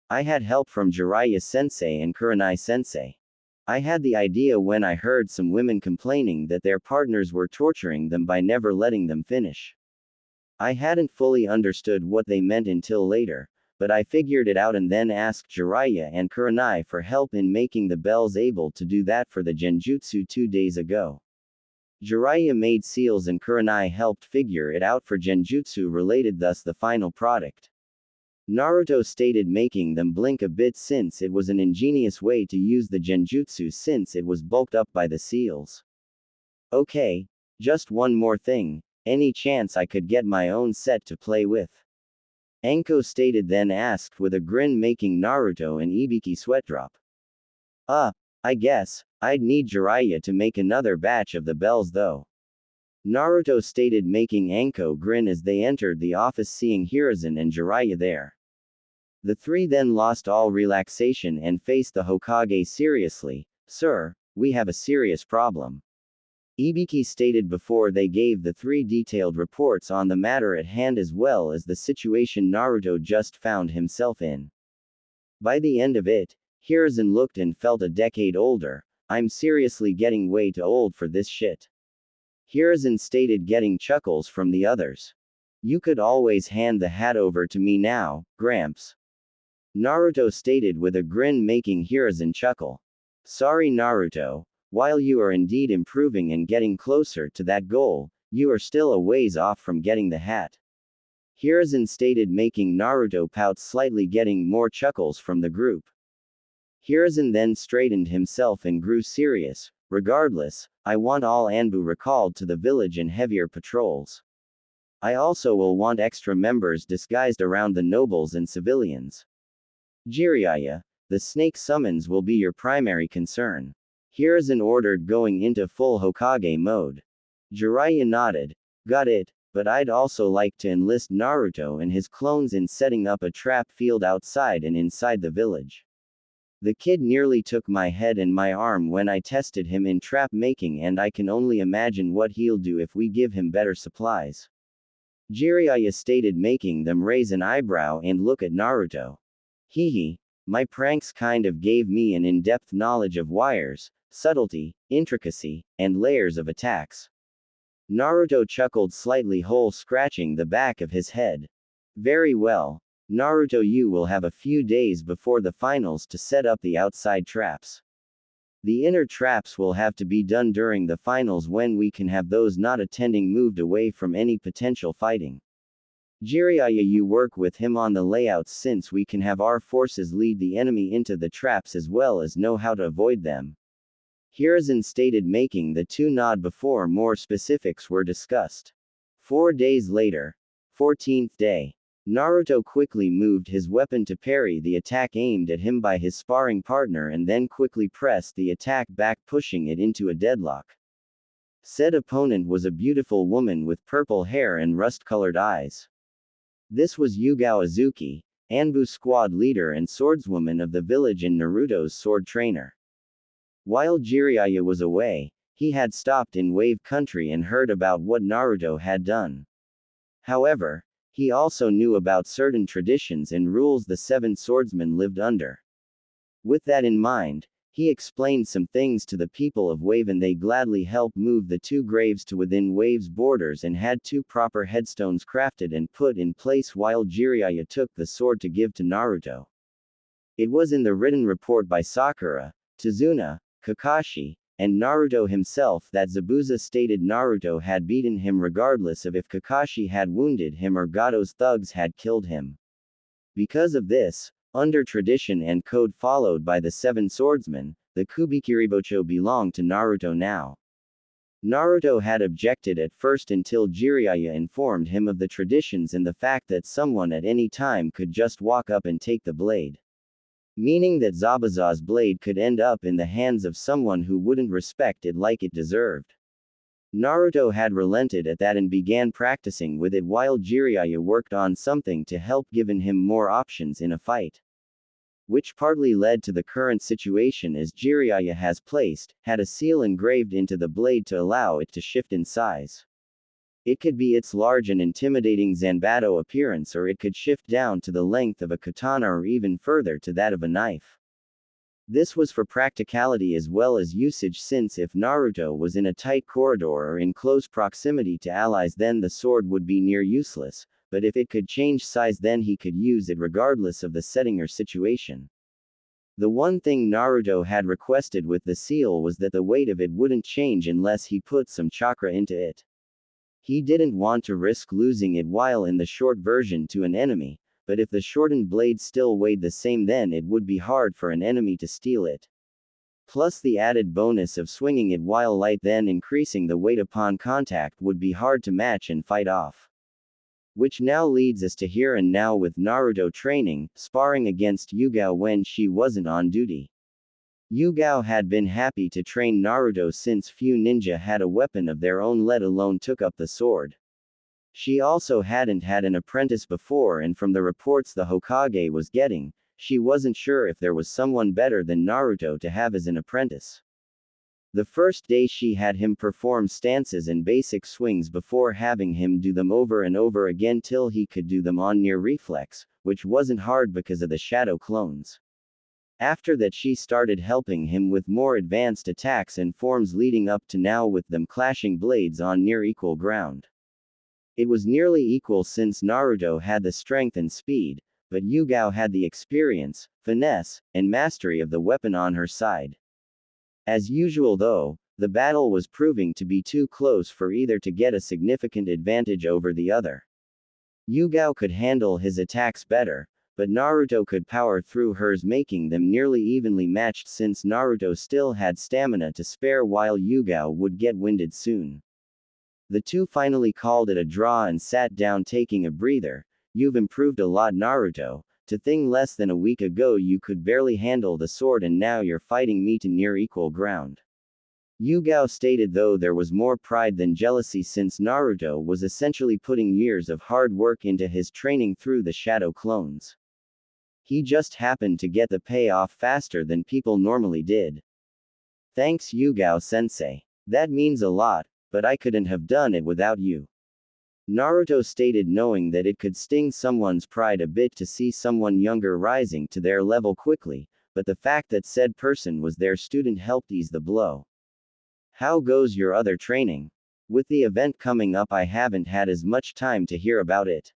I had help from Jiraiya-sensei and Kurenai-sensei. I had the idea when I heard some women complaining that their partners were torturing them by never letting them finish. I hadn't fully understood what they meant until later, but I figured it out and then asked Jiraiya and Kurenai for help in making the bells able to do that for the genjutsu 2 days ago. Jiraiya made seals and Kurenai helped figure it out for genjutsu related, thus the final product. Naruto stated, making them blink a bit since it was an ingenious way to use the genjutsu since it was bulked up by the seals. Okay, just one more thing, any chance I could get my own set to play with? Anko stated, then asked with a grin, making Naruto and Ibiki sweat drop. I guess, I'd need Jiraiya to make another batch of the bells though. Naruto stated, making Anko grin as they entered the office, seeing Hiruzen and Jiraiya there. The three then lost all relaxation and faced the Hokage seriously. Sir, we have a serious problem. Ibiki stated before they gave the three detailed reports on the matter at hand as well as the situation Naruto just found himself in. By the end of it, Hiruzen looked and felt a decade older. I'm seriously getting way too old for this shit. Hiruzen stated, getting chuckles from the others. You could always hand the hat over to me now, Gramps. Naruto stated with a grin, making Hiruzen chuckle. Sorry, Naruto. While you are indeed improving and getting closer to that goal, you are still a ways off from getting the hat. Hiruzen stated, making Naruto pout slightly, getting more chuckles from the group. Hiruzen then straightened himself and grew serious. Regardless, I want all Anbu recalled to the village and heavier patrols. I also will want extra members disguised around the nobles and civilians. Jiraiya, the snake summons will be your primary concern. Hiruzen ordered, going into full Hokage mode. Jiraiya nodded. Got it, but I'd also like to enlist Naruto and his clones in setting up a trap field outside and inside the village. The kid nearly took my head and my arm when I tested him in trap making, and I can only imagine what he'll do if we give him better supplies. Jiraiya stated, making them raise an eyebrow and look at Naruto. Hehe. My pranks kind of gave me an in-depth knowledge of wires, subtlety, intricacy, and layers of attacks. Naruto chuckled slightly, scratching the back of his head. Very well. Naruto, you will have a few days before the finals to set up the outside traps. The inner traps will have to be done during the finals when we can have those not attending moved away from any potential fighting. Jiraiya, you work with him on the layouts since we can have our forces lead the enemy into the traps as well as know how to avoid them. Hiruzen stated, making the two nod before more specifics were discussed. 4 days later. 14th day. Naruto quickly moved his weapon to parry the attack aimed at him by his sparring partner and then quickly pressed the attack back, pushing it into a deadlock. Said opponent was a beautiful woman with purple hair and rust-colored eyes. This was Yugao Azuki, Anbu squad leader and swordswoman of the village in Naruto's sword trainer. While Jiraiya was away, he had stopped in Wave Country and heard about what Naruto had done. However, he also knew about certain traditions and rules the seven swordsmen lived under. With that in mind, he explained some things to the people of Wave and they gladly helped move the two graves to within Wave's borders and had two proper headstones crafted and put in place while Jiraiya took the sword to give to Naruto. It was in the written report by Sakura, Tazuna, Kakashi, and Naruto himself that Zabuza stated Naruto had beaten him regardless of if Kakashi had wounded him or Gato's thugs had killed him. Because of this, under tradition and code followed by the seven swordsmen, the Kubikiribocho belonged to Naruto now. Naruto had objected at first until Jiraiya informed him of the traditions and the fact that someone at any time could just walk up and take the blade. Meaning that Zabuza's blade could end up in the hands of someone who wouldn't respect it like it deserved. Naruto had relented at that and began practicing with it while Jiraiya worked on something to help giving him more options in a fight. Which partly led to the current situation as Jiraiya has had a seal engraved into the blade to allow it to shift in size. It could be its large and intimidating Zanbato appearance or it could shift down to the length of a katana or even further to that of a knife. This was for practicality as well as usage since if Naruto was in a tight corridor or in close proximity to allies then the sword would be near useless, but if it could change size then he could use it regardless of the setting or situation. The one thing Naruto had requested with the seal was that the weight of it wouldn't change unless he put some chakra into it. He didn't want to risk losing it while in the short version to an enemy, but if the shortened blade still weighed the same then it would be hard for an enemy to steal it. Plus the added bonus of swinging it while light then increasing the weight upon contact would be hard to match and fight off. Which now leads us to here and now with Naruto training, sparring against Yugao when she wasn't on duty. Yugao had been happy to train Naruto since few ninja had a weapon of their own let alone took up the sword. She also hadn't had an apprentice before and from the reports the Hokage was getting, she wasn't sure if there was someone better than Naruto to have as an apprentice. The first day she had him perform stances and basic swings before having him do them over and over again till he could do them on near reflex, which wasn't hard because of the shadow clones. After that she started helping him with more advanced attacks and forms leading up to now with them clashing blades on near equal ground. It was nearly equal since Naruto had the strength and speed, but Yugao had the experience, finesse, and mastery of the weapon on her side. As usual though, the battle was proving to be too close for either to get a significant advantage over the other. Yugao could handle his attacks better, but Naruto could power through hers making them nearly evenly matched since Naruto still had stamina to spare while Yugao would get winded soon. The two finally called it a draw and sat down taking a breather. You've improved a lot Naruto, to think less than a week ago you could barely handle the sword and now you're fighting me to near equal ground. Yugao stated though there was more pride than jealousy since Naruto was essentially putting years of hard work into his training through the shadow clones. He just happened to get the payoff faster than people normally did. Thanks Yugao-sensei. That means a lot, but I couldn't have done it without you. Naruto stated knowing that it could sting someone's pride a bit to see someone younger rising to their level quickly, but the fact that said person was their student helped ease the blow. How goes your other training? With the event coming up I haven't had as much time to hear about it.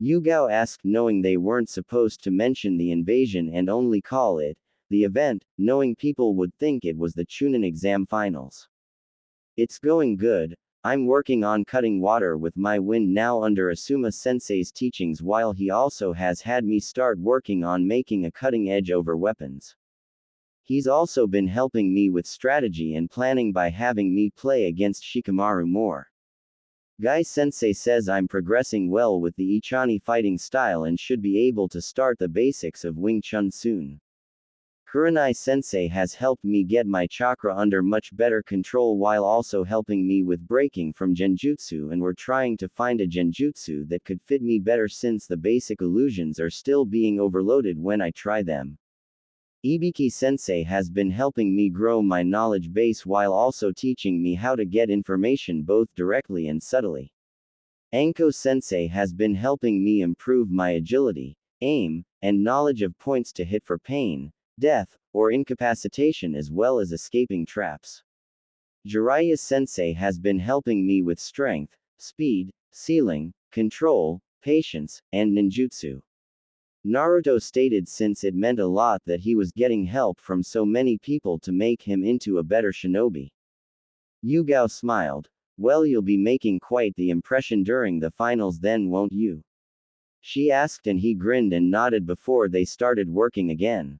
Yugao asked knowing they weren't supposed to mention the invasion and only call it the event, knowing people would think it was the Chunin exam finals. It's going good. I'm working on cutting water with my wind now under Asuma sensei's teachings while he also has had me start working on making a cutting edge over weapons. He's also been helping me with strategy and planning by having me play against Shikamaru more. Guy-sensei says I'm progressing well with the Ichani fighting style and should be able to start the basics of Wing Chun soon. Kurenai-sensei has helped me get my chakra under much better control while also helping me with breaking from genjutsu, and we're trying to find a genjutsu that could fit me better since the basic illusions are still being overloaded when I try them. Ibiki-sensei has been helping me grow my knowledge base while also teaching me how to get information both directly and subtly. Anko-sensei has been helping me improve my agility, aim, and knowledge of points to hit for pain, death, or incapacitation as well as escaping traps. Jiraiya sensei has been helping me with strength, speed, sealing, control, patience, and ninjutsu. Naruto stated since it meant a lot that he was getting help from so many people to make him into a better shinobi. Yugao smiled. Well, you'll be making quite the impression during the finals then, won't you? She asked, and he grinned and nodded before they started working again.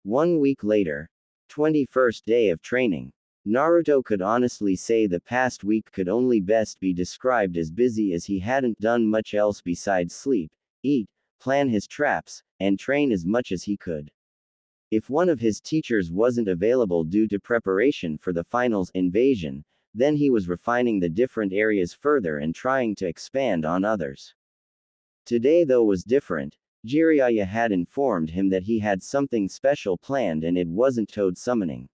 1 week later. 21st day of training. Naruto could honestly say the past week could only best be described as busy, as he hadn't done much else besides sleep, eat, plan his traps, and train as much as he could. If one of his teachers wasn't available due to preparation for the finals invasion, then he was refining the different areas further and trying to expand on others. Today though was different. Jiraiya had informed him that he had something special planned, and it wasn't toad summoning.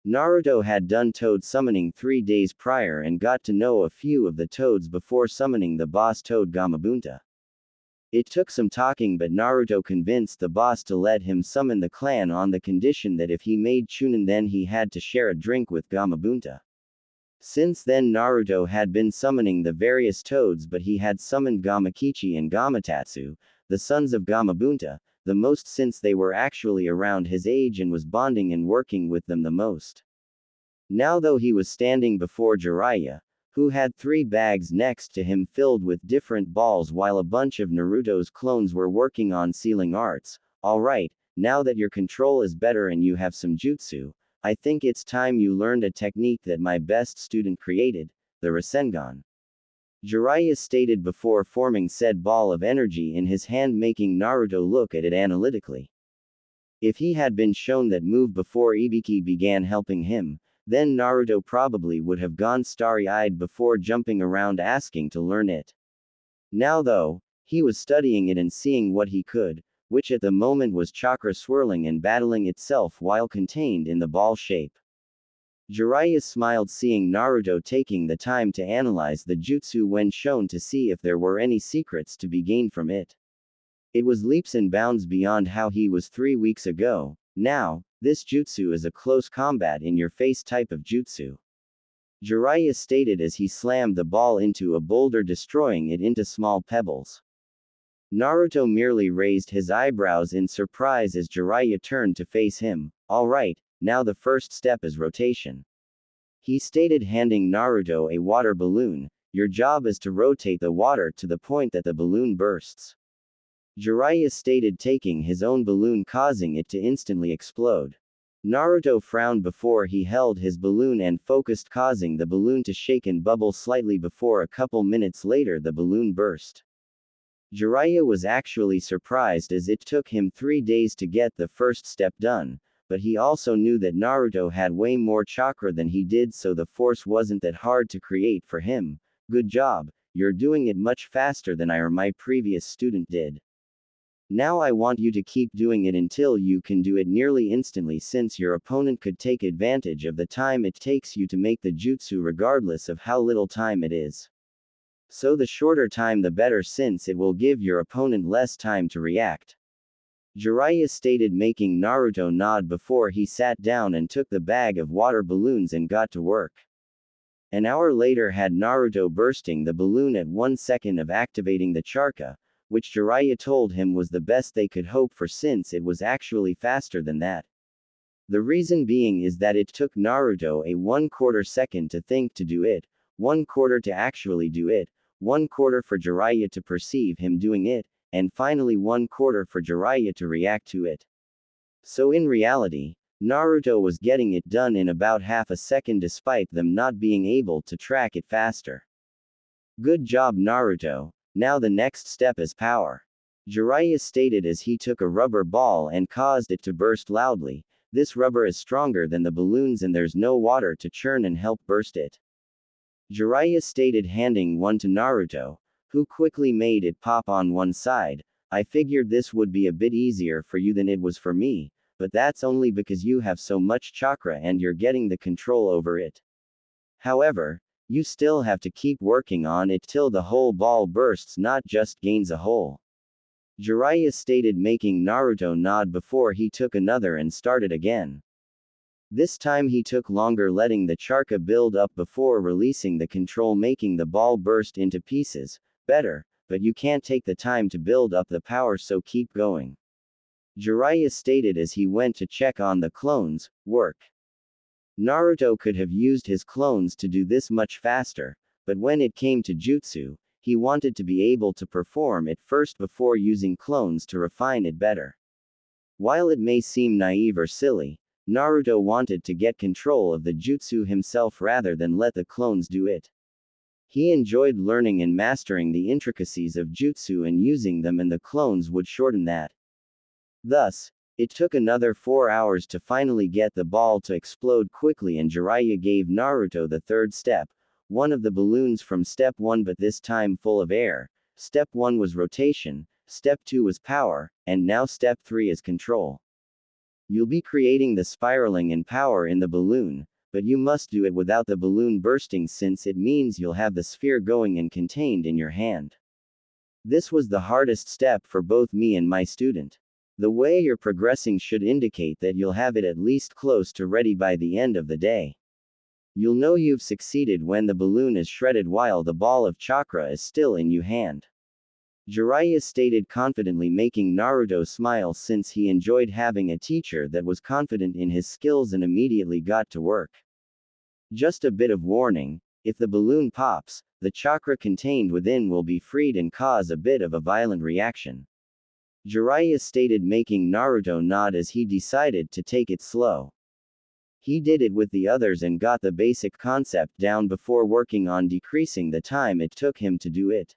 Naruto had done toad summoning 3 days prior and got to know a few of the toads before summoning the boss toad Gamabunta. It took some talking, but Naruto convinced the boss to let him summon the clan on the condition that if he made Chunin then he had to share a drink with Gamabunta. Since then Naruto had been summoning the various toads, but he had summoned Gamakichi and Gamatatsu, the sons of Gamabunta, the most since they were actually around his age and was bonding and working with them the most. Now though he was standing before Jiraiya, who had 3 bags next to him filled with different balls while a bunch of Naruto's clones were working on sealing arts. Alright, now that your control is better and you have some jutsu, I think it's time you learned a technique that my best student created, the Rasengan. Jiraiya stated before forming said ball of energy in his hand, making Naruto look at it analytically. If he had been shown that move before Ibiki began helping him, then Naruto probably would have gone starry-eyed before jumping around asking to learn it. Now though, he was studying it and seeing what he could, which at the moment was chakra swirling and battling itself while contained in the ball shape. Jiraiya smiled seeing Naruto taking the time to analyze the jutsu when shown to see if there were any secrets to be gained from it. It was leaps and bounds beyond how he was 3 weeks ago. Now, this jutsu is a close combat in your face type of jutsu. Jiraiya stated as he slammed the ball into a boulder, destroying it into small pebbles. Naruto merely raised his eyebrows in surprise as Jiraiya turned to face him. Alright, now the first step is rotation. He stated, handing Naruto a water balloon. Your job is to rotate the water to the point that the balloon bursts. Jiraiya stated, taking his own balloon, causing it to instantly explode. Naruto frowned before he held his balloon and focused, causing the balloon to shake and bubble slightly before a couple minutes later the balloon burst. Jiraiya was actually surprised as it took him 3 days to get the first step done, but he also knew that Naruto had way more chakra than he did, so the force wasn't that hard to create for him. Good job, you're doing it much faster than I or my previous student did. Now I want you to keep doing it until you can do it nearly instantly, since your opponent could take advantage of the time it takes you to make the jutsu regardless of how little time it is. So the shorter time the better, since it will give your opponent less time to react. Jiraiya stated, making Naruto nod before he sat down and took the bag of water balloons and got to work. An hour later had Naruto bursting the balloon at 1 second of activating the chakra, which Jiraiya told him was the best they could hope for since it was actually faster than that. The reason being is that it took Naruto a 1/4 second to think to do it, 1/4 to actually do it, 1/4 for Jiraiya to perceive him doing it, and finally 1/4 for Jiraiya to react to it. So in reality, Naruto was getting it done in about half a second despite them not being able to track it faster. Good job, Naruto. Now the next step is power. Jiraiya stated as he took a rubber ball and caused it to burst loudly. This rubber is stronger than the balloons and there's no water to churn and help burst it. Jiraiya stated, handing one to Naruto, who quickly made it pop on one side. I figured this would be a bit easier for you than it was for me, but that's only because you have so much chakra and you're getting the control over it. However, you still have to keep working on it till the whole ball bursts, not just gains a hole. Jiraiya stated, making Naruto nod before he took another and started again. This time he took longer, letting the chakra build up before releasing the control, making the ball burst into pieces. Better, but you can't take the time to build up the power, so keep going. Jiraiya stated as he went to check on the clones' work. Naruto could have used his clones to do this much faster, but when it came to jutsu, he wanted to be able to perform it first before using clones to refine it better. While it may seem naive or silly, Naruto wanted to get control of the jutsu himself rather than let the clones do it. He enjoyed learning and mastering the intricacies of jutsu and using them, and the clones would shorten that. Thus, it took another 4 hours to finally get the ball to explode quickly, and Jiraiya gave Naruto the third step, one of the balloons from step 1, but this time full of air. Step 1 was rotation, step 2 was power, and now step 3 is control. You'll be creating the spiraling and power in the balloon, but you must do it without the balloon bursting, since it means you'll have the sphere going and contained in your hand. This was the hardest step for both me and my student. The way you're progressing should indicate that you'll have it at least close to ready by the end of the day. You'll know you've succeeded when the balloon is shredded while the ball of chakra is still in your hand. Jiraiya stated confidently, making Naruto smile since he enjoyed having a teacher that was confident in his skills and immediately got to work. Just a bit of warning, if the balloon pops, the chakra contained within will be freed and cause a bit of a violent reaction. Jiraiya stated, making Naruto nod as he decided to take it slow. He did it with the others and got the basic concept down before working on decreasing the time it took him to do it.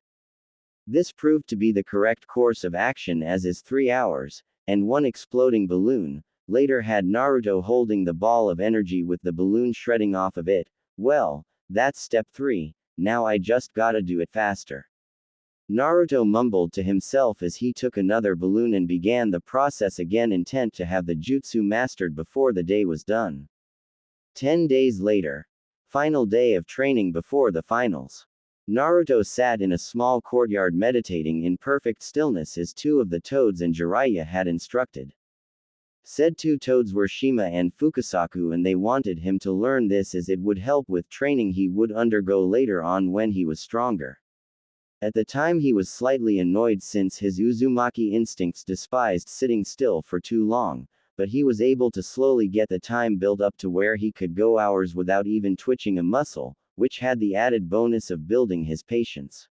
This proved to be the correct course of action, as is 3 hours, and one exploding balloon. Later had Naruto holding the ball of energy with the balloon shredding off of it. Well, that's step 3, now I just gotta do it faster. Naruto mumbled to himself as he took another balloon and began the process again, intent to have the jutsu mastered before the day was done. 10 days later. Final day of training before the finals. Naruto sat in a small courtyard meditating in perfect stillness as 2 of the toads and Jiraiya had instructed. Said 2 toads were Shima and Fukasaku, and they wanted him to learn this as it would help with training he would undergo later on when he was stronger. At the time he was slightly annoyed since his Uzumaki instincts despised sitting still for too long, but he was able to slowly get the time built up to where he could go hours without even twitching a muscle, which had the added bonus of building his patience.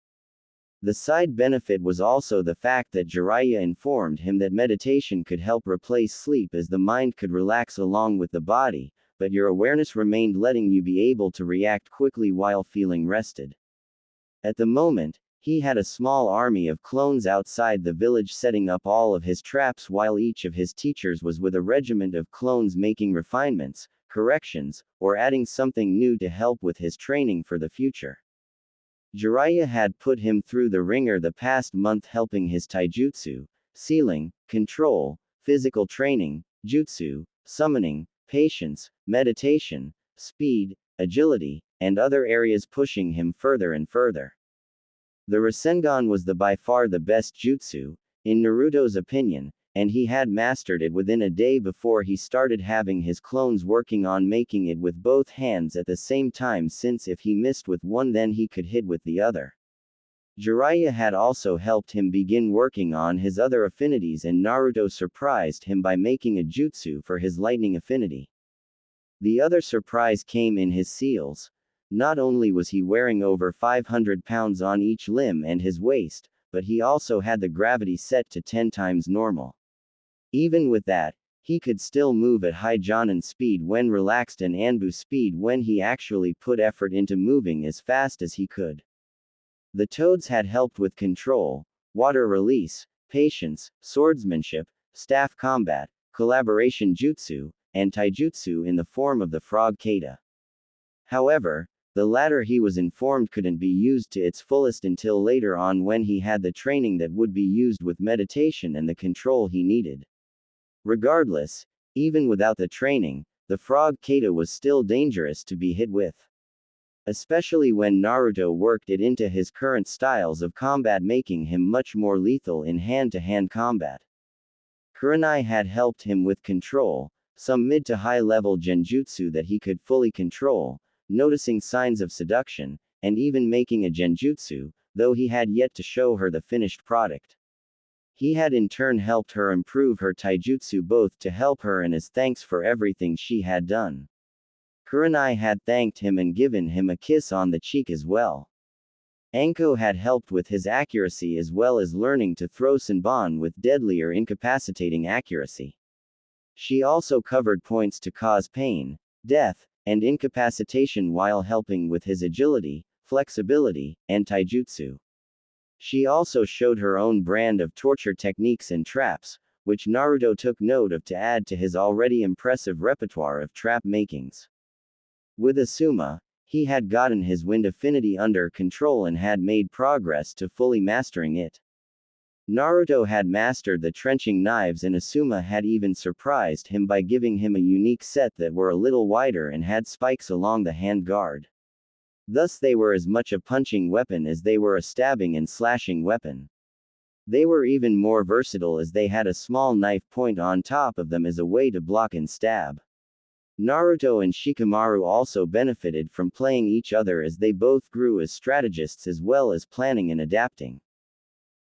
The side benefit was also the fact that Jiraiya informed him that meditation could help replace sleep, as the mind could relax along with the body, but your awareness remained, letting you be able to react quickly while feeling rested. At the moment, he had a small army of clones outside the village setting up all of his traps, while each of his teachers was with a regiment of clones making refinements, corrections, or adding something new to help with his training for the future. Jiraiya had put him through the ringer the past month, helping his taijutsu, sealing, control, physical training, jutsu, summoning, patience, meditation, speed, agility, and other areas, pushing him further and further. The Rasengan was by far the best jutsu, in Naruto's opinion, and he had mastered it within a day before he started having his clones working on making it with both hands at the same time, since if he missed with one then he could hit with the other. Jiraiya had also helped him begin working on his other affinities, and Naruto surprised him by making a jutsu for his lightning affinity. The other surprise came in his seals. Not only was he wearing over 500 pounds on each limb and his waist, but he also had the gravity set to 10 times normal. Even with that, he could still move at high Jonin speed when relaxed and Anbu speed when he actually put effort into moving as fast as he could. The toads had helped with control, water release, patience, swordsmanship, staff combat, collaboration jutsu, and taijutsu in the form of the frog kata. However, the latter he was informed couldn't be used to its fullest until later on when he had the training that would be used with meditation and the control he needed. Regardless, even without the training, the frog kata was still dangerous to be hit with. Especially when Naruto worked it into his current styles of combat, making him much more lethal in hand-to-hand combat. Kurenai had helped him with control, some mid to high level genjutsu that he could fully control, noticing signs of seduction, and even making a genjutsu, though he had yet to show her the finished product. He had in turn helped her improve her taijutsu both to help her and as thanks for everything she had done. Kurenai had thanked him and given him a kiss on the cheek as well. Anko had helped with his accuracy as well as learning to throw Senbon with deadly or incapacitating accuracy. She also covered points to cause pain, death, and incapacitation while helping with his agility, flexibility, and taijutsu. She also showed her own brand of torture techniques and traps, which Naruto took note of to add to his already impressive repertoire of trap makings. With Asuma, he had gotten his wind affinity under control and had made progress to fully mastering it. Naruto had mastered the trenching knives and Asuma had even surprised him by giving him a unique set that were a little wider and had spikes along the hand guard. Thus they were as much a punching weapon as they were a stabbing and slashing weapon. They were even more versatile as they had a small knife point on top of them as a way to block and stab. Naruto and Shikamaru also benefited from playing each other as they both grew as strategists as well as planning and adapting.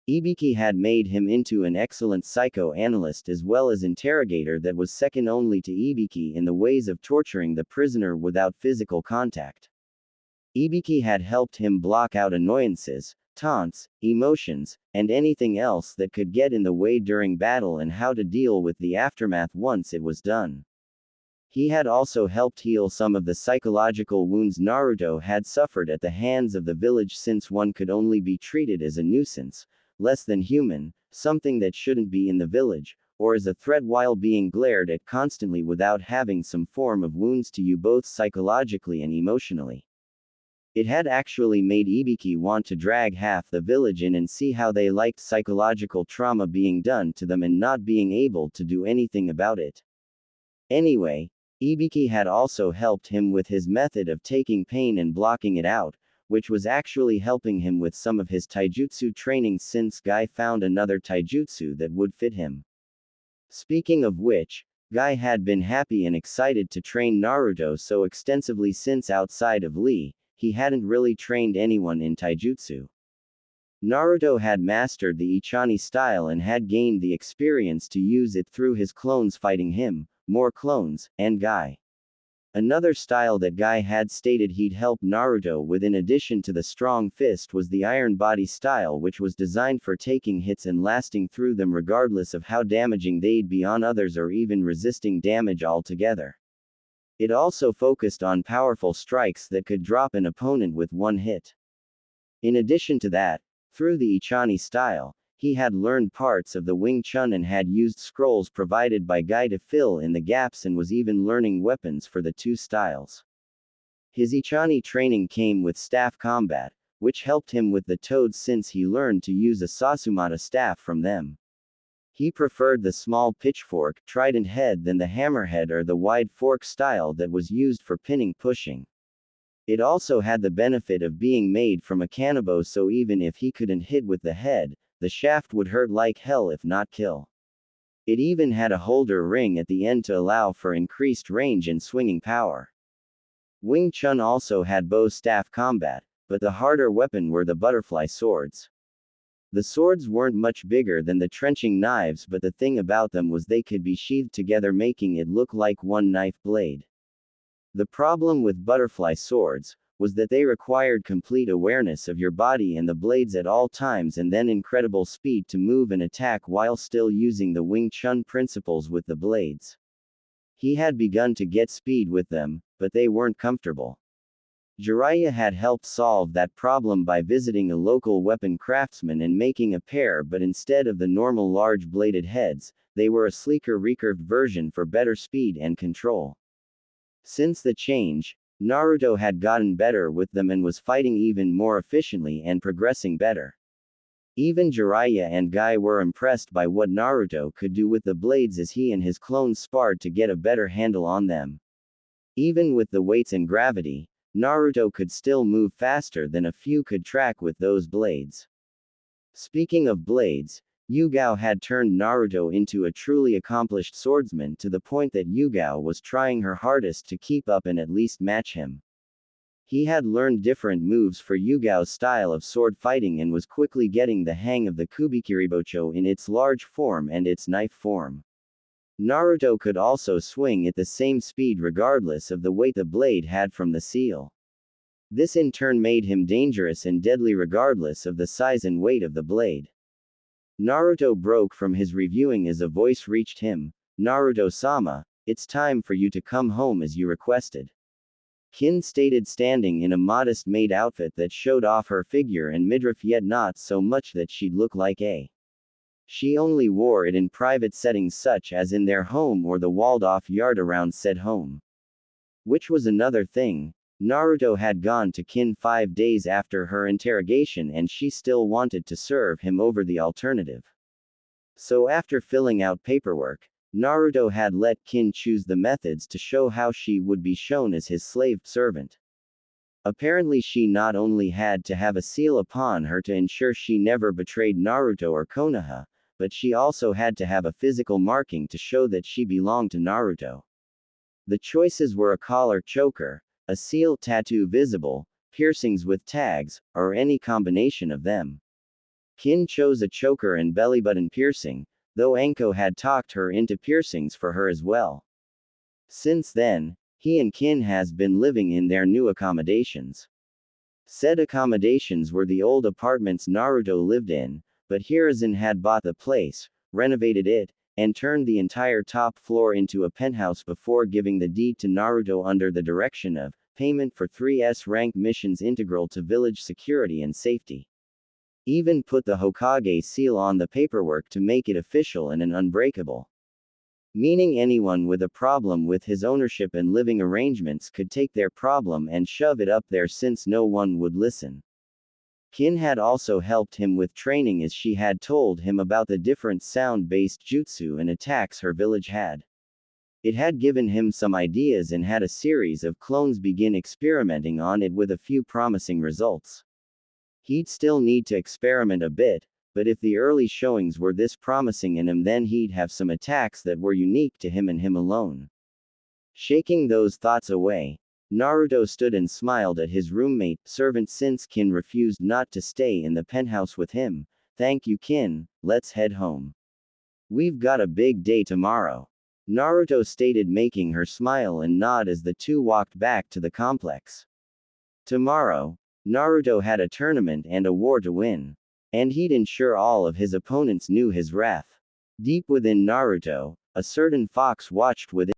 Ibiki had made him into an excellent psychoanalyst as well as interrogator that was second only to Ibiki in the ways of torturing the prisoner without physical contact. Ibiki had helped him block out annoyances, taunts, emotions, and anything else that could get in the way during battle and how to deal with the aftermath once it was done. He had also helped heal some of the psychological wounds Naruto had suffered at the hands of the village since one could only be treated as a nuisance, less than human, something that shouldn't be in the village, or as a threat while being glared at constantly without having some form of wounds to you both psychologically and emotionally. It had actually made Ibiki want to drag half the village in and see how they liked psychological trauma being done to them and not being able to do anything about it. Anyway, Ibiki had also helped him with his method of taking pain and blocking it out, which was actually helping him with some of his taijutsu training since Guy found another taijutsu that would fit him. Speaking of which, Guy had been happy and excited to train Naruto so extensively since outside of Lee, he hadn't really trained anyone in taijutsu. Naruto had mastered the Ichani style and had gained the experience to use it through his clones fighting him, more clones, and Guy. Another style that Guy had stated he'd help Naruto with in addition to the strong fist was the iron body style, which was designed for taking hits and lasting through them regardless of how damaging they'd be on others or even resisting damage altogether. It also focused on powerful strikes that could drop an opponent with one hit. In addition to that, through the Ichani style, he had learned parts of the Wing Chun and had used scrolls provided by Guy to fill in the gaps and was even learning weapons for the two styles. His Ichani training came with staff combat, which helped him with the toads since he learned to use a Sasumata staff from them. He preferred the small pitchfork, trident head than the hammerhead or the wide fork style that was used for pinning pushing. It also had the benefit of being made from a kanabo, so even if he couldn't hit with the head, the shaft would hurt like hell if not kill. It even had a holder ring at the end to allow for increased range and swinging power. Wing Chun also had bow staff combat, but the harder weapon were the butterfly swords. The swords weren't much bigger than the trenching knives, but the thing about them was they could be sheathed together, making it look like one knife blade. The problem with butterfly swords was that they required complete awareness of your body and the blades at all times and then incredible speed to move and attack while still using the Wing Chun principles with the blades. He had begun to get speed with them, but they weren't comfortable. Jiraiya had helped solve that problem by visiting a local weapon craftsman and making a pair, but instead of the normal large bladed heads, they were a sleeker recurved version for better speed and control. Since the change, Naruto had gotten better with them and was fighting even more efficiently and progressing better. Even Jiraiya and Guy were impressed by what Naruto could do with the blades as he and his clones sparred to get a better handle on them. Even with the weights and gravity, Naruto could still move faster than a few could track with those blades. Speaking of blades, Yugao had turned Naruto into a truly accomplished swordsman to the point that Yugao was trying her hardest to keep up and at least match him. He had learned different moves for Yugao's style of sword fighting and was quickly getting the hang of the Kubikiribocho in its large form and its knife form. Naruto could also swing at the same speed regardless of the weight the blade had from the seal. This in turn made him dangerous and deadly regardless of the size and weight of the blade. Naruto broke from his reviewing as a voice reached him. "Naruto-sama, it's time for you to come home as you requested," Kin stated, standing in a modest maid outfit that showed off her figure and midriff, yet not so much that she'd look like a. She only wore it in private settings such as in their home or the walled-off yard around said home. Which was another thing. Naruto had gone to Kin 5 days after her interrogation and she still wanted to serve him over the alternative. So after filling out paperwork, Naruto had let Kin choose the methods to show how she would be shown as his slave servant. Apparently she not only had to have a seal upon her to ensure she never betrayed Naruto or Konoha, but she also had to have a physical marking to show that she belonged to Naruto. The choices were a collar choker, a seal tattoo visible, piercings with tags, or any combination of them. Kin chose a choker and belly button piercing, though Anko had talked her into piercings for her as well. Since then, he and Kin has been living in their new accommodations. Said accommodations were the old apartments Naruto lived in, but Hiruzen had bought the place, renovated it, and turned the entire top floor into a penthouse before giving the deed to Naruto under the direction of payment for 3S rank missions integral to village security and safety. Even put the Hokage seal on the paperwork to make it official and an unbreakable. Meaning anyone with a problem with his ownership and living arrangements could take their problem and shove it up there since no one would listen. Kin had also helped him with training as she had told him about the different sound-based jutsu and attacks her village had. It had given him some ideas and had a series of clones begin experimenting on it with a few promising results. He'd still need to experiment a bit, but if the early showings were this promising in him, then he'd have some attacks that were unique to him and him alone. Shaking those thoughts away, Naruto stood and smiled at his roommate, servant, since Kin refused not to stay in the penthouse with him. "Thank you, Kin, let's head home. We've got a big day tomorrow," Naruto stated, making her smile and nod as the two walked back to the complex. Tomorrow, Naruto had a tournament and a war to win. And he'd ensure all of his opponents knew his wrath. Deep within Naruto, a certain fox watched within